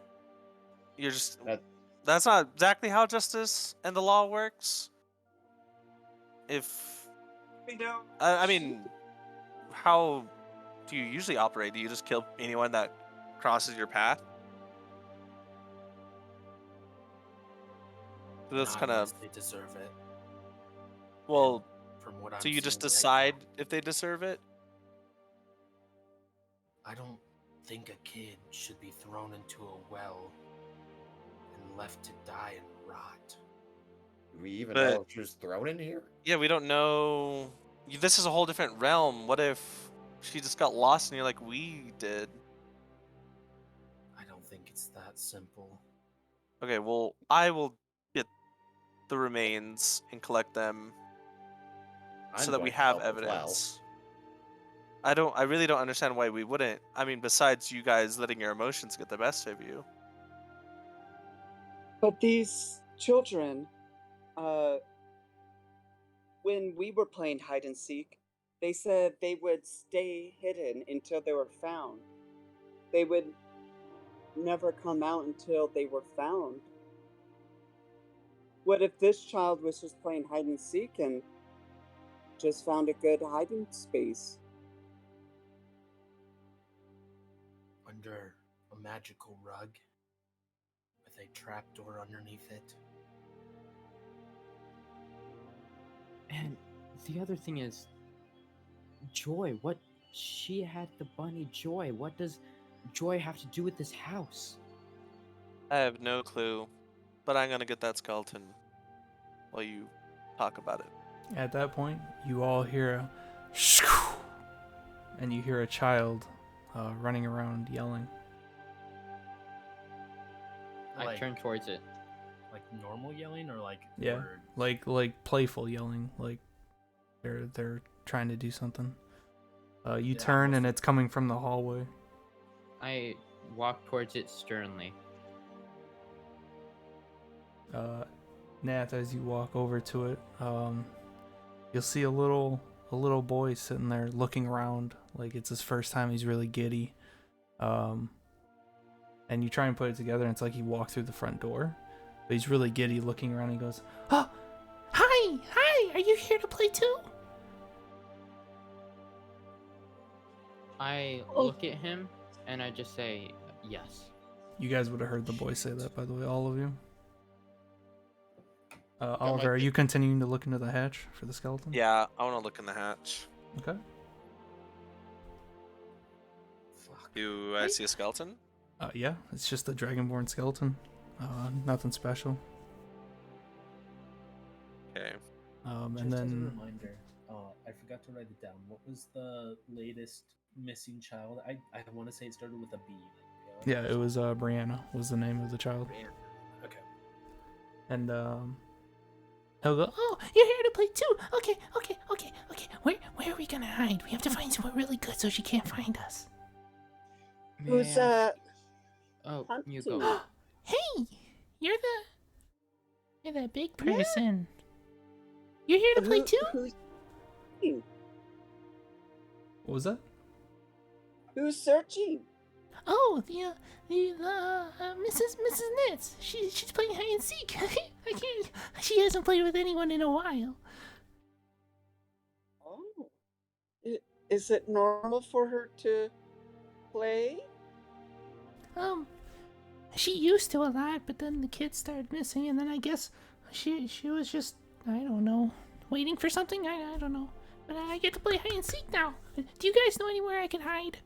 You're just. That- That's not exactly how justice and the law works. If. We don't. I mean, how do you usually operate? Do you just kill anyone that crosses your path? So that's Not kind of. unless they deserve it. Well, From what I'm so you just seeing right decide now, if they deserve it? I don't think a kid should be thrown into a well and left to die and rot. Do we even But- know if she was thrown in here? Yeah, we don't know. This is a whole different realm. What if she just got lost and you're like, we did? I don't think it's that simple. Okay, well, I will get the remains and collect them I'm so that we going to have help as well. evidence. I really don't understand why we wouldn't. I mean, besides you guys letting your emotions get the best of you. But these children, when we were playing hide and seek, they said they would stay hidden until they were found. They would never come out until they were found. What if this child was just playing hide and seek and just found a good hiding space? Under a magical rug with a trapdoor underneath it. And the other thing is, Joy. What she had the bunny Joy. What does Joy have to do with this house? I have no clue, but I'm gonna get that skeleton while you talk about it. At that point, you all hear a shoo, and you hear a child running around yelling. I turn towards it. Like normal yelling or like Yeah. words? Like playful yelling, like they're trying to do something. You Yeah, turn almost- and it's coming from the hallway. I walk towards it sternly. Nath, as you walk over to it, you'll see a little boy sitting there looking around like it's his first time. He's really giddy. And you try and put it together, and it's like he walked through the front door, but he's really giddy, looking around. And he goes, "Oh, hi, are you here to play too?" I look at him and I just say yes. You guys would have heard the boy say that, by the way, all of you. my Oliver, are pic- you continuing to look into the hatch for the skeleton? Yeah, I want to look in the hatch. Okay. Fuck. Do I see a skeleton? Yeah, it's just a dragonborn skeleton. Nothing special. Okay. And Just as a then reminder, I forgot to write it down. What was the latest missing child? I want to say it started with a B. yeah, it was Brianna was the name of the child. Brianna. Okay. And He'll go, "Oh, you're here to play too? Okay. Where are we gonna hide? We have to find somewhere really good so she can't find us." Who's May I ask- Oh, you hunting? go. Hey, you're the big person. You're here to play too? Who's What was that? who's searching? Oh, the Mrs. Nitz. She's playing hide and seek. I can't. She hasn't played with anyone in a while. Oh, is it normal for her to play? She used to a lot, but then the kids started missing, and then I guess she was just, I don't know, waiting for something. I don't know. But I get to play hide and seek now. Do you guys know anywhere I can hide?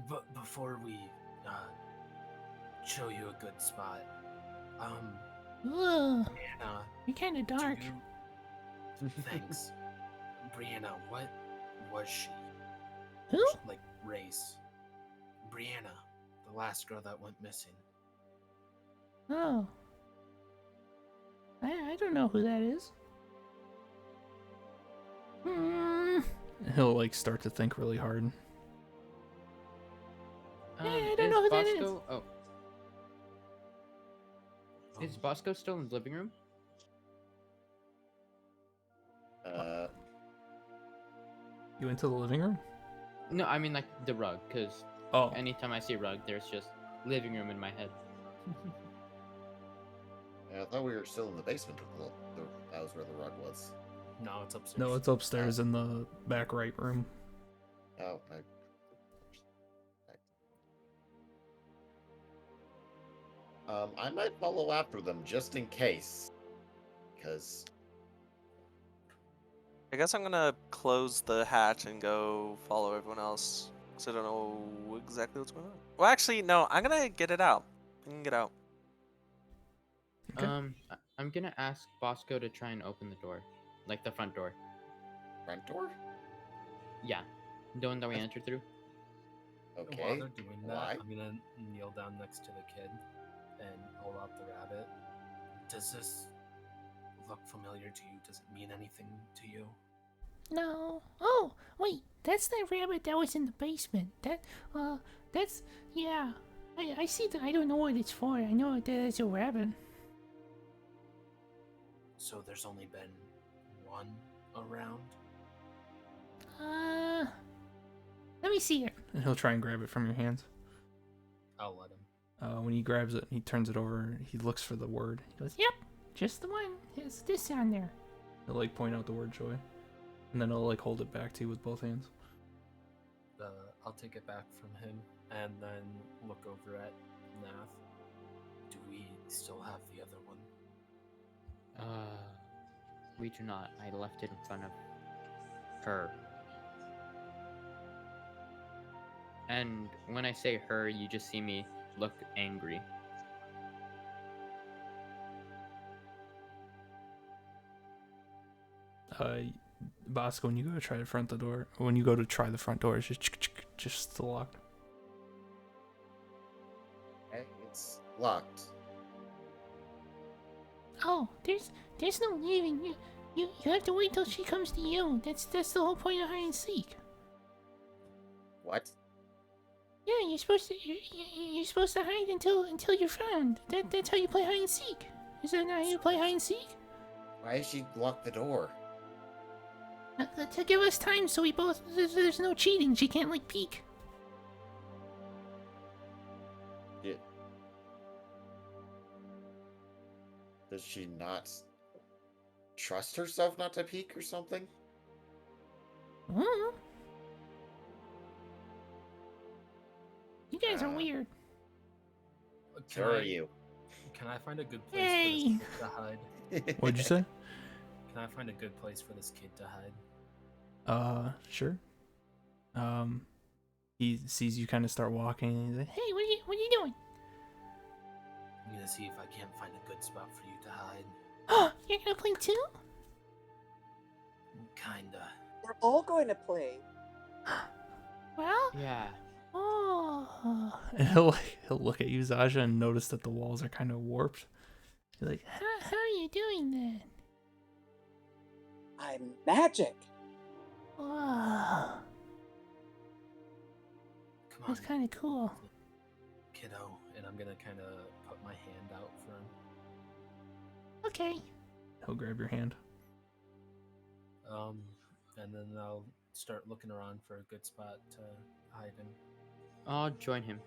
But before we show you a good spot, Ugh, Brianna, you're kind of dark. thanks. Brianna, what was she? Who? Like race? Brianna, the last girl that went missing. Oh. I don't know who that is. He'll like start to think really hard. I don't know who that is. Bosco... Oh. Is Bosco still in the living room? You into the living room? No, I mean like the rug, because Oh. anytime I see rug, there's just living room in my head. I thought we were still in the basement. That was where the rug was. No, it's upstairs. No, it's upstairs in the back right room. Oh, I might follow after them just in case, because I guess I'm gonna close the hatch and go follow everyone else. Because I don't know exactly what's going on. Well, actually, no. I'm gonna get it out. I can get out. Okay. I'm gonna ask Bosco to try and open the door, like the front door. front door. Yeah, the one that we entered through. Okay. While they're doing that, Why? I'm gonna kneel down next to the kid and pull out the rabbit. Does this look familiar to you? Does it mean anything to you? No. Oh, wait. That's the rabbit that was in the basement. That's, yeah. I see that. I don't know what it's for. I know that it's a rabbit. So there's only been one around? Let me see it. And he'll try and grab it from your hands. I'll let him. When he grabs it, he turns it over. He looks for the word. He goes, "Yep, just the one. It's this on there." He'll like point out the word joy, and then he'll like hold it back to you with both hands. I'll take it back from him and then look over at Nath. Do we still have the other one? We do not. I left it in front of her. And when I say her, you just see me look angry. Bosco, when you go to try the front door, it's just still locked. Okay, it's locked. Oh, there's no leaving. You have to wait till she comes to you. That's the whole point of hide and seek. What? Yeah, you're supposed to hide until you're found. That's how you play hide and seek. Is that not how you play hide and seek? Why did she lock the door? To give us time, so there's no cheating. She can't like peek. Yeah. Does she not trust herself not to peek or something? You guys are weird. So are you. Can I find a good place Hey. for this kid to hide? What'd you say? Can I find a good place for this kid to hide? Sure. He sees you kind of start walking, and he's like, "Hey, what are you doing?" I'm gonna see if I can't find a good spot for you to hide. Oh, you're gonna play too? Kinda. We're all going to play. Well, Yeah. oh. And he'll look at you, Zaja, and notice that the walls are kind of warped. He's like, how are you doing that? I'm magic. Wow, Come on, that's kind of cool. kiddo. And I'm gonna kind of put my hand out for him. Okay. He'll grab your hand. And then I'll start looking around for a good spot to hide him. I'll join him.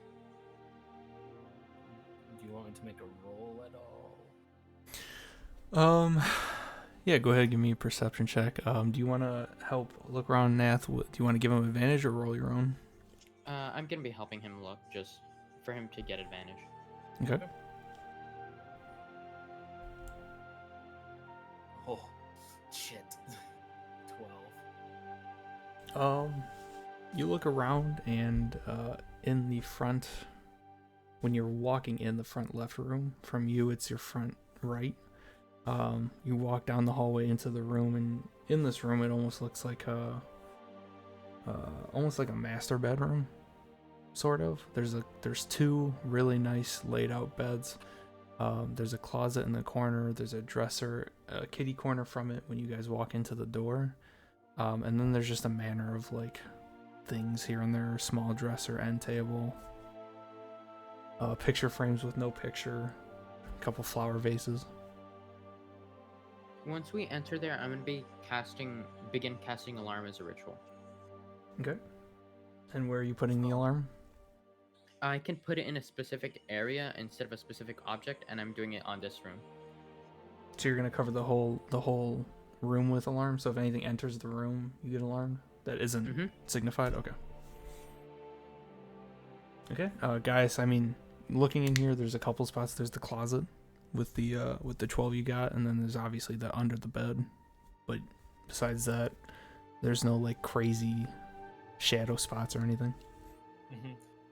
Do you want me to make a roll at all? Yeah, go ahead and give me a perception check. Do you want to help look around Nath? Do you want to give him advantage or roll your own? I'm gonna be helping him look, just for him to get advantage. Okay. Oh, shit. 12. You look around and in the front, when you're walking in the front left room, from you it's your front right. You walk down the hallway into the room, and in this room it almost looks like a master bedroom, sort of. There's two really nice laid out beds. There's a closet in the corner. There's a dresser, a kitty corner from it when you guys walk into the door. And then there's just a manner of like things here and there, small dresser, end table, picture frames with no picture, a couple flower vases. Once we enter there, I'm gonna begin casting alarm as a ritual. Okay. And where are you putting the alarm? I can put it in a specific area instead of a specific object, and I'm doing it on this room. So you're gonna cover the whole room with alarm. So if anything enters the room, you get alarmed. That isn't signified. Okay. Okay, guys. I mean, looking in here, there's a couple spots. There's the closet with the 12 you got, and then there's obviously the under the bed. But besides that, there's no like crazy shadow spots or anything.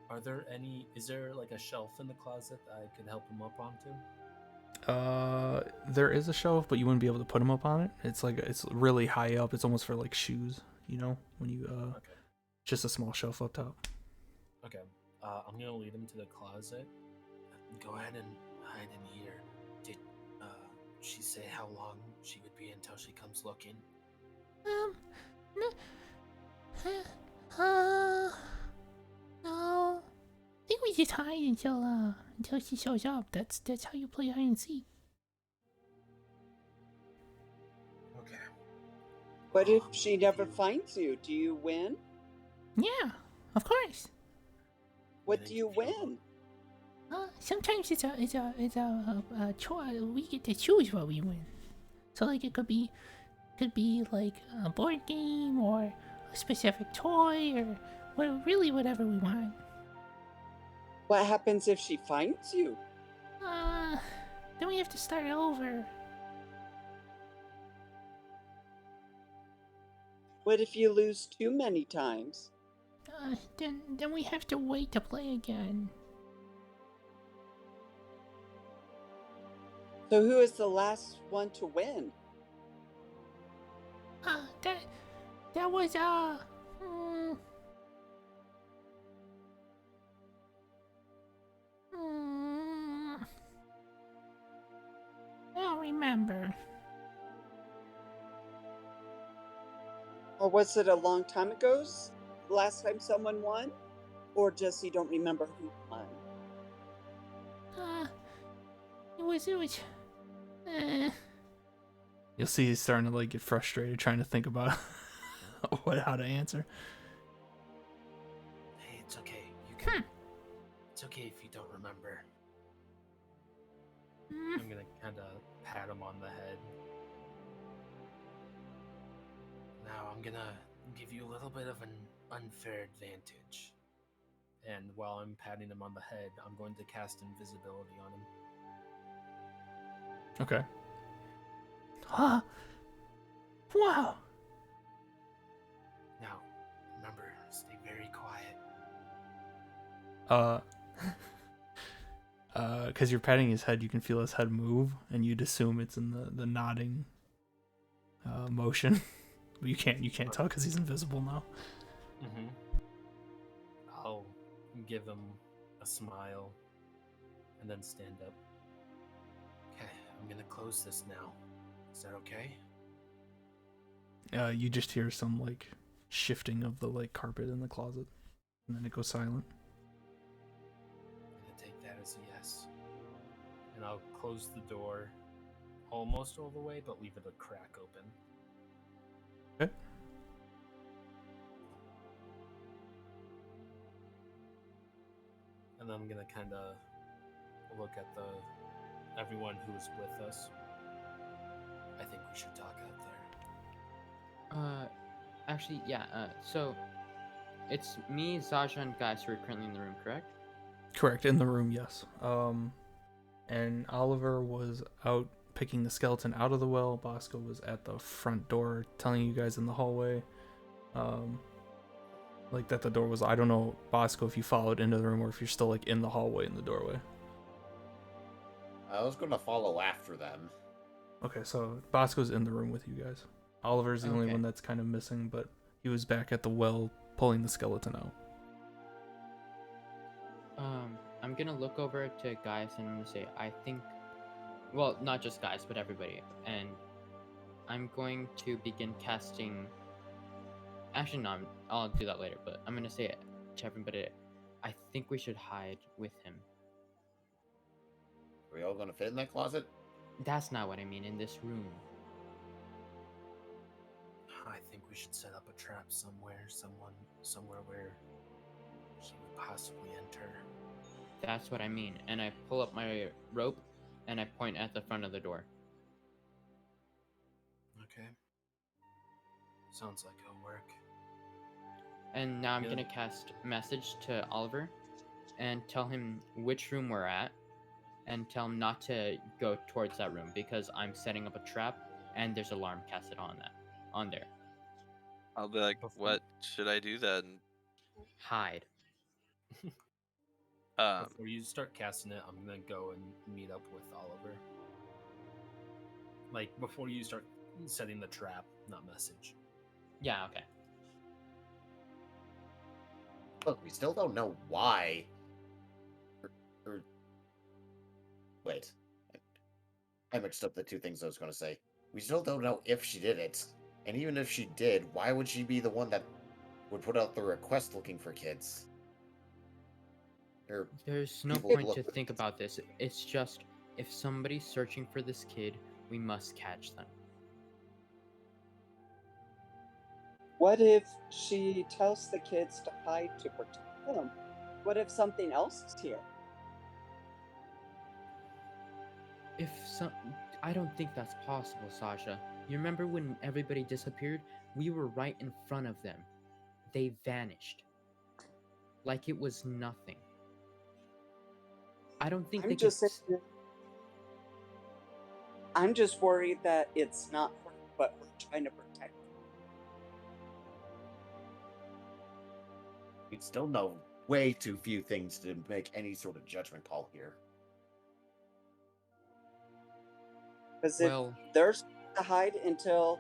Are there any? Is there like a shelf in the closet that I could help him up onto? There is a shelf, but you wouldn't be able to put them up on it. It's really high up. It's almost for like shoes, you know, when you Okay. just a small shelf up top. Okay. I'm gonna lead him to the closet. Go ahead and hide in here. Did she say how long she would be until she comes looking? No. I think we just hide until she shows up. That's how you play hide and seek. Okay. But if she never finds you, do you win? Yeah, of course. What do you win? Sometimes it's a choice. We get to choose what we win. So like it could be like a board game or a specific toy or really whatever we want. What happens if she finds you? Then we have to start over. What if you lose too many times? Then we have to wait to play again. So who is the last one to win? That was I don't remember. Or was it a long time ago? Last time someone won? Or just you don't remember who won? It was You'll see he's starting to like get frustrated trying to think about how to answer. Hey, it's okay. You can. It's okay if you don't remember. I'm gonna kind of pat him on the head. Now I'm gonna give you a little bit of an unfair advantage. And while I'm patting him on the head, I'm going to cast invisibility on him. Okay. Wow. Now, remember, stay very quiet. Because you're patting his head, you can feel his head move, and you'd assume it's in the nodding motion. But you can't tell because he's invisible now. I'll give him a smile and then stand up. Okay, I'm gonna close this now. Is that okay? You just hear some like shifting of the like carpet in the closet, and then it goes silent. I'm gonna take that as a yes. And I'll close the door almost all the way, but leave it a crack open. Okay. And then I'm gonna kind of look at everyone who's with us. I think we should talk out there. Actually, yeah. So it's me, Zaja, and guys who are currently in the room, correct? Correct, in the room, yes. And Oliver was out picking the skeleton out of the well. Bosco was at the front door telling you guys in the hallway. Like that the door was, I don't know, Bosco, if you followed into the room or if you're still like in the hallway in the doorway. I was gonna follow after them. Okay, so Bosco's in the room with you guys. Oliver's the only Okay. one that's kind of missing, but he was back at the well pulling the skeleton out. I'm gonna look over to guys and I'm gonna say, I think, well, not just guys, but everybody, and I'm going to begin casting. Actually, no, I'll do that later. But I'm gonna say it to everybody. I think we should hide with him. Are we all gonna fit in that closet? That's not what I mean. In this room. I think we should set up a trap somewhere where she would possibly enter. That's what I mean. And I pull up my rope and I point at the front of the door. Okay. Sounds like it'll work. And now I'm Yeah. gonna cast message to Oliver and tell him which room we're at and tell him not to go towards that room because I'm setting up a trap and there's alarm casted on there. I'll be like, Before- what should I do then? Hide. Before you start casting it, I'm gonna go and meet up with Oliver. Like before you start setting the trap, not message. Yeah, okay. Look, we still don't know why. Or... Wait. I mixed up the two things I was going to say. We still don't know if she did it. And even if she did, why would she be the one that would put out the request looking for kids? Or There's no people point look to for think kids. about this. It's just if somebody's searching for this kid, we must catch them. What if she tells the kids to hide to protect them? What if something else is here? I don't think that's possible, Sasha. You remember when everybody disappeared? We were right in front of them. They vanished. Like it was nothing. I don't think I'm they just could. saying, I'm just worried that it's not her, but we're trying to protect her. We still know way too few things to make any sort of judgment call here. Because Well, if they're supposed to hide until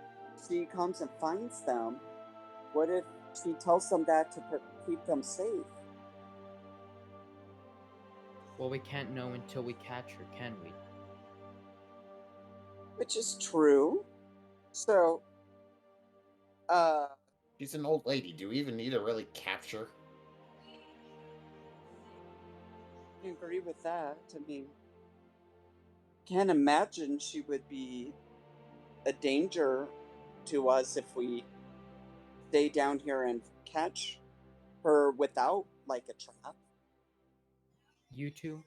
she comes and finds them, what if she tells them that to keep them safe? we can't know until we catch her, can we? Which is true. So, She's an old lady. Do we even need to really capture? I agree with that. I mean, can't imagine she would be a danger to us if we stay down here and catch her without like a trap. You two,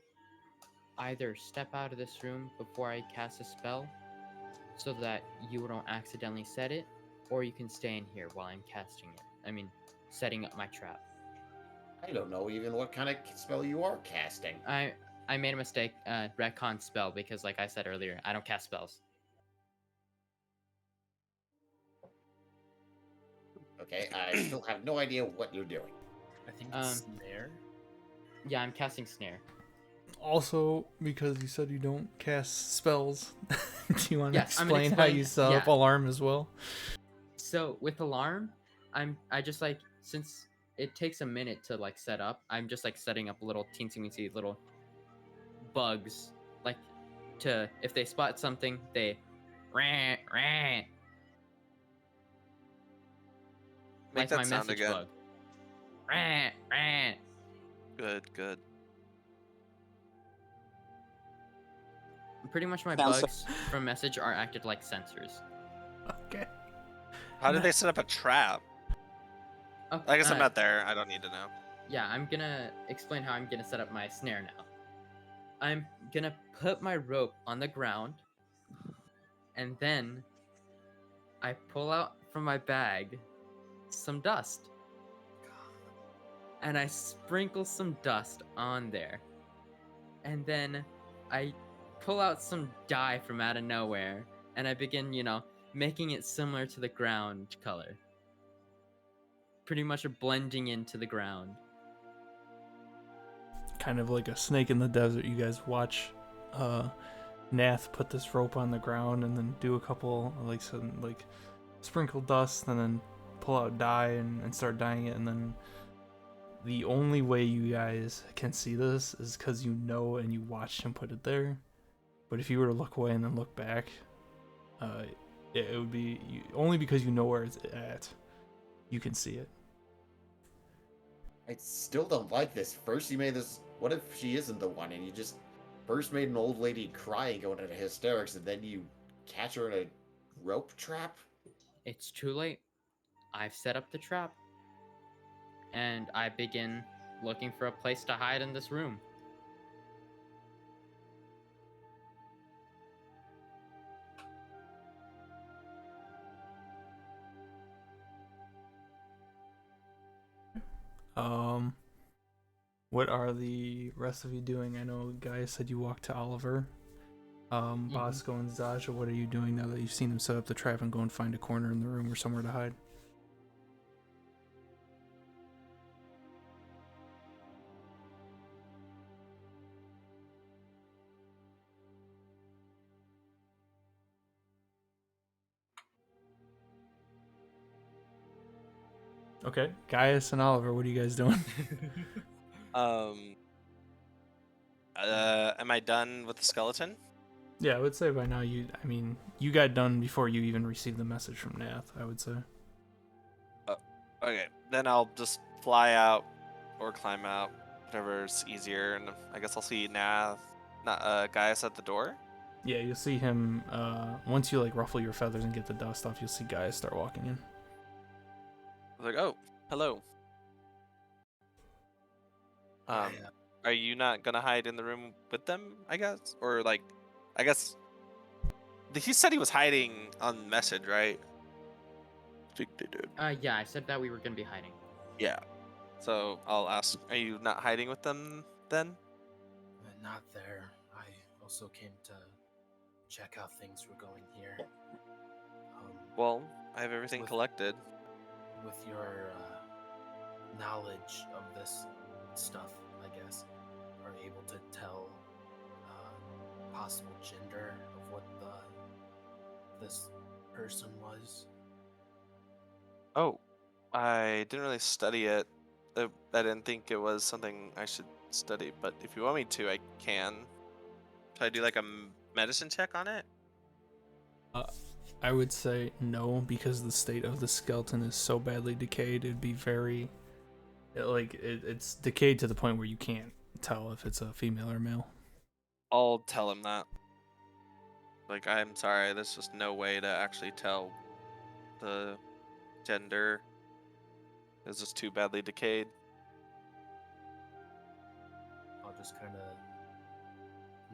either step out of this room before I cast a spell so that you don't accidentally set it, or you can stay in here while I'm casting it. I mean, setting up my trap. I don't know even what kind of spell you are casting. I made a mistake. Retcon spell because, like I said earlier, I don't cast spells. Okay, I still have no idea what you're doing. I think it's snare. Yeah, I'm casting snare. Also, because you said you don't cast spells, do you want to Yes, I'm gonna explain how you explain- set up yeah. alarm as well? So with alarm, I just like, since it takes a minute to like set up, I'm just like setting up little teensy weensy little bugs, like to if they spot something, they rant. Make like that my sound message again. bug. Rah, rah. Good. Pretty much my Sounds bugs from message are acted like sensors. Okay. How did they set up a trap? Oh, I guess I'm not there. I don't need to know. Yeah, I'm gonna explain how I'm gonna set up my snare now. I'm gonna put my rope on the ground, and then I pull out from my bag some dust. And I sprinkle some dust on there. And then I pull out some dye from out of nowhere, and I begin, making it similar to the ground color. Pretty much blending into the ground. Kind of like a snake in the desert. You guys watch Nath put this rope on the ground and then do a couple sprinkle dust and then pull out dye and start dyeing it, and then the only way you guys can see this is because you know and you watched him put it there. But if you were to look away and then look back, it would be only because you know where it's at. You can see it. I still don't like this. First you made this, what if she isn't the one, and you just first made an old lady cry and go into hysterics, and then you catch her in a rope trap? It's too late. I've set up the trap. And I begin looking for a place to hide in this room. What are the rest of you doing? I know guys said you walked to Oliver. Bosco and Zaja, what are you doing now that you've seen them set up the trap and go and find a corner in the room or somewhere to hide? Okay, Gaius and Oliver, what are you guys doing? Am I done with the skeleton? Yeah, I would say by now you got done before you even received the message from Nath, I would say. Okay, then I'll just fly out or climb out, whatever's easier, and I guess I'll see Gaius at the door. Yeah, you'll see him, once you ruffle your feathers and get the dust off, you'll see Gaius start walking in. I was like, oh, hello. Are you not gonna hide in the room with them, I guess? Or I guess he said he was hiding on message, right? I think they did. Yeah, I said that we were gonna be hiding. Yeah. So I'll ask, are you not hiding with them then? Not there. I also came to check how things were going here. Well, I have everything collected. With your knowledge of this stuff, I guess, are you able to tell possible gender of what this person was? Oh, I didn't really study it. I didn't think it was something I should study, but if you want me to, I can. Should I do a medicine check on it? I would say no, because the state of the skeleton is so badly decayed. It'd be very, it's decayed to the point where you can't tell if it's a female or male. I'll tell him that. I'm sorry, there's just no way to actually tell the gender. It's just too badly decayed. I'll just kind of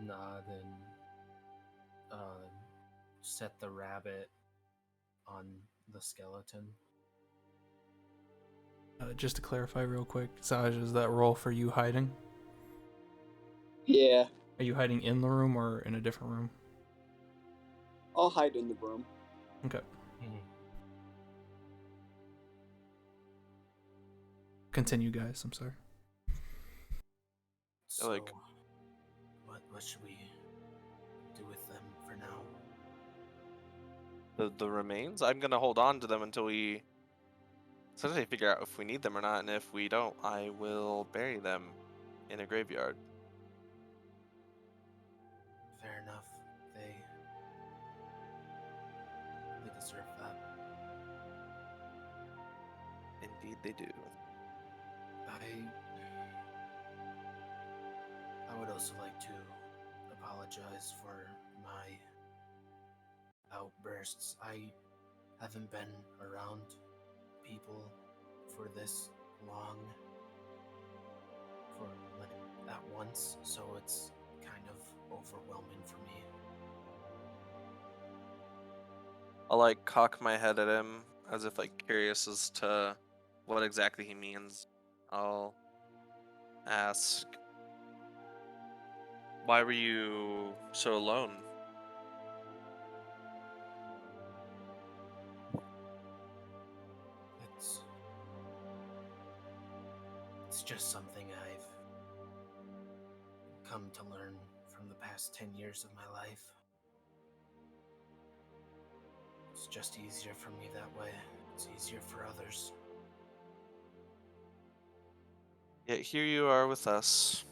nod and set the rabbit on the skeleton. Just to clarify real quick, Saj, is that roll for you hiding? Yeah, Are you hiding in the room or in a different room? I'll hide in the room. Okay. Continue, guys. I'm sorry. So, what should we do with them for now? The remains? I'm gonna hold on to them until we essentially figure out if we need them or not, and if we don't, I will bury them in a graveyard. Fair enough. They deserve that. Indeed, they do. I would also like to apologize for my outbursts. I haven't been around people for this long for like at once, so it's kind of overwhelming for me. I'll like cock my head at him as if like curious as to what exactly he means. I'll ask, why were you so alone? It's just something I've come to learn from the past 10 years of my life. It's just easier for me that way. It's easier for others. Yet here you are with us.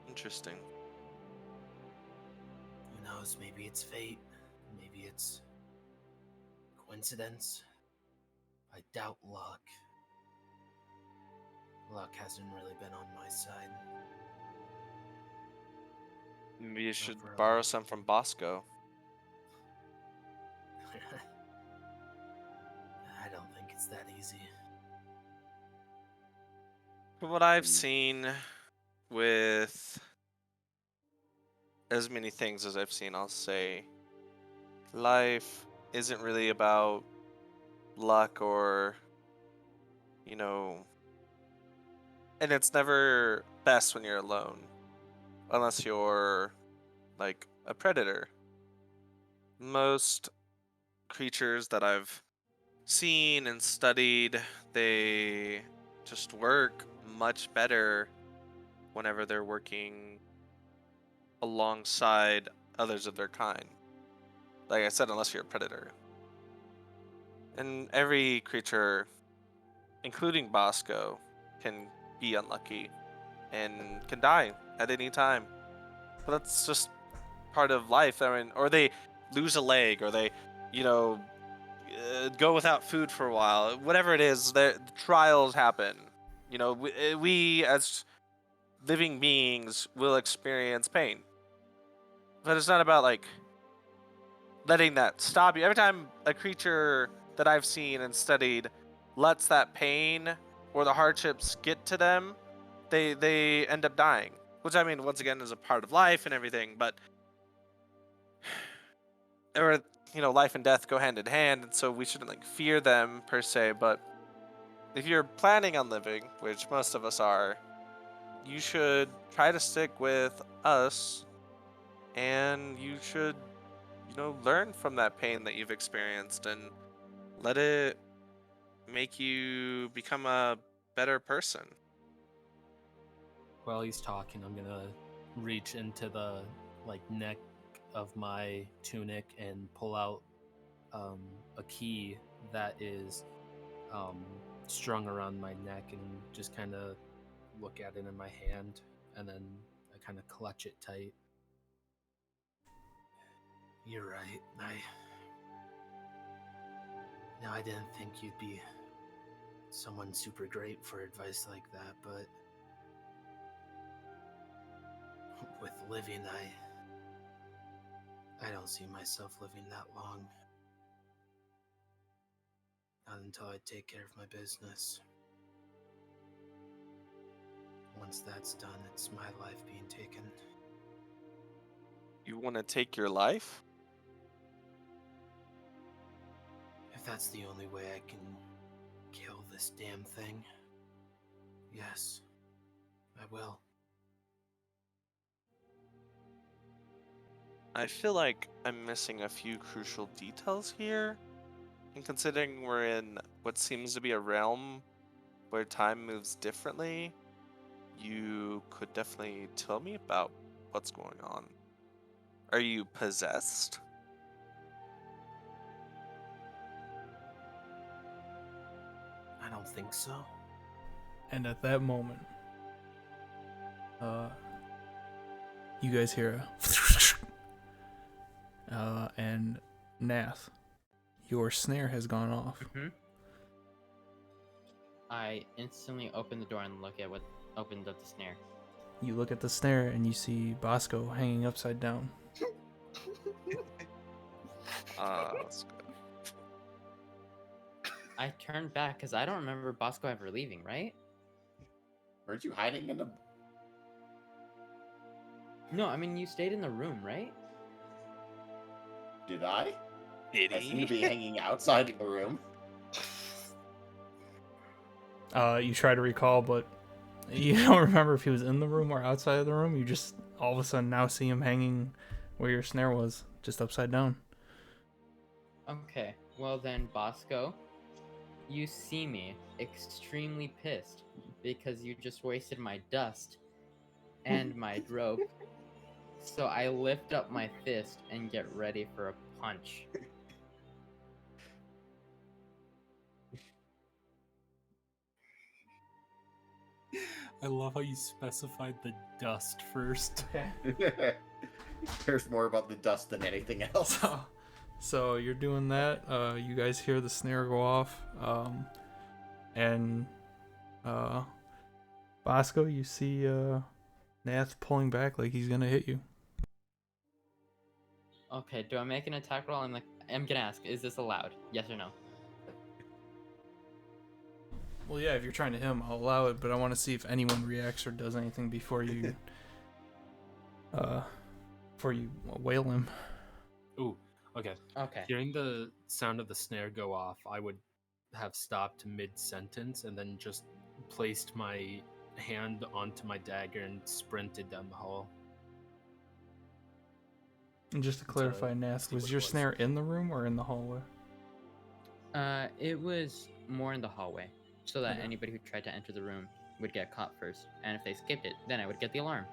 Interesting. Who knows, maybe it's fate. Maybe it's coincidence. I doubt luck. Luck hasn't really been on my side. Maybe you should for a borrow long some from Bosco. I don't think it's that easy. From what I've seen with as many things as I've seen, I'll say life isn't really about luck or, and it's never best when you're alone, unless you're like a predator. Most creatures that I've seen and studied, they just work much better whenever they're working alongside others of their kind. Like I said, unless you're a predator. And every creature, including Bosco, can be unlucky and can die at any time. But that's just part of life. I mean, or they lose a leg, or they, go without food for a while. Whatever it is, the trials happen. We as living beings will experience pain. But it's not about like letting that stop you. Every time a creature that I've seen and studied lets that pain or the hardships get to them, they end up dying. Which, I mean, once again, is a part of life and everything, but or life and death go hand in hand, and so we shouldn't like fear them per se. But if you're planning on living, which most of us are, you should try to stick with us, and you should learn from that pain that you've experienced and let it make you become a better person. While he's talking, I'm gonna reach into the neck of my tunic and pull out a key that is strung around my neck and just kind of look at it in my hand, and then I kind of clutch it tight. You're right. I didn't think you'd be someone super great for advice like that, but with living, I don't see myself living that long. Not until I take care of my business. Once that's done, it's my life being taken. You want to take your life? If that's the only way I can kill this damn thing, yes, I will. I feel like I'm missing a few crucial details here. And considering we're in what seems to be a realm where time moves differently, you could definitely tell me about what's going on. Are you possessed? I don't think so. And at that moment, you guys hear a and Nath, your snare has gone off. Mhm. I instantly open the door and look at what opened up the snare. You look at the snare and you see Bosco hanging upside down. Let's go. I turned back because I don't remember Bosco ever leaving, right? Weren't you hiding in the? No, I mean, you stayed in the room, right? Did I? Did I seem to he? be hanging outside the room. You try to recall, but you don't remember if he was in the room or outside of the room. You just all of a sudden now see him hanging where your snare was, just upside down. Okay, well then, Bosco, you see me extremely pissed because you just wasted my dust and my rope. So I lift up my fist and get ready for a punch. I love how you specified the dust first. Cares more about the dust than anything else. So you're doing that. You guys hear the snare go off, and Bosco, you see Nath pulling back like he's gonna hit you. Okay, do I make an attack roll? I'm gonna ask, is this allowed? Yes or no? Well, yeah, if you're trying to hit him, I'll allow it, but I want to see if anyone reacts or does anything before you wail him. Ooh, okay. Okay. Hearing the sound of the snare go off, I would have stopped mid-sentence and then just placed my hand onto my dagger and sprinted down the hall. And just to To clarify, Nath, see was what it your was. snare in the room or in the hallway? It was more in the hallway, so that Okay. anybody who tried to enter the room would get caught first, and if they skipped it, then I would get the alarm.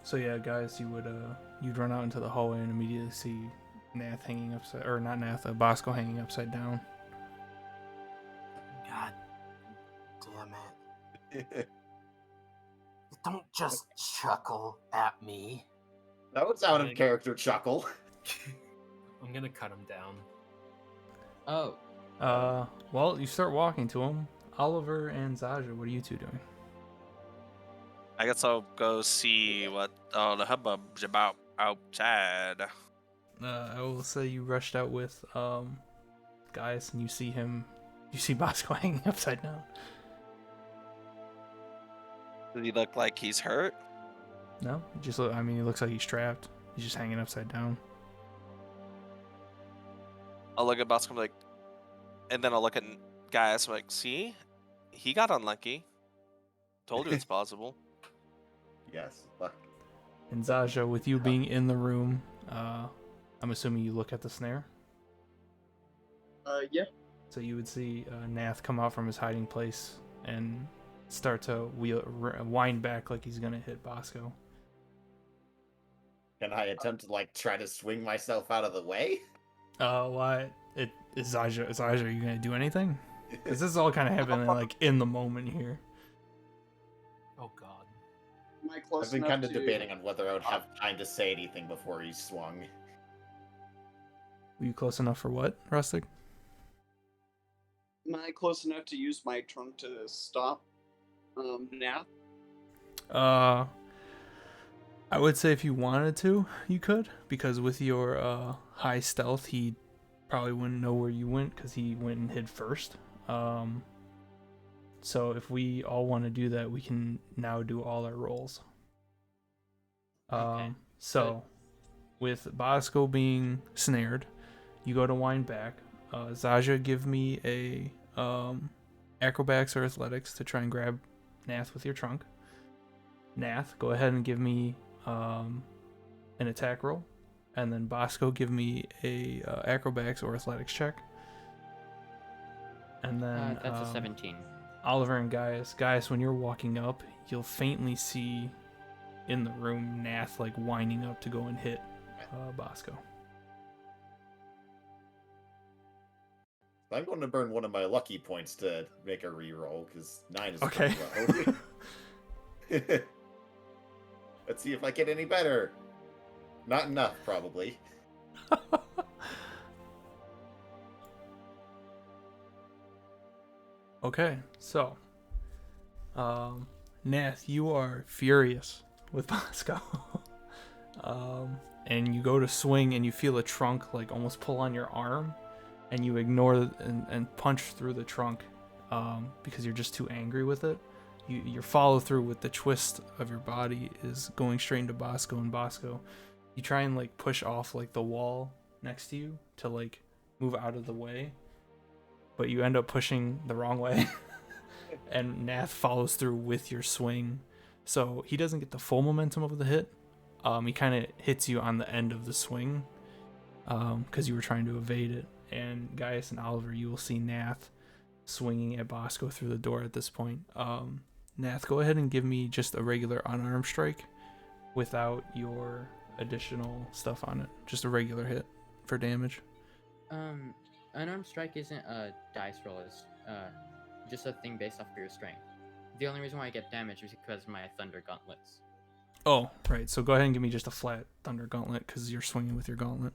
So yeah, guys, you'd run out into the hallway and immediately see Nath hanging upside, or not Nath, Bosco hanging upside down. God damn it. Don't just chuckle at me. That was out of character chuckle. I'm gonna cut him down. Oh, Well, you start walking to him. Oliver and Zaja, what are you two doing? I guess I'll go see what all the hubbub's about outside. I will say you rushed out with Gaius, and you see Bosco hanging upside down. Does he look like he's hurt? No, he looks like he's trapped. He's just hanging upside down. I'll look at Bosco and then I'll look at Gaius like, see? He got unlucky. Told you it's possible. Yes. Fuck. And Zaja, with you being in the room, I'm assuming you look at the snare. Yeah. So you would see Nath come out from his hiding place and start to wind back like he's gonna hit Bosco. Can I attempt to try to swing myself out of the way? Why? Is Zaja, are you gonna do anything? Because this is all kind of happening in the moment here. Oh god. Am I close I've been enough kind of to- debating on whether I would have time to say anything before he swung. Were you close enough for what, Rustic? Am I close enough to use my turn to stop Nath? I would say if you wanted to, you could, because with your high stealth, he probably wouldn't know where you went because he went and hid first. So if we all want to do that, we can now do all our rolls. Okay. So with Bosco being snared, you go to wind back. Zaja, give me a acrobatics or athletics to try and grab Nath with your trunk. Nath, go ahead and give me an attack roll, and then Bosco, give me a acrobatics or athletics check. And then that's a 17. Oliver and Gaius, when you're walking up, you'll faintly see in the room Nath winding up to go and hit Bosco. I'm going to burn one of my lucky points to make a reroll because 9 is Okay. pretty low. Let's see if I get any better. Not enough, probably. Okay, so, Nath, you are furious with Bosco. And you go to swing and you feel a trunk like almost pull on your arm, and you ignore and punch through the trunk because you're just too angry with it. Your follow through with the twist of your body is going straight into Bosco, and Bosco, you try and like push off like the wall next to you to like move out of the way, but you end up pushing the wrong way. And Nath follows through with your swing, so he doesn't get the full momentum of the hit. He kind of hits you on the end of the swing because you were trying to evade it. And Gaius and Oliver, you will see Nath swinging at Bosco through the door at this point. Nath, go ahead and give me just a regular unarmed strike without your additional stuff on it. Just a regular hit for damage. Unarmed strike isn't a dice roll. It's just a thing based off of your strength. The only reason why I get damage is because of my thunder gauntlets. Oh, right. So go ahead and give me just a flat thunder gauntlet because you're swinging with your gauntlet.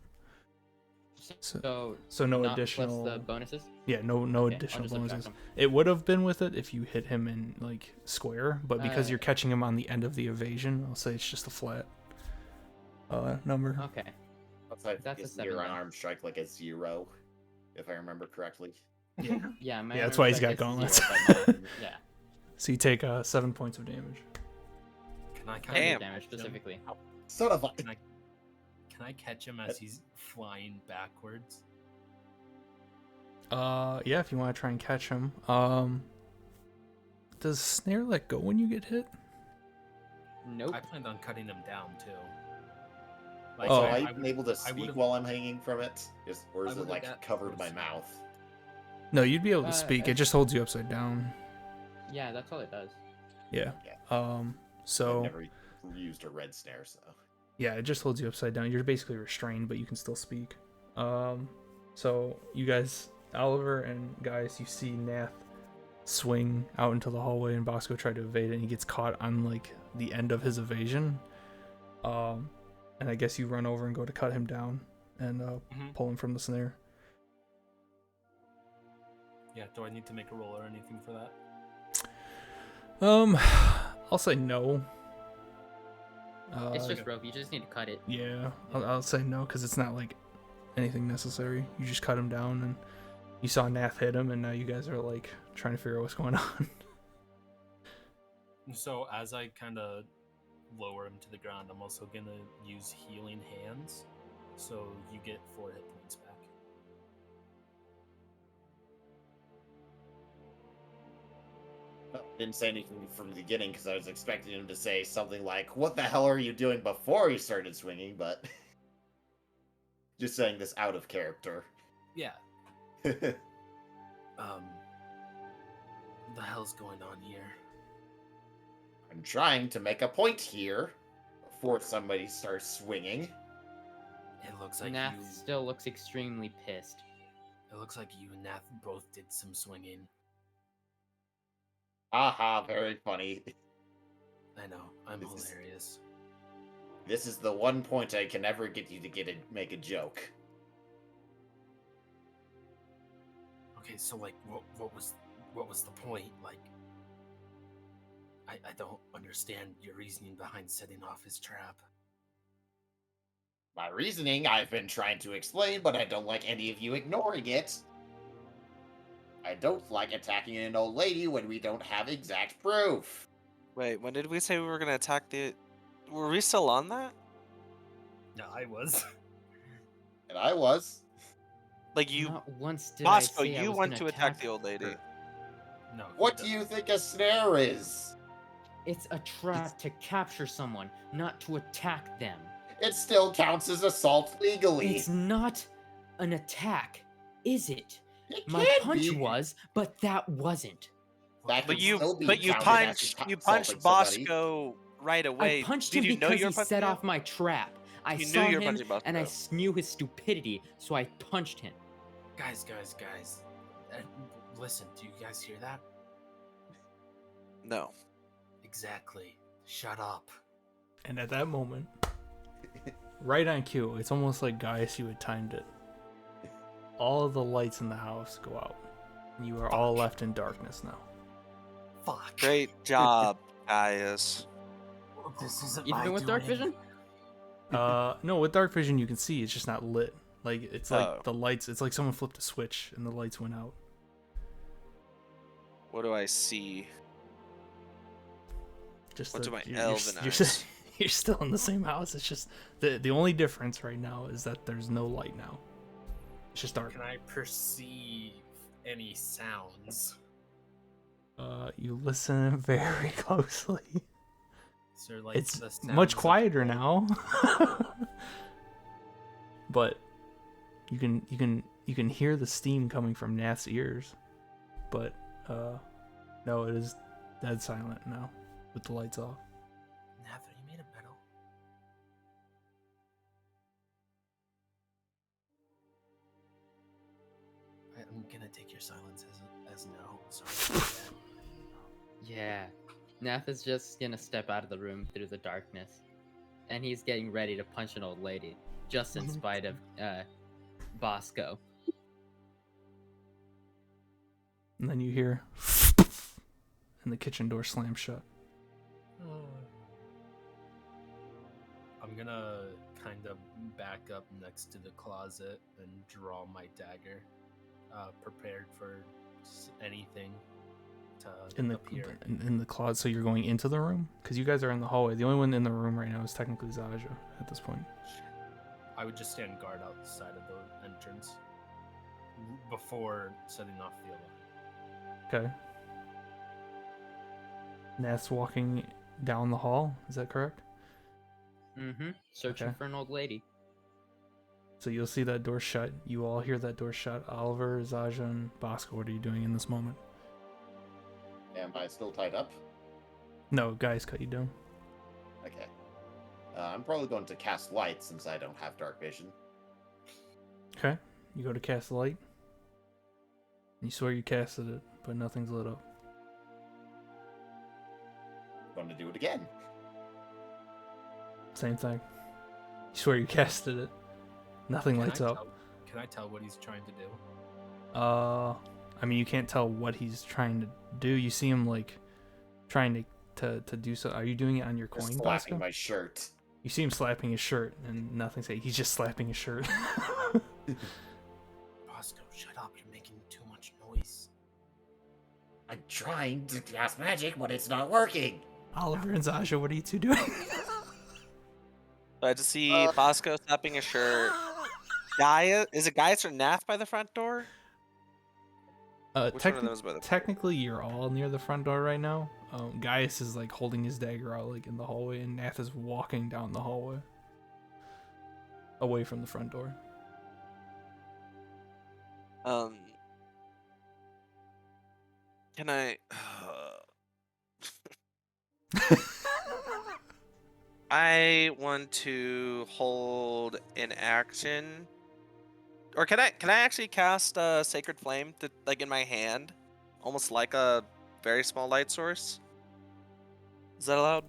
So no not additional. plus the bonuses. Yeah, no Okay, I'll additional just subtract bonuses. them. It would have been with it if you hit him in like square, but because you're Uh, catching him on the end of the evasion, I'll say it's just a flat number. Okay. That's a Is your 7 then. unarmed strike like a 0, if I remember correctly? Yeah. Yeah, my Yeah, that's unarmed why he's strike got is gauntlets. 0, but yeah. So you take 7 points of damage. Can I Thunder kind Damn. of damage specifically. Son of a. Can I catch him as he's flying backwards? Yeah, if you want to try and catch him. Does snare let go when you get hit? Nope. I planned on cutting him down too. Oh. So I am I able to speak would've- while I'm hanging from it? Or I is it would've like got covered my close. mouth? No, you'd be able to Uh, speak. It I- just holds you upside down. Yeah, that's all it does. Yeah. Yeah. Um. I've So never used a red snare, so. yeah, it just holds you upside down. You're basically restrained, but you can still speak. So you guys, Oliver and Gaius, you see Nath swing out into the hallway, and Bosco tried to evade it, and he gets caught on like the end of his evasion. And I guess you run over and go to cut him down and Mhm. pull him from the snare. Yeah, do I need to make a roll or anything for that? I'll say no. It's just rope. You just need to cut it. Yeah, I'll say no because it's not like anything necessary. You just cut him down, and you saw Nath hit him, and now you guys are like trying to figure out what's going on. And so as I kind of lower him to the ground, I'm also gonna use healing hands, so you get 4 hit points back. Didn't say anything from the beginning because I was expecting him to say something like, "What the hell are you doing?" before he started swinging, but just saying this out of character. Yeah. What the hell's going on here? I'm trying to make a point here before somebody starts swinging. It looks like Nath you. still looks extremely pissed. It looks like you and Nath both did some swinging. Aha, very funny. I know. I'm This is- hilarious. This is the one point I can never get you to make a joke. Okay, so like, what was the point? Like, I don't understand your reasoning behind setting off his trap. My reasoning I've been trying to explain, but I don't like any of you ignoring it. I don't like attacking an old lady when we don't have exact proof. Wait, when did we say we were gonna attack the? Were we still on that? No, I was. And I was. Like you, Not once did Bosco, I say I you was went gonna to attack the old lady. her. No. What do you think a snare is? It's a trap to capture someone, not to attack them. It still counts as assault legally. It's not an attack, is it? It My can punch be. was, but that wasn't. That But could you, still be but you counted as punched assaulting somebody. Bosco right away. I punched Did him you know because you were he punching set him? off my trap. I You knew saw you were him punching Bosco. and I knew his stupidity, so I punched him. Guys. Listen, do you guys hear that? No. Exactly. Shut up. And at that moment, right on cue, it's almost like Gaius, you had timed it. All of the lights in the house go out. You are all left in darkness now. Fuck. Great job, guys. This isn't Even with dark vision? No, with dark vision you can see it's just not lit. Like it's like Oh. the lights. It's like someone flipped a switch and the lights went out. What do I see? Just What's the- with my you're elven you're, eyes? you're still in the same house. It's just the only difference right now is that there's no light now. It's just dark. Can I perceive any sounds? You listen very closely. Is there, like, It's the much sounds of quieter people? now. But you can hear the steam coming from Nath's ears. But no, it is dead silent now with the lights off. Nath, are you made of metal? I'm gonna take your silence as no. Sorry. Yeah. Nath is just gonna step out of the room through the darkness. And he's getting ready to punch an old lady. Just in spite of Bosco. And then you hear and the kitchen door slams shut. I'm gonna kind of back up next to the closet and draw my dagger, prepared for anything to In the appear. in the closet, so you're going into the room because you guys are in the hallway. The only one in the room right now is technically Zaja at this point. I would just stand guard outside of the entrance before setting off the alarm. Okay. Nath's walking down the hall. Is that correct? Mm-hmm. Searching Okay. for an old lady. So you'll see that door shut. You all hear that door shut. Oliver, Zaja, and Bosco, what are you doing in this moment? Am I still tied up? No, guys, cut you down. Okay. I'm probably going to cast light since I don't have dark vision. Okay. You go to cast the light. You swear you casted it, but nothing's lit up. I'm going to do it again. Same thing. You swear you casted it. Nothing lights up. Can I tell what he's trying to do? I mean, you can't tell what he's trying to do. You see him like trying to do so. Are you doing it on your Just coin, slapping Bosco? my shirt. You see him slapping his shirt, and nothing's. He's just slapping his shirt. Bosco, shut up! You're making too much noise. I'm trying to cast magic, but it's not working. Oliver and Zaja, what are you two doing? So I just see Bosco slapping his shirt. Gaia, is it Gaius or Nath by the front door? Which one of those by the Technically, you're all near the front door right now. Gaius is like holding his dagger out like in the hallway, and Nath is walking down the hallway, away from the front door. Can I? I want to hold an action, or can I actually cast a Sacred Flame to, like in my hand, almost like a very small light source? Is that allowed?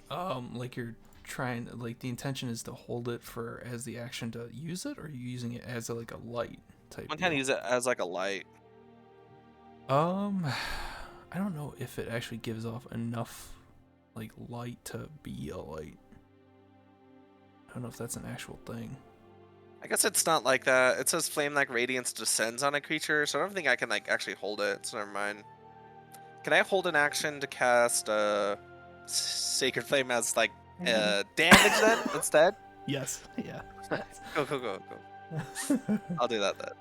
Like you're trying, like the intention is to hold it for as the action to use it, or are you using it as like a light type? I'm kind of deal? use it as like a light. I don't know if it actually gives off enough like light to be a light. I don't know if that's an actual thing. I guess it's not like that. It says flame like radiance descends on a creature, so I don't think I can like actually hold it. So never mind. Can I hold an action to cast Sacred Flame as like damage then instead? Yes. Yeah. Go. I'll do that then.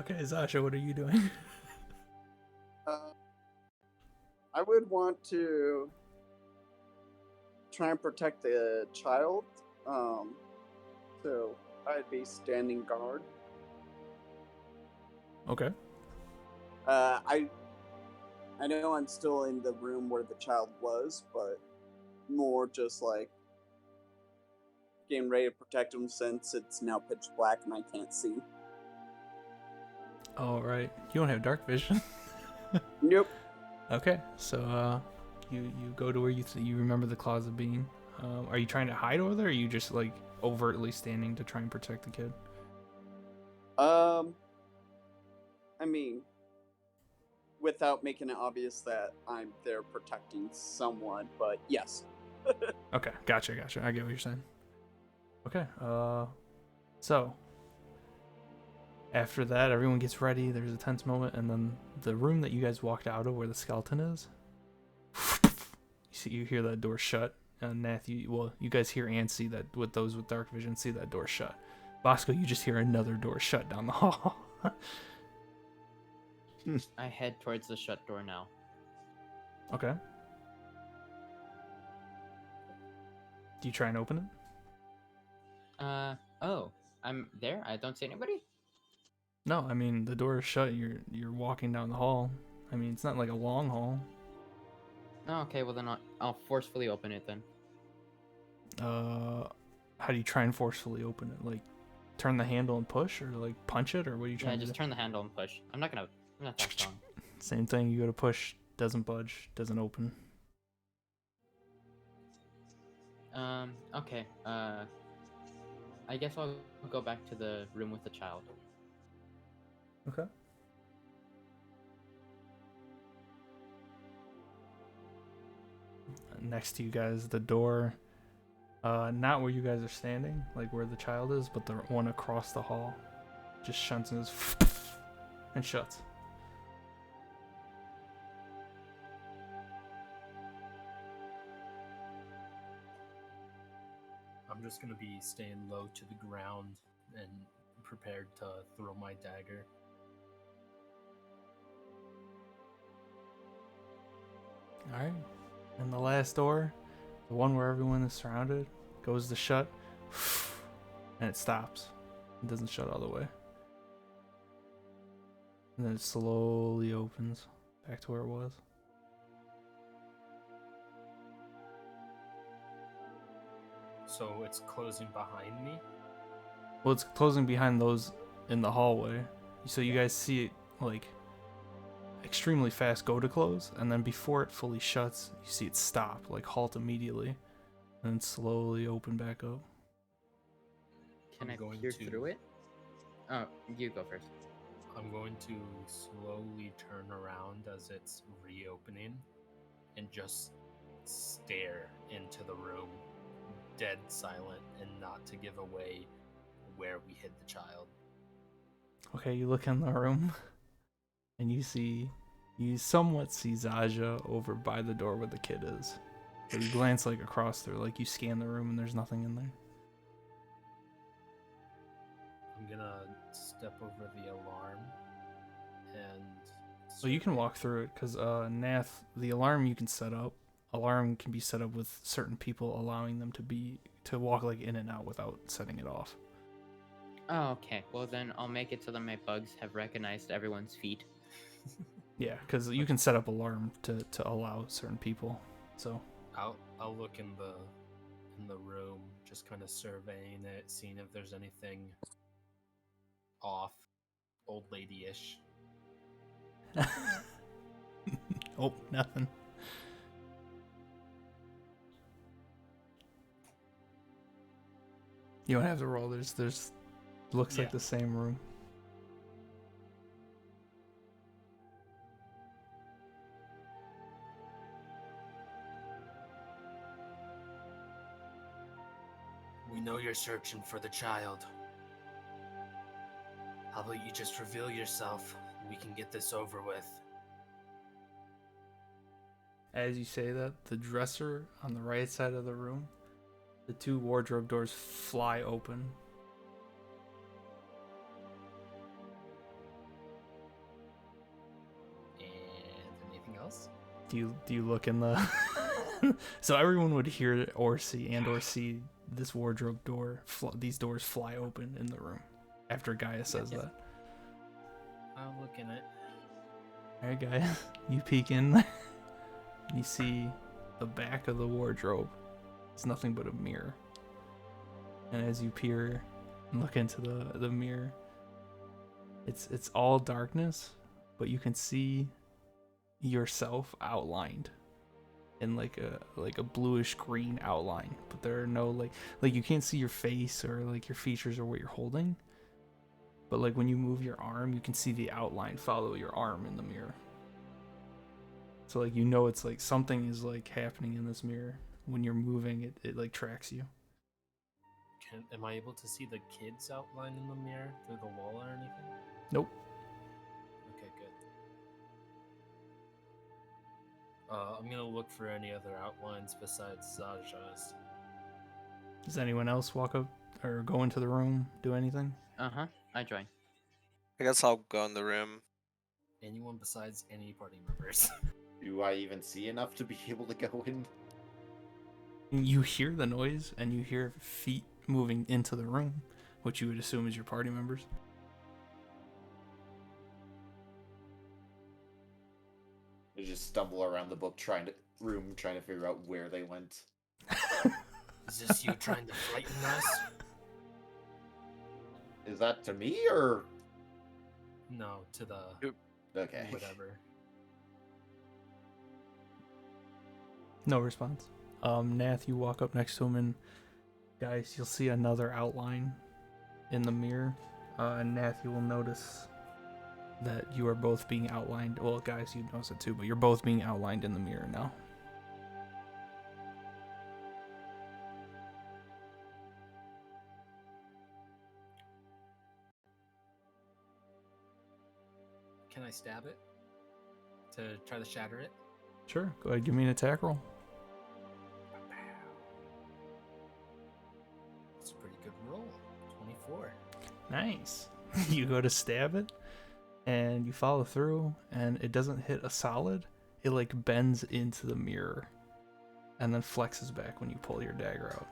Okay, Zasha, what are you doing? I would want to try and protect the child. So I'd be standing guard. Okay. I know I'm still in the room where the child was, but more just like getting ready to protect him since it's now pitch black and I can't see. All right. You don't have dark vision. Nope. Okay. So you go to where you remember the closet being. Are you trying to hide over there, or are you just like overtly standing to try and protect the kid? I mean, without making it obvious that I'm there protecting someone. But yes. Okay, gotcha. I get what you're saying. Okay, so after that, everyone gets ready. There's a tense moment, and then the room that you guys walked out of, where the skeleton is, you hear that door shut. And Nath, you guys hear and see that with those with dark vision, see that door shut. Bosco, you just hear another door shut down the hall. I head towards the shut door now. Okay. Do you try and open it? Oh, I'm there. I don't see anybody. No, I mean the door is shut. You're walking down the hall. I mean it's not like a long hall. Oh, okay. Well then I'll forcefully open it then. How do you try and forcefully open it? Like turn the handle and push, or like punch it, or what are you Yeah, trying to just do? turn the handle and push. I'm not that strong. Same thing. You go to push, doesn't budge, doesn't open. Okay. I guess I'll go back to the room with the child. Okay. Next to you guys, the door, not where you guys are standing, like where the child is, but the one across the hall, just shuts and shuts. I'm just gonna be staying low to the ground and prepared to throw my dagger. All right. And the last door, the one where everyone is surrounded, goes to shut, and it stops. It doesn't shut all the way. And then it slowly opens back to where it was. So it's closing behind me? Well, it's closing behind those in the hallway. So you guys see it, like, extremely fast go to close, and then before it fully shuts, you see it stop, like halt immediately, and then slowly open back up. Can I'm I going peer to- through it? Oh, you go first. I'm going to slowly turn around as it's reopening and just stare into the room, dead silent, and not to give away where we hid the child. Okay, you look in the room, and you somewhat see Zaja over by the door where the kid is. But you glance like across there, like you scan the room and there's nothing in there. I'm gonna step over the alarm and. So you can walk through it, because Nath, the alarm you can set up. Alarm can be set up with certain people, allowing them to walk like in and out without setting it off. Oh, okay. Well then I'll make it so that my bugs have recognized everyone's feet. Yeah, because you can set up alarm to allow certain people. So I'll look in the room, just kind of surveying it, seeing if there's anything off, old lady-ish. Oh, nothing. You don't have to roll. There's looks like Yeah. the same room. We know you're searching for the child. How about you just reveal yourself? We can get this over with. As you say that, the dresser on the right side of the room, the two wardrobe doors fly open. And anything else? Do you look in the? So everyone would hear or see this wardrobe door. These doors fly open in the room after Gaia says Yes. that. I'll look in it. All right, guys, you peek in there. You see the back of the wardrobe. It's nothing but a mirror. And as you peer and look into the mirror, it's all darkness, but you can see yourself outlined in like a bluish green outline. But there are no like you can't see your face or like your features or what you're holding. But like when you move your arm, you can see the outline follow your arm in the mirror. So like you know it's like something is like happening in this mirror. When you're moving, it like tracks you. Am I able to see the kid's outline in the mirror through the wall or anything? Nope. Okay, good. I'm gonna look for any other outlines besides Zaja's. Does anyone else walk up or go into the room, do anything? I join. I guess I'll go in the room. Anyone besides any party members? Do I even see enough to be able to go in? You hear the noise and you hear feet moving into the room, which you would assume is your party members. I just stumble around the book trying to figure out where they went. Is this you trying to frighten us? Is that to me or No, to the okay? whatever. No response. Nath, you walk up next to him, and guys, you'll see another outline in the mirror. And Nath, you will notice that you are both being outlined. Well, guys, you notice it too, but you're both being outlined in the mirror now. Can I stab it? To try to shatter it? Sure, go ahead, give me an attack roll. It's a pretty good roll. 24. Nice. You go to stab it, and you follow through, and it doesn't hit a solid. It like bends into the mirror, and then flexes back when you pull your dagger out.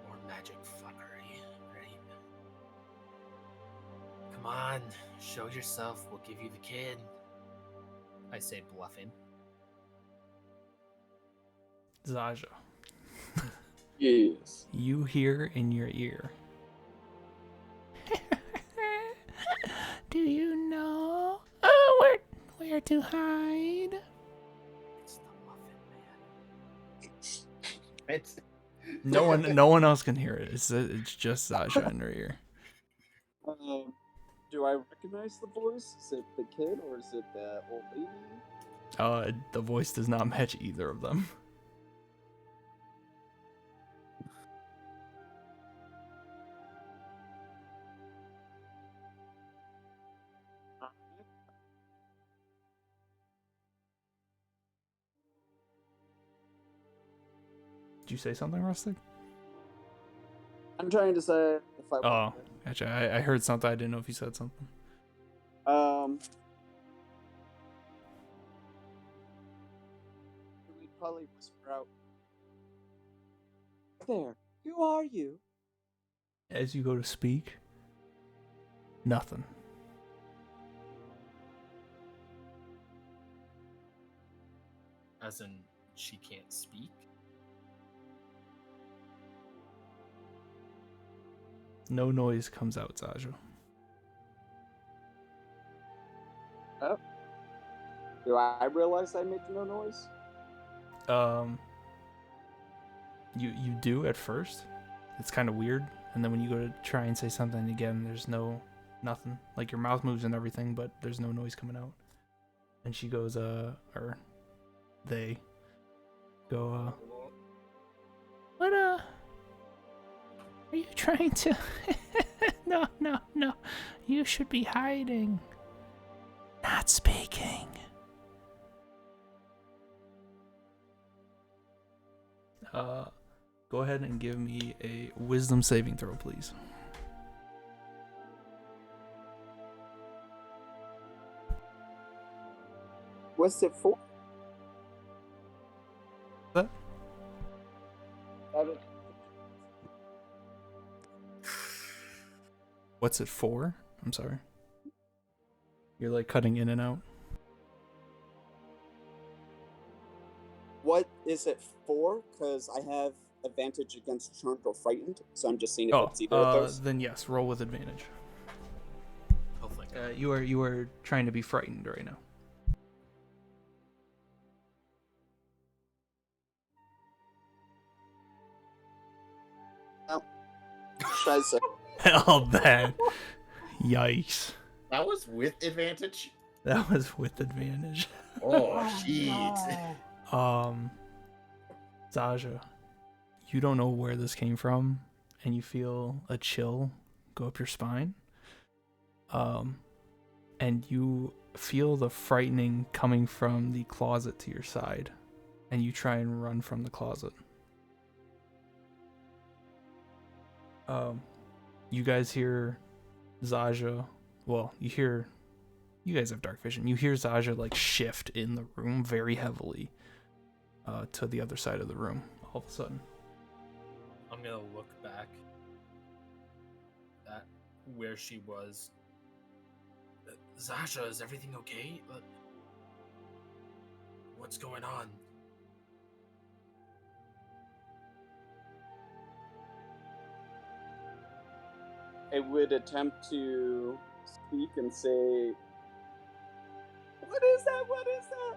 More magic fuckery, right? Come on, show yourself. We'll give you the kid. I say bluffing. Zaja, Yes. you hear in your ear. Do you know where to hide? It's the muffin man. It's No one else can hear it. It's just Zaja in her ear. Do I recognize the voice? Is it the kid or is it the old lady? The voice does not match either of them. Did you say something, Rustic? I'm trying to say if I. Oh, gotcha. I heard something. I didn't know if you said something. We'd probably whisper out. There. Who are you? As you go to speak, nothing. As in, she can't speak? No noise comes out, Zaja. Oh. Do I realize I made no noise? You do at first. It's kind of weird, and then when you go to try and say something again, there's nothing. Like your mouth moves and everything, but there's no noise coming out. And she goes, or they go, What are you trying to? No. You should be hiding. Not speaking. go ahead and give me a wisdom saving throw, please. What's it for? What? What's it for? I'm sorry. You're like cutting in and out. What is it for? Because I have advantage against charmed or frightened, so I'm just seeing if it's either of those. Then yes, roll with advantage. Oh, thank God. You are trying to be frightened right now. Oh. Scheiße. Hell, bad. Yikes. That was with advantage. That was with advantage. Oh, shit. Zaja, you don't know where this came from, and you feel a chill go up your spine. And you feel the frightening coming from the closet to your side, and you try and run from the closet. You guys hear Zaja. Well, you guys have dark vision. You hear Zaja like shift in the room very heavily to the other side of the room all of a sudden. I'm gonna look back at where she was. Zasha, is everything okay? What's going on? I would attempt to speak and say, "What is that? What is that?"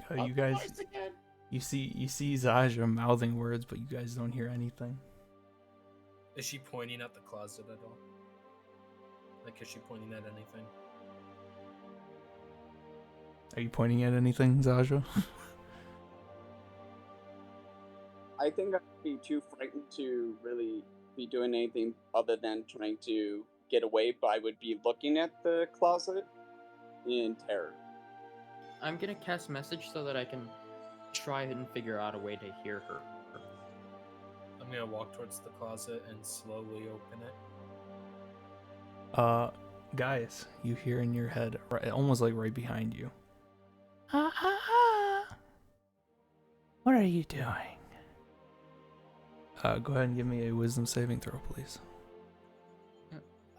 But You guys, you see Zaja mouthing words, but you guys don't hear anything. Is she pointing at the closet at all? Like, is she pointing at anything? Are you pointing at anything, Zaja? I think I'd be too frightened to really be doing anything other than trying to get away, but I would be looking at the closet in terror. I'm gonna cast message so that I can try and figure out a way to hear her. I'm gonna walk towards the closet and slowly open it. Guys, you hear in your head, almost like right behind you. What are you doing? Go ahead and give me a wisdom saving throw, please.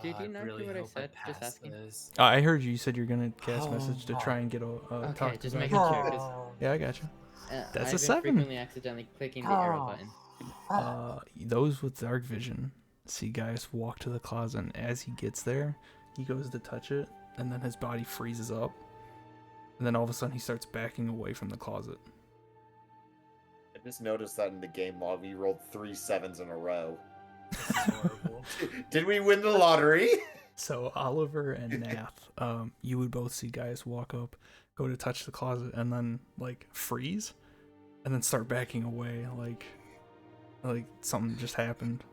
Did you not really hear what I hope said? Just pass asking. this. I heard you said you're gonna cast message to try and get a Okay, talk to just Zaja. making sure. 'Cause, Yeah, I got you. That's I've a been 7. frequently accidentally clicking the arrow button. Those with dark vision see Gaius walk to the closet, and as he gets there, he goes to touch it, and then his body freezes up, and then all of a sudden he starts backing away from the closet. I just noticed that in the game log, we rolled 3 sevens in a row. This is horrible. Did we win the lottery? So Oliver and Nath, you would both see Gaius walk up, go to touch the closet, and then like freeze, and then start backing away, like something just happened.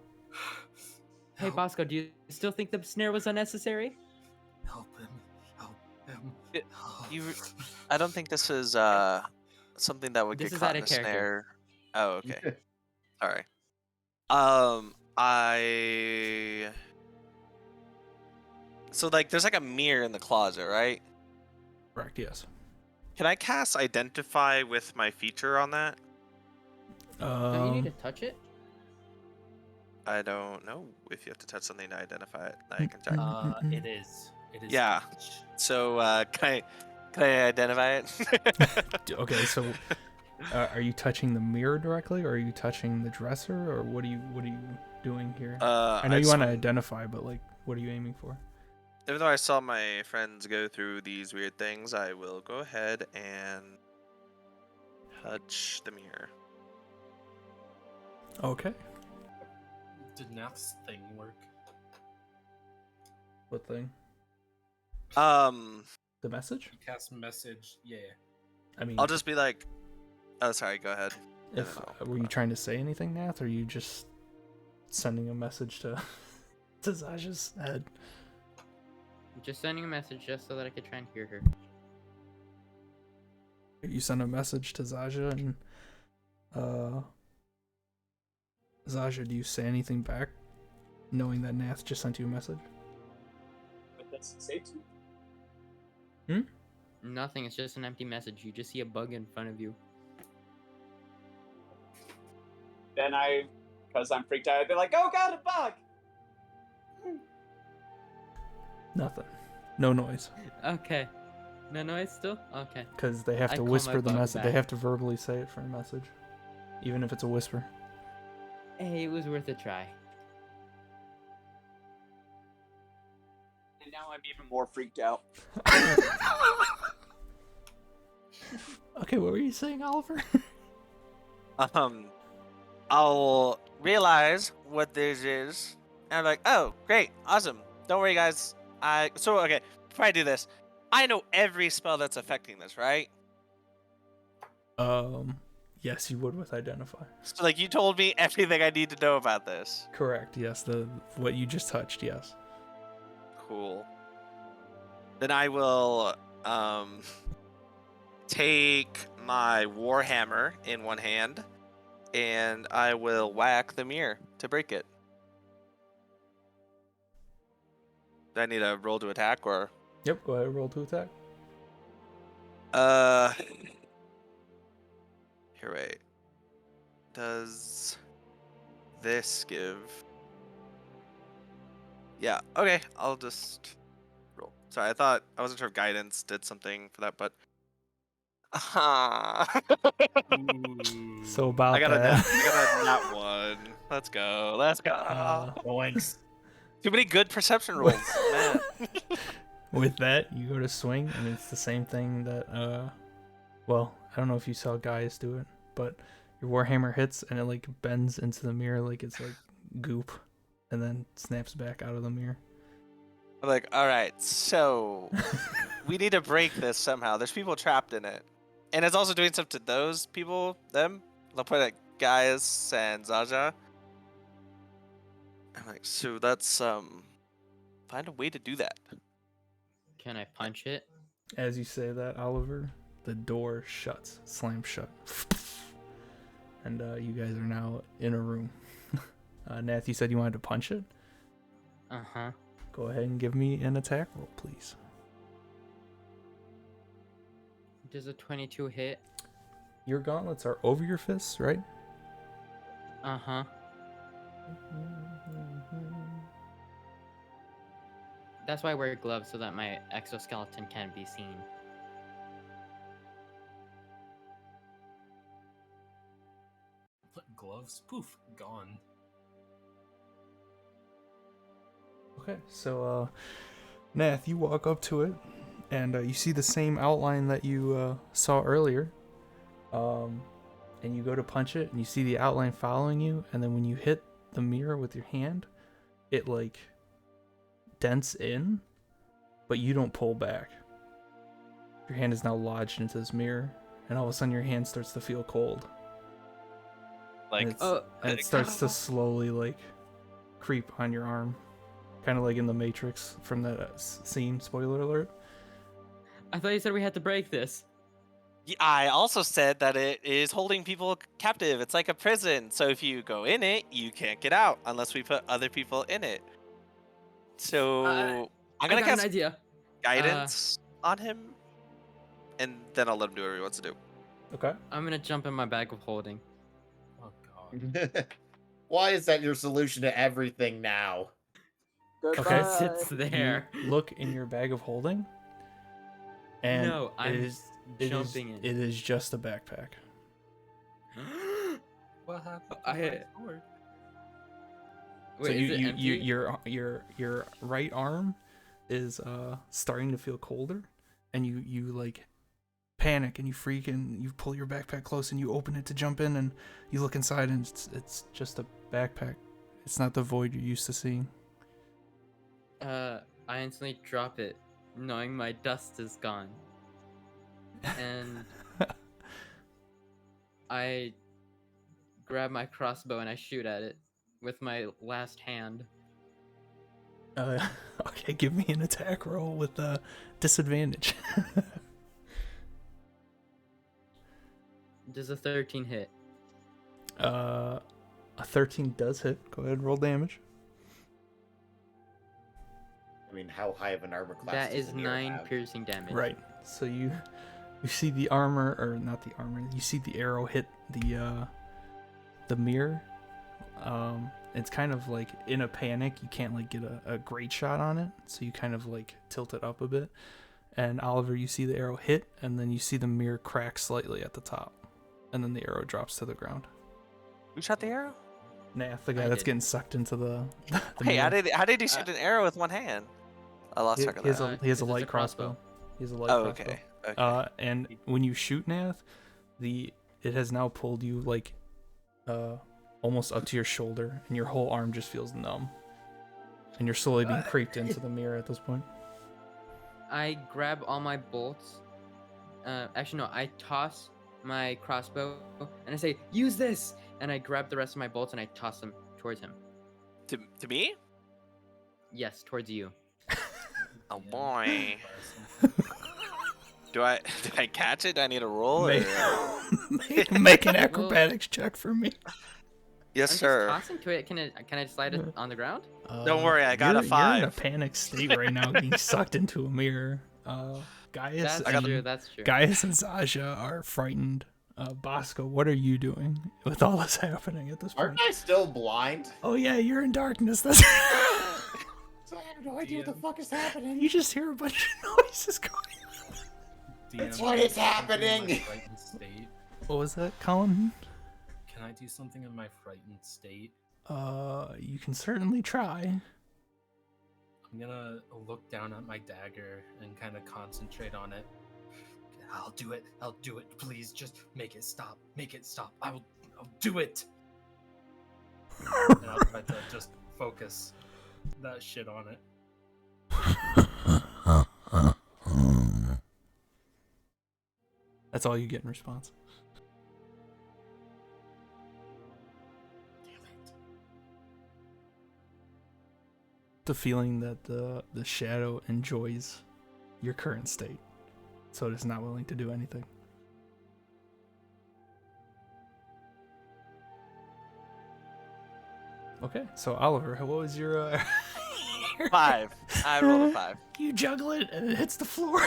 Hey, Bosco, do you still think the snare was unnecessary? Help him. Help him. I don't think this is something that would This get is caught out in of a character. snare. Oh, okay. Sorry. So like, there's like a mirror in the closet, right? Correct. Yes. Can I cast Identify with my feature on that? Don't you need to touch it? I don't know if you have to touch something to identify it. I can check. It is. It is. Yeah. So can I identify it? Okay, so are you touching the mirror directly, or are you touching the dresser, or what are you doing here? I know you want to identify, but like, what are you aiming for? Even though I saw my friends go through these weird things, I will go ahead and touch the mirror. Okay. Did Nath's thing work? What thing? The message? Cast message. Yeah. I mean, I'll just be like, oh, sorry, go ahead. if were you trying to say anything, Nath, or are you just sending a message to to Zaja's head? Just sending a message just so that I could try and hear her. You send a message to Zaja, and Zaja, do you say anything back, knowing that Nath just sent you a message? What does it say to you? Nothing, it's just an empty message. You just see a bug in front of you. Then because I'm freaked out, I'd be like, "Oh god, a bug!" Nothing. No noise. Okay. No noise still? Okay. Because they have I to call my whisper the bug message. They back. have to verbally say it for a message, even if it's a whisper. Hey, it was worth a try. And now I'm even more freaked out. Okay, what were you saying, Oliver? I'll realize what this is, And I'm like, oh, great, awesome. Don't worry, guys. Okay, before I do this, I know every spell that's affecting this, right? Yes, you would with identify. So like you told me everything I need to know about this. Correct. Yes, what you just touched. Yes. Cool. Then I will take my warhammer in one hand, and I will whack the mirror to break it. Do I need a roll to attack or? Yep. Go ahead. Roll to attack. Here, wait. Does this give? Yeah. Okay. I'll just roll. Sorry, I wasn't sure if guidance did something for that, but. So about I got that. a nat one. Let's go. Let's go. Boinks. Too many good perception rolls, man. With that, you go to swing, and it's the same thing that well, I don't know if you saw guys do it, but your warhammer hits and it like bends into the mirror like it's like goop, and then snaps back out of the mirror. I'm like, all right, so we need to break this somehow. There's people trapped in it, and it's also doing stuff to those people. They'll put it Gaius and Zaja. I'm like, so that's find a way to do that. Can I punch it? As you say that, Oliver, the door shuts, slams shut, and you guys are now in a room. Nath, you said you wanted to punch it? Uh-huh. Go ahead and give me an attack roll, please. Does a 22 hit? Your gauntlets are over your fists, right? Uh-huh. That's why I wear gloves, so that my exoskeleton can be seen. Gloves, poof, gone. Okay, so Nath, you walk up to it, and you see the same outline that you saw earlier. And you go to punch it, and you see the outline following you, and then when you hit the mirror with your hand, it like dents in, but you don't pull back. Your hand is now lodged into this mirror, and all of a sudden your hand starts to feel cold. Like, And it starts to slowly like creep on your arm, kind of like in the Matrix from that scene. Spoiler alert. I thought you said we had to break this. I also said that it is holding people captive. It's like a prison. So if you go in it, you can't get out unless we put other people in it. So I'm gonna I got cast an idea. guidance on him, and then I'll let him do whatever he wants to do. Okay. I'm gonna jump in my bag of holding. Oh god. Why is that your solution to everything now? Goodbye. It sits there. You look in your bag of holding, and No, I'm it is jumping in. It is just a backpack. What happened? I- to my sword? Wait, So is it empty? your right arm is starting to feel colder, and you like panic and you freak and you pull your backpack close and you open it to jump in and you look inside and it's just a backpack. It's not the void you're used to seeing. I instantly drop it, knowing my dust is gone. And I grab my crossbow and I shoot at it with my last hand. Okay, give me an attack roll with disadvantage. Does a 13 hit? A 13 does hit. Go ahead and roll damage. I mean, how high of an armor class? That does is a mirror 9 have? piercing damage. Right. So you see the armor, or not the armor. You see the arrow hit the mirror. It's kind of like in a panic. You can't like get a great shot on it, so you kind of like tilt it up a bit. And Oliver, you see the arrow hit, and then you see the mirror crack slightly at the top, and then the arrow drops to the ground. Who shot the arrow? Nath, the guy I that's did. getting sucked into the Hey, mirror. how did he shoot an arrow with one hand? I lost track of He has that. a This is light a crossbow. crossbow. He has a light Oh, crossbow. okay. And when you shoot Nath, it has now pulled you like almost up to your shoulder, and your whole arm just feels numb. And you're slowly being creeped into the mirror at this point. I grab all my bolts. Actually, no, I toss my crossbow and I say, use this! And I grab the rest of my bolts and I toss them towards him. To me? Yes, towards you. Oh boy. Did I catch it? Do I need a roll? Make, Or... make an acrobatics check for me. Yes, I'm sir. just tossing to it. Can I slide it on the ground? Don't worry, I got a You're in a 5. panic state right now, being sucked into a mirror. Gaius That's true. Gaius and Zaja are frightened. Bosco, what are you doing with all this happening at this point? Aren't I still blind? Oh yeah, you're in darkness. That's So I have no idea what the fuck is happening. you just hear a bunch of noises going on. That's what is happening. In my frightened state. What was that, Colin? Can I do something in my frightened state? You can certainly try. I'm gonna look down at my dagger and kind of concentrate on it. I'll do it. I'll do it. Please, just make it stop. Make it stop. I'll do it. And I'll try to just focus that shit on it. That's all you get in response. Damn it. The feeling that the shadow enjoys your current state, so it is not willing to do anything. Okay, so Oliver, what was your 5. I rolled a 5. You juggle it and it hits the floor.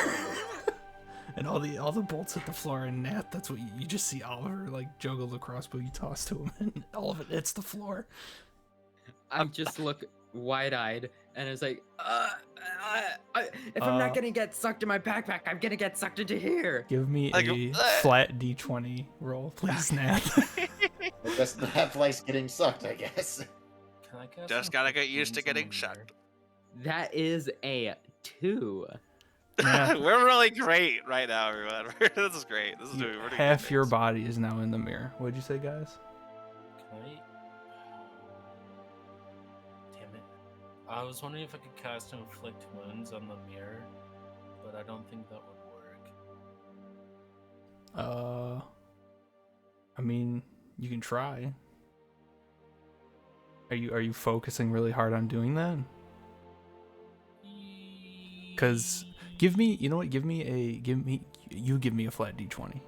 And all the bolts hit the floor, and Nat, that's what you just see Oliver like juggle the crossbow you toss to him, and all of it hits the floor. I just look wide-eyed and it's like, if I'm not gonna get sucked in my backpack, I'm gonna get sucked into here. Give me Like, a flat d20 roll, please, Nat. That's not place getting sucked, I guess. Can I cast Just some gotta get used to Flames on getting the shot. mirror? That is a 2. Nat, We're really great right now, everyone. This is great. This is doing really half good your things. body is now in the mirror. What'd you say, guys? Can I? Damn it. I was wondering if I could cast Inflict Wounds on the mirror, but I don't think that would work. I mean, you can try. Are you focusing really hard on doing that? Cause give me a flat d20. Okay.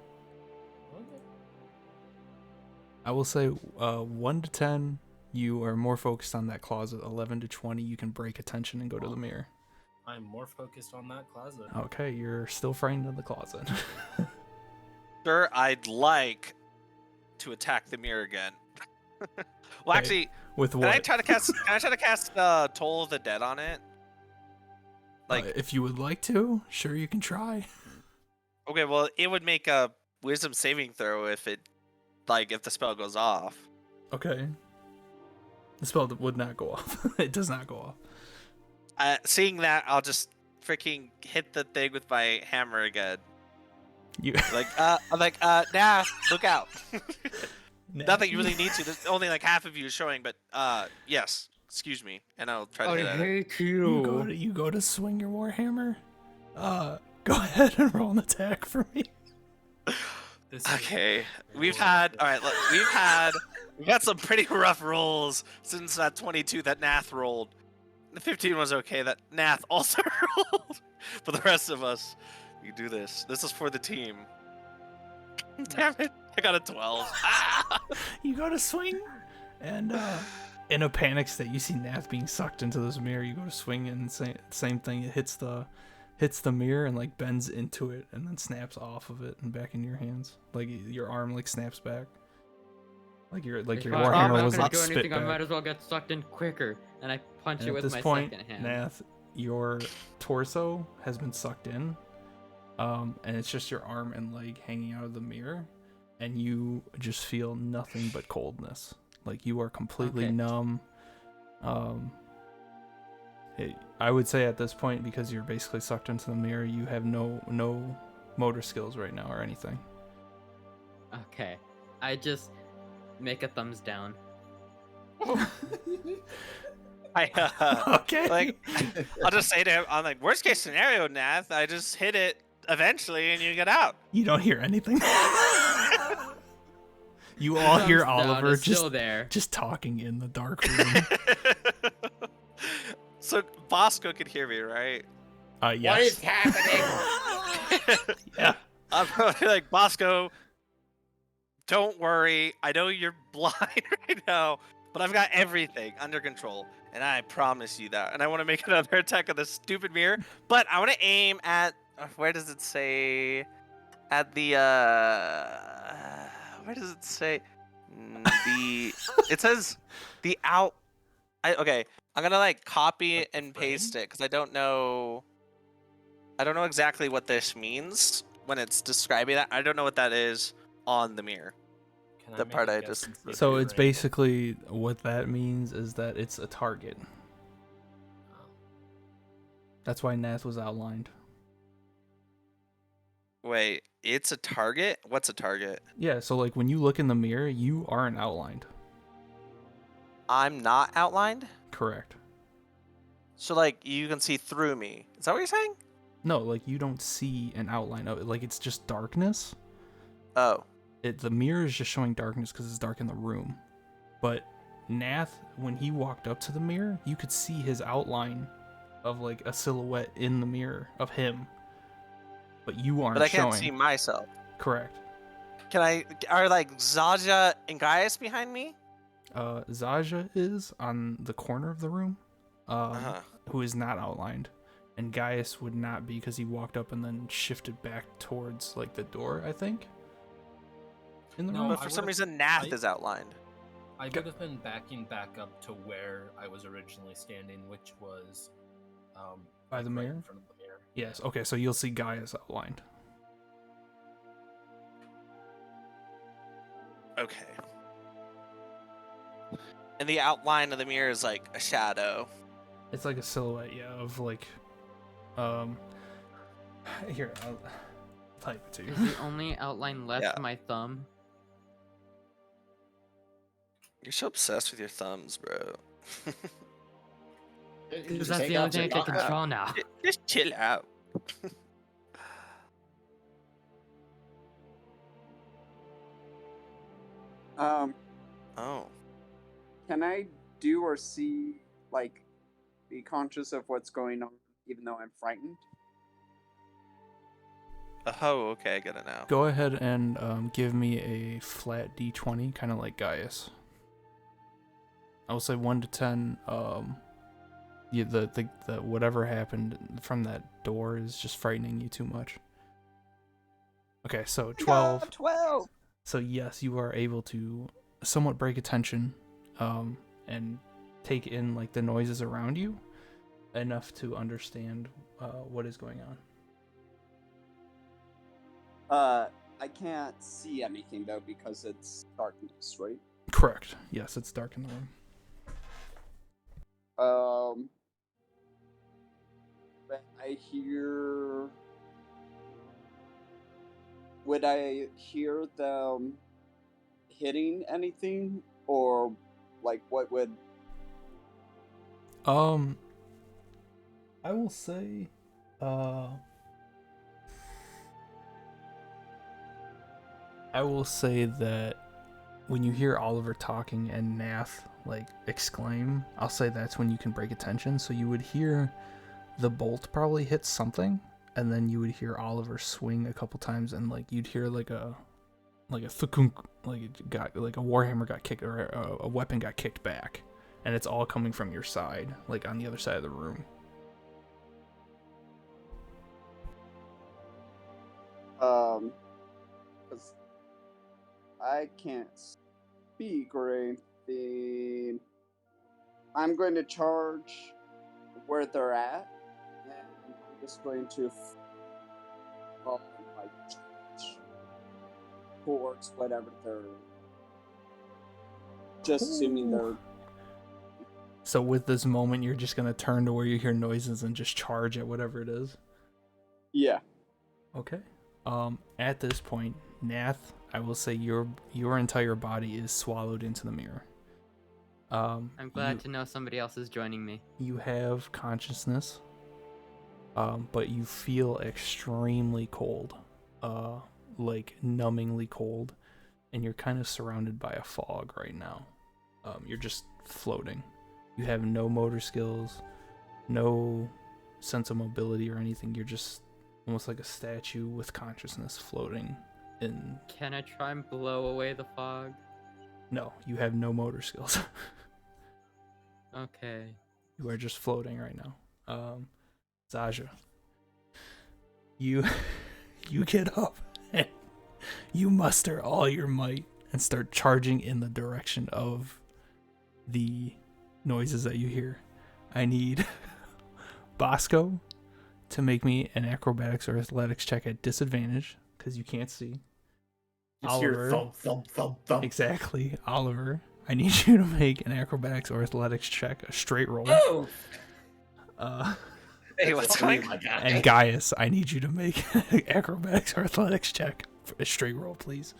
I will say 1 to 10, you are more focused on that closet. 11 to 20, you can break attention and go to the mirror. I'm more focused on that closet. Okay, you're still frightened of the closet. Sir, I'd like to attack the mirror again. Well, Okay, actually, With can what? I try to cast Toll of the Dead on it? Like, if you would like to, sure, you can try. okay, well, it would make a Wisdom saving throw if the spell goes off. Okay. The spell would not go off. It does not go off. Seeing that, I'll just freaking hit the thing with my hammer again. You I'm like, nah, look out. Nat, Not that you really need to. There's only like half of you showing, but yes, excuse me, and I'll try to I hit at it. hate you go to swing your warhammer. Go ahead and roll an attack for me. This is Okay, we've had some pretty rough rolls since that 22 that Nath rolled. The 15 was okay. That Nath also rolled, but the rest of us, you do this. This is for the team. Damn it! I got a 12. Ah! You go to swing, and in a panic state, you see Nath being sucked into this mirror. You go to swing, and same thing. It hits the mirror and like bends into it, and then snaps off of it and back in your hands. Like your arm like snaps back. Like your I'm warhammer not was gonna like do spit anything. I back. might as well get sucked in quicker. And I punch And it at with this my point, second hand. Nath, your torso has been sucked in, and it's just your arm and leg hanging out of the mirror, and you just feel nothing but coldness. Like you are completely Okay. numb. I would say at this point, because you're basically sucked into the mirror, you have no motor skills right now or anything. Okay. I just make a thumbs down. Okay. Like, I'll just say to him, I'm like, worst case scenario, Nath, I just hit it eventually and you get out. You don't hear anything. You all hear Thumbs down Oliver is still there. just talking in the dark room. So Bosco could hear me, right? Yes. What is happening? Yeah. I'm probably like, Bosco, don't worry. I know you're blind right now, but I've got everything under control. And I promise you that. And I want to make another attack on this stupid mirror. But I want to aim at... Where does it say? At the... Where does it say? It says the out... okay. I'm going to like copy Like the and frame? paste it because I don't know exactly what this means when it's describing that. I don't know what that is on the mirror. Can I The make part a I guess just- and see if So you're it's right? basically what that means is that it's a target. Oh. That's why Nath was outlined. Wait, it's a target? What's a target? Yeah, so like when you look in the mirror, you aren't outlined. I'm not outlined? Correct. So like you can see through me. Is that what you're saying? No, like you don't see an outline of it. Like it's just darkness. Oh. The mirror is just showing darkness because it's dark in the room. But Nath, when he walked up to the mirror, you could see his outline of like a silhouette in the mirror of him. But you aren't But I can't showing. see myself. Correct. Are like Zaja and Gaius behind me? Zaja is on the corner of the room, Uh-huh. who is not outlined. And Gaius would not be because he walked up and then shifted back towards like the door, I think. In the No, room. But I for some would've- reason Nath I- is outlined. I would have been backing back up to where I was originally standing, which was By the right mirror? in front of the mirror. Yes. Okay, so you'll see Gaius outlined. Okay. And the outline of the mirror is like a shadow. It's like a silhouette, yeah, of like, here, I'll type it to you. Is the only outline left Yeah. my thumb? You're so obsessed with your thumbs, bro. Because that's the only thing I can control now. Just chill out. Um, Oh. can I do or see, like, be conscious of what's going on, even though I'm frightened? Oh, okay, I get it now. Go ahead and give me a flat d20, kind of like Gaius. I will say 1 to 10. Yeah, the whatever happened from that door is just frightening you too much. Okay, so 12. No, 12! So yes, you are able to somewhat break attention, and take in like the noises around you, enough to understand what is going on. I can't see anything though because it's darkness, right? Correct. Yes, it's dark in the room. When I hear... Would I hear them hitting anything? Or, like, what would... I will say, that when you hear Oliver talking and Nath like exclaim, I'll say that's when you can break attention. So you would hear the bolt probably hit something, and then you would hear Oliver swing a couple times, and like you'd hear like a thukunk, like it got like a warhammer got kicked, or a weapon got kicked back, and it's all coming from your side, like on the other side of the room. Because I can't speak or anything. I'm going to charge where they're at, and I'm just going to like towards whatever they're. Just assuming they're. So with this moment, you're just gonna turn to where you hear noises and just charge at whatever it is. Yeah. Okay. At this point, Nath, I will say your entire body is swallowed into the mirror. I'm glad to know somebody else is joining me. You have consciousness, but you feel extremely cold, like numbingly cold, and you're kind of surrounded by a fog right now. You're just floating. You have no motor skills, no sense of mobility or anything. You're just almost like a statue with consciousness floating in. Can I try and blow away the fog? No, you have no motor skills. Okay. You are just floating right now. Zaja, you get up and you muster all your might and start charging in the direction of the noises that you hear. I need Bosco to make me an acrobatics or athletics check at disadvantage because you can't see. Just hear thump, thump, thump, thump. Exactly, Oliver. I need you to make an acrobatics or athletics check, a straight roll. Oh! Hey, what's going on? And Gaius, I need you to make an acrobatics or athletics check, a straight roll, please.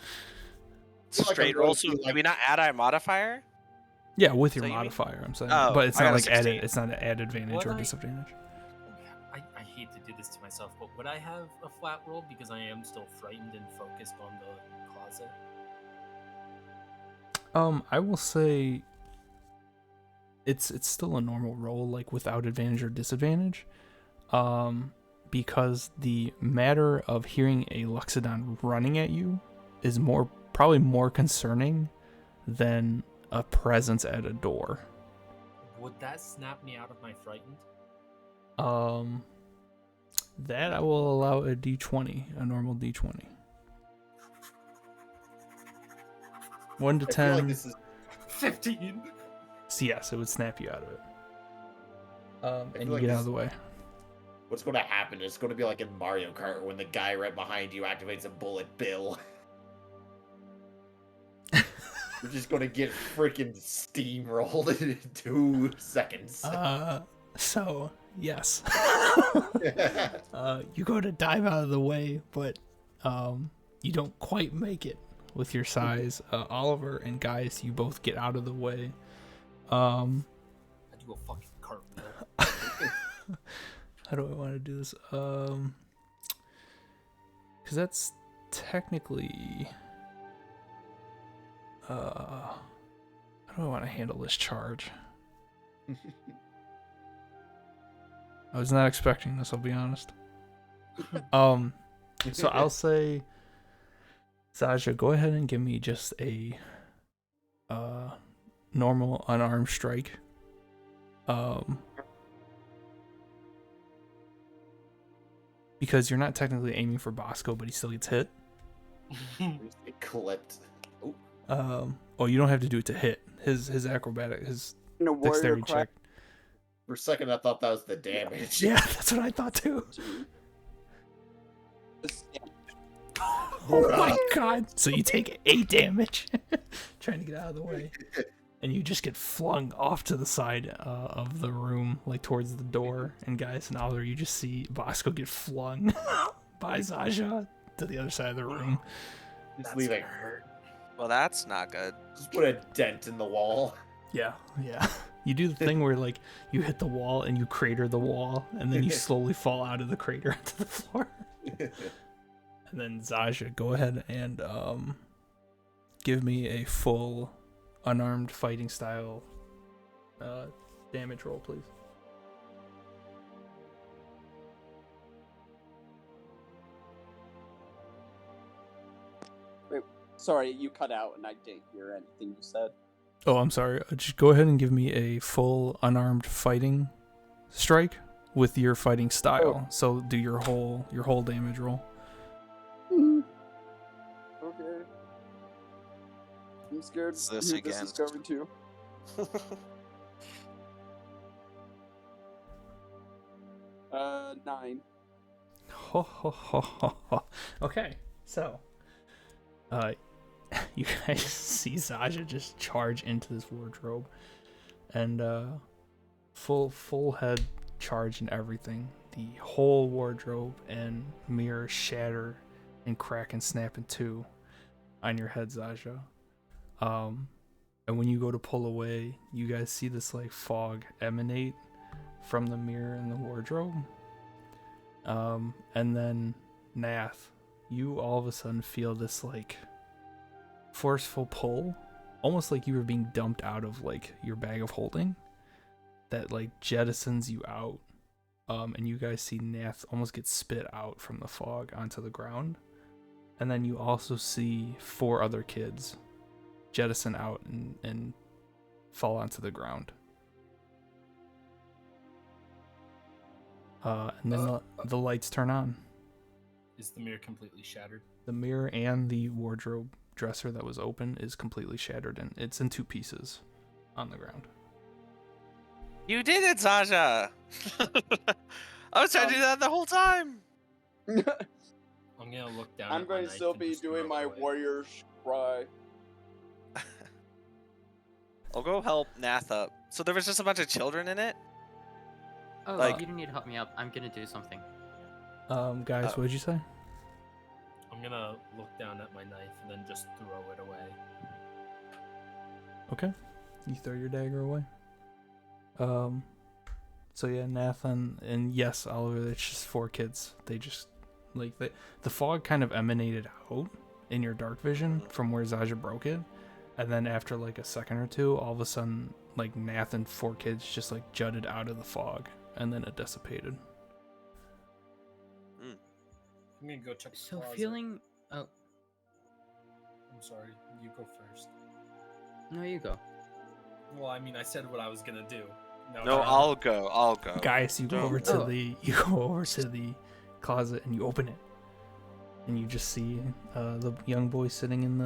Straight roll, so do we not add our modifier? Yeah, with your So you mean- modifier, I'm saying. Oh, But it's I not got a like added. 16. It's not an add advantage What or I- disadvantage. I hate to do this to myself, but would I have a flat roll because I am still frightened and focused on the closet? I will say it's still a normal roll, like without advantage or disadvantage. Because the matter of hearing a Luxodon running at you is probably more concerning than a presence at a door. Would that snap me out of my frightened? That I will allow a d20, a normal d20. 1 to I feel 10. like this is 15. So yes, it would snap you out of it. And feel you like get out this- of the way. what's going to happen. It's going to be like in Mario Kart when the guy right behind you activates a bullet bill. You're just going to get freaking steamrolled in 2 seconds. So yes. You go to dive out of the way, but you don't quite make it with your size. Oliver and Gaius, you both get out of the way. I do a fucking cartwheel. How do I want to do this? Because that's technically. How do I want to handle this charge? I was not expecting this, I'll be honest. So I'll say, Zaja, go ahead and give me just a normal unarmed strike. Because you're not technically aiming for Bosco, but he still gets hit. It clipped. Oh, you don't have to do it to hit. His acrobatic, his No warrior dexterity crack. check. For a second, I thought that was the damage. Yeah, that's what I thought too. Yeah. Oh my god! So you take 8 damage trying to get out of the way, and you just get flung off to the side of the room, like towards the door. And Gaius and Oliver, you just see Bosco get flung by Zaja to the other side of the room. Just leave it. Well, that's not good. Just put a dent in the wall. Yeah. You do the thing where like you hit the wall and you crater the wall, and then you slowly fall out of the crater onto the floor. And then Zaja, go ahead and give me a full unarmed fighting style damage roll, please. Sorry, you cut out and I didn't hear anything you said. Oh, I'm sorry. Just go ahead and give me a full unarmed fighting strike with your fighting style. So do your whole damage roll. Okay. I'm scared It's this who again. this is going to. Uh, 9. Ho, ho, ho, ho, ho. Okay, so you guys see Zaja just charge into this wardrobe, and full head charge and everything. The whole wardrobe and mirror shatter and crack and snap in two on your head, Zaja. And when you go to pull away, you guys see this like fog emanate from the mirror in the wardrobe. And then Nath, you all of a sudden feel this like forceful pull, almost like you were being dumped out of like your bag of holding, that like jettisons you out. And you guys see Nath almost get spit out from the fog onto the ground. And then you also see 4 other kids jettison out and fall onto the ground. And then the lights turn on. Is the mirror completely shattered? The mirror and the wardrobe dresser that was open is completely shattered, and it's in 2 pieces on the ground. You did it, Sasha! I was trying to do that the whole time! I'm gonna look down. I'm at going my to knife still and be just throw doing it my away. warrior's cry. I'll go help Nath up. So there was just a bunch of children in it? Oh, Like- you don't need to help me up. I'm gonna do something. Guys, what did you say? I'm gonna look down at my knife and then just throw it away. Okay. You throw your dagger away. So yeah, Nathan, and yes, Oliver, it's just 4 kids. They just, like, the fog kind of emanated out in your dark vision from where Zaja broke it. And then after, like, a second or two, all of a sudden, like, Nath and 4 kids just, like, jutted out of the fog. And then it dissipated. I'm gonna go check the So closet. feeling. Oh, I'm sorry. You go first. no, you go. Well, I mean, I said what I was gonna do. No, I'll go. Guys, you go Don't- over to Oh. the closet and you open it. And you just see the young boy sitting in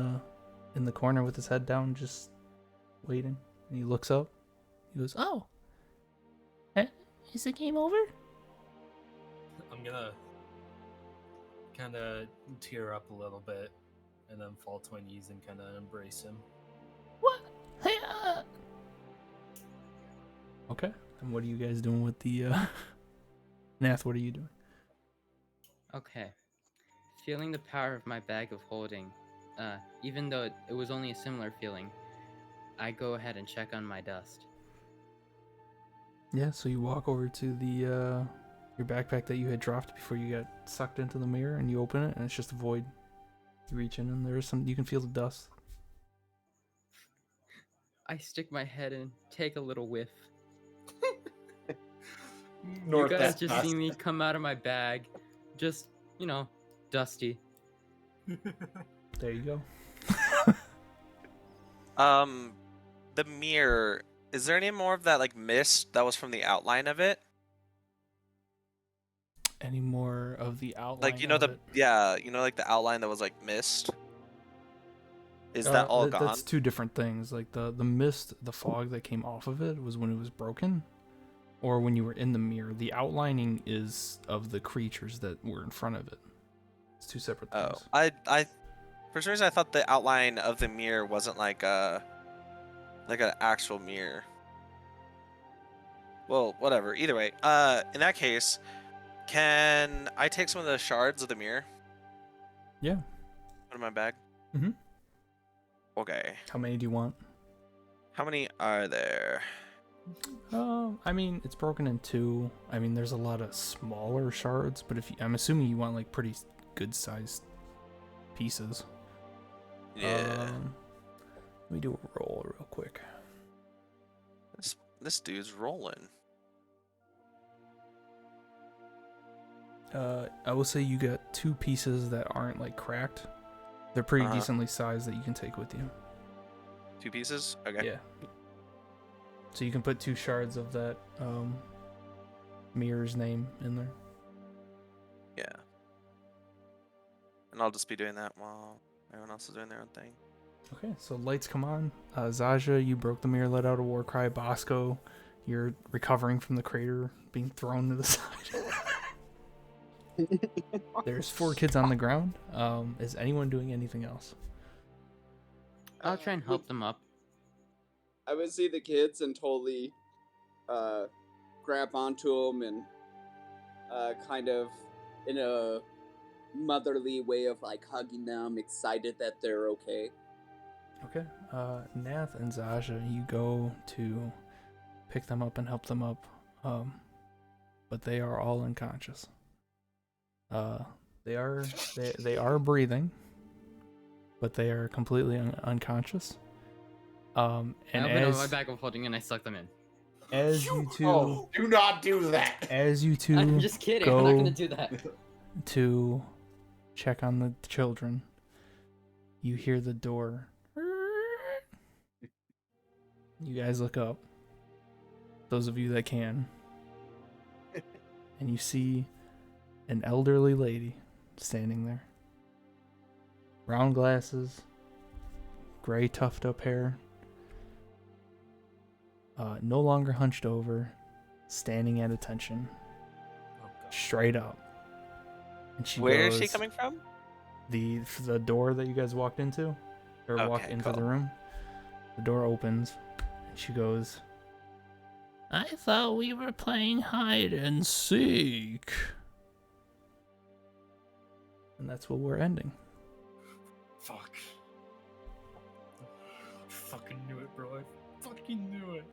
the corner with his head down, just waiting. And he looks up. He goes, Oh. Is the game over? I'm gonna kind of tear up a little bit and then fall to my knees and kind of embrace him. What? Hey, okay. And what are you guys doing with the Nath, what are you doing? Okay. Feeling the power of my bag of holding, even though it was only a similar feeling, I go ahead and check on my dust. Yeah, so you walk over to the your backpack that you had dropped before you got sucked into the mirror, and you open it, and it's just a void. You reach in, and there's you can feel the dust. I stick my head in, take a little whiff. North you guys that just dust. see me come out of my bag, just, dusty. There you go. The mirror. Is there any more of that like mist that was from the outline of it? Any more of the outline? Like of it? like the outline that was like mist. Is that all gone? That's 2 different things. Like the mist, the fog that came off of it was when it was broken, or when you were in the mirror. The outlining is of the creatures that were in front of it. It's 2 separate Oh, things. I for some reason I thought the outline of the mirror wasn't like an actual mirror. Well, whatever. Either way, in that case, can I take some of the shards of the mirror? Yeah. Put in my bag. Mhm. Okay. How many do you want? How many are there? I mean, it's broken in 2. I mean, there's a lot of smaller shards, but I'm assuming you want like pretty good sized pieces. Yeah. Let me do a roll real quick. This dude's rolling. I will say you got 2 pieces that aren't like cracked. They're pretty Uh-huh. decently sized that you can take with you. 2 pieces? Okay. Yeah. So you can put 2 shards of that mirror's name in there. Yeah. And I'll just be doing that while everyone else is doing their own thing. Okay, so lights come on. Zaja, you broke the mirror, let out a war cry. Bosco, you're recovering from the crater, being thrown to the side. There's 4 kids on the ground. Is anyone doing anything else? I'll try and help them up. I would see the kids and totally grab onto them and kind of in a motherly way of like hugging them, excited that they're okay. Okay. Nath and Zaja, you go to pick them up and help them up, but they are all unconscious. They are breathing, but they are completely unconscious. And I open up my as bag of holding and I suck them in. as you two Oh, do not do that. as you two I'm just kidding. go I'm not gonna do that. to check on the children, you hear the door. You guys look up, those of you that can, and you see an elderly lady standing there. Brown glasses, gray tufted up hair, no longer hunched over, standing at attention, Oh, God. straight up. And she Where is goes, she coming from? The door that you guys walked into, or walked Okay, into cool. the room. The door opens, and she goes, I thought we were playing hide and seek. and that's what we're ending. Fuck. Fucking knew it, bro. I fucking knew it.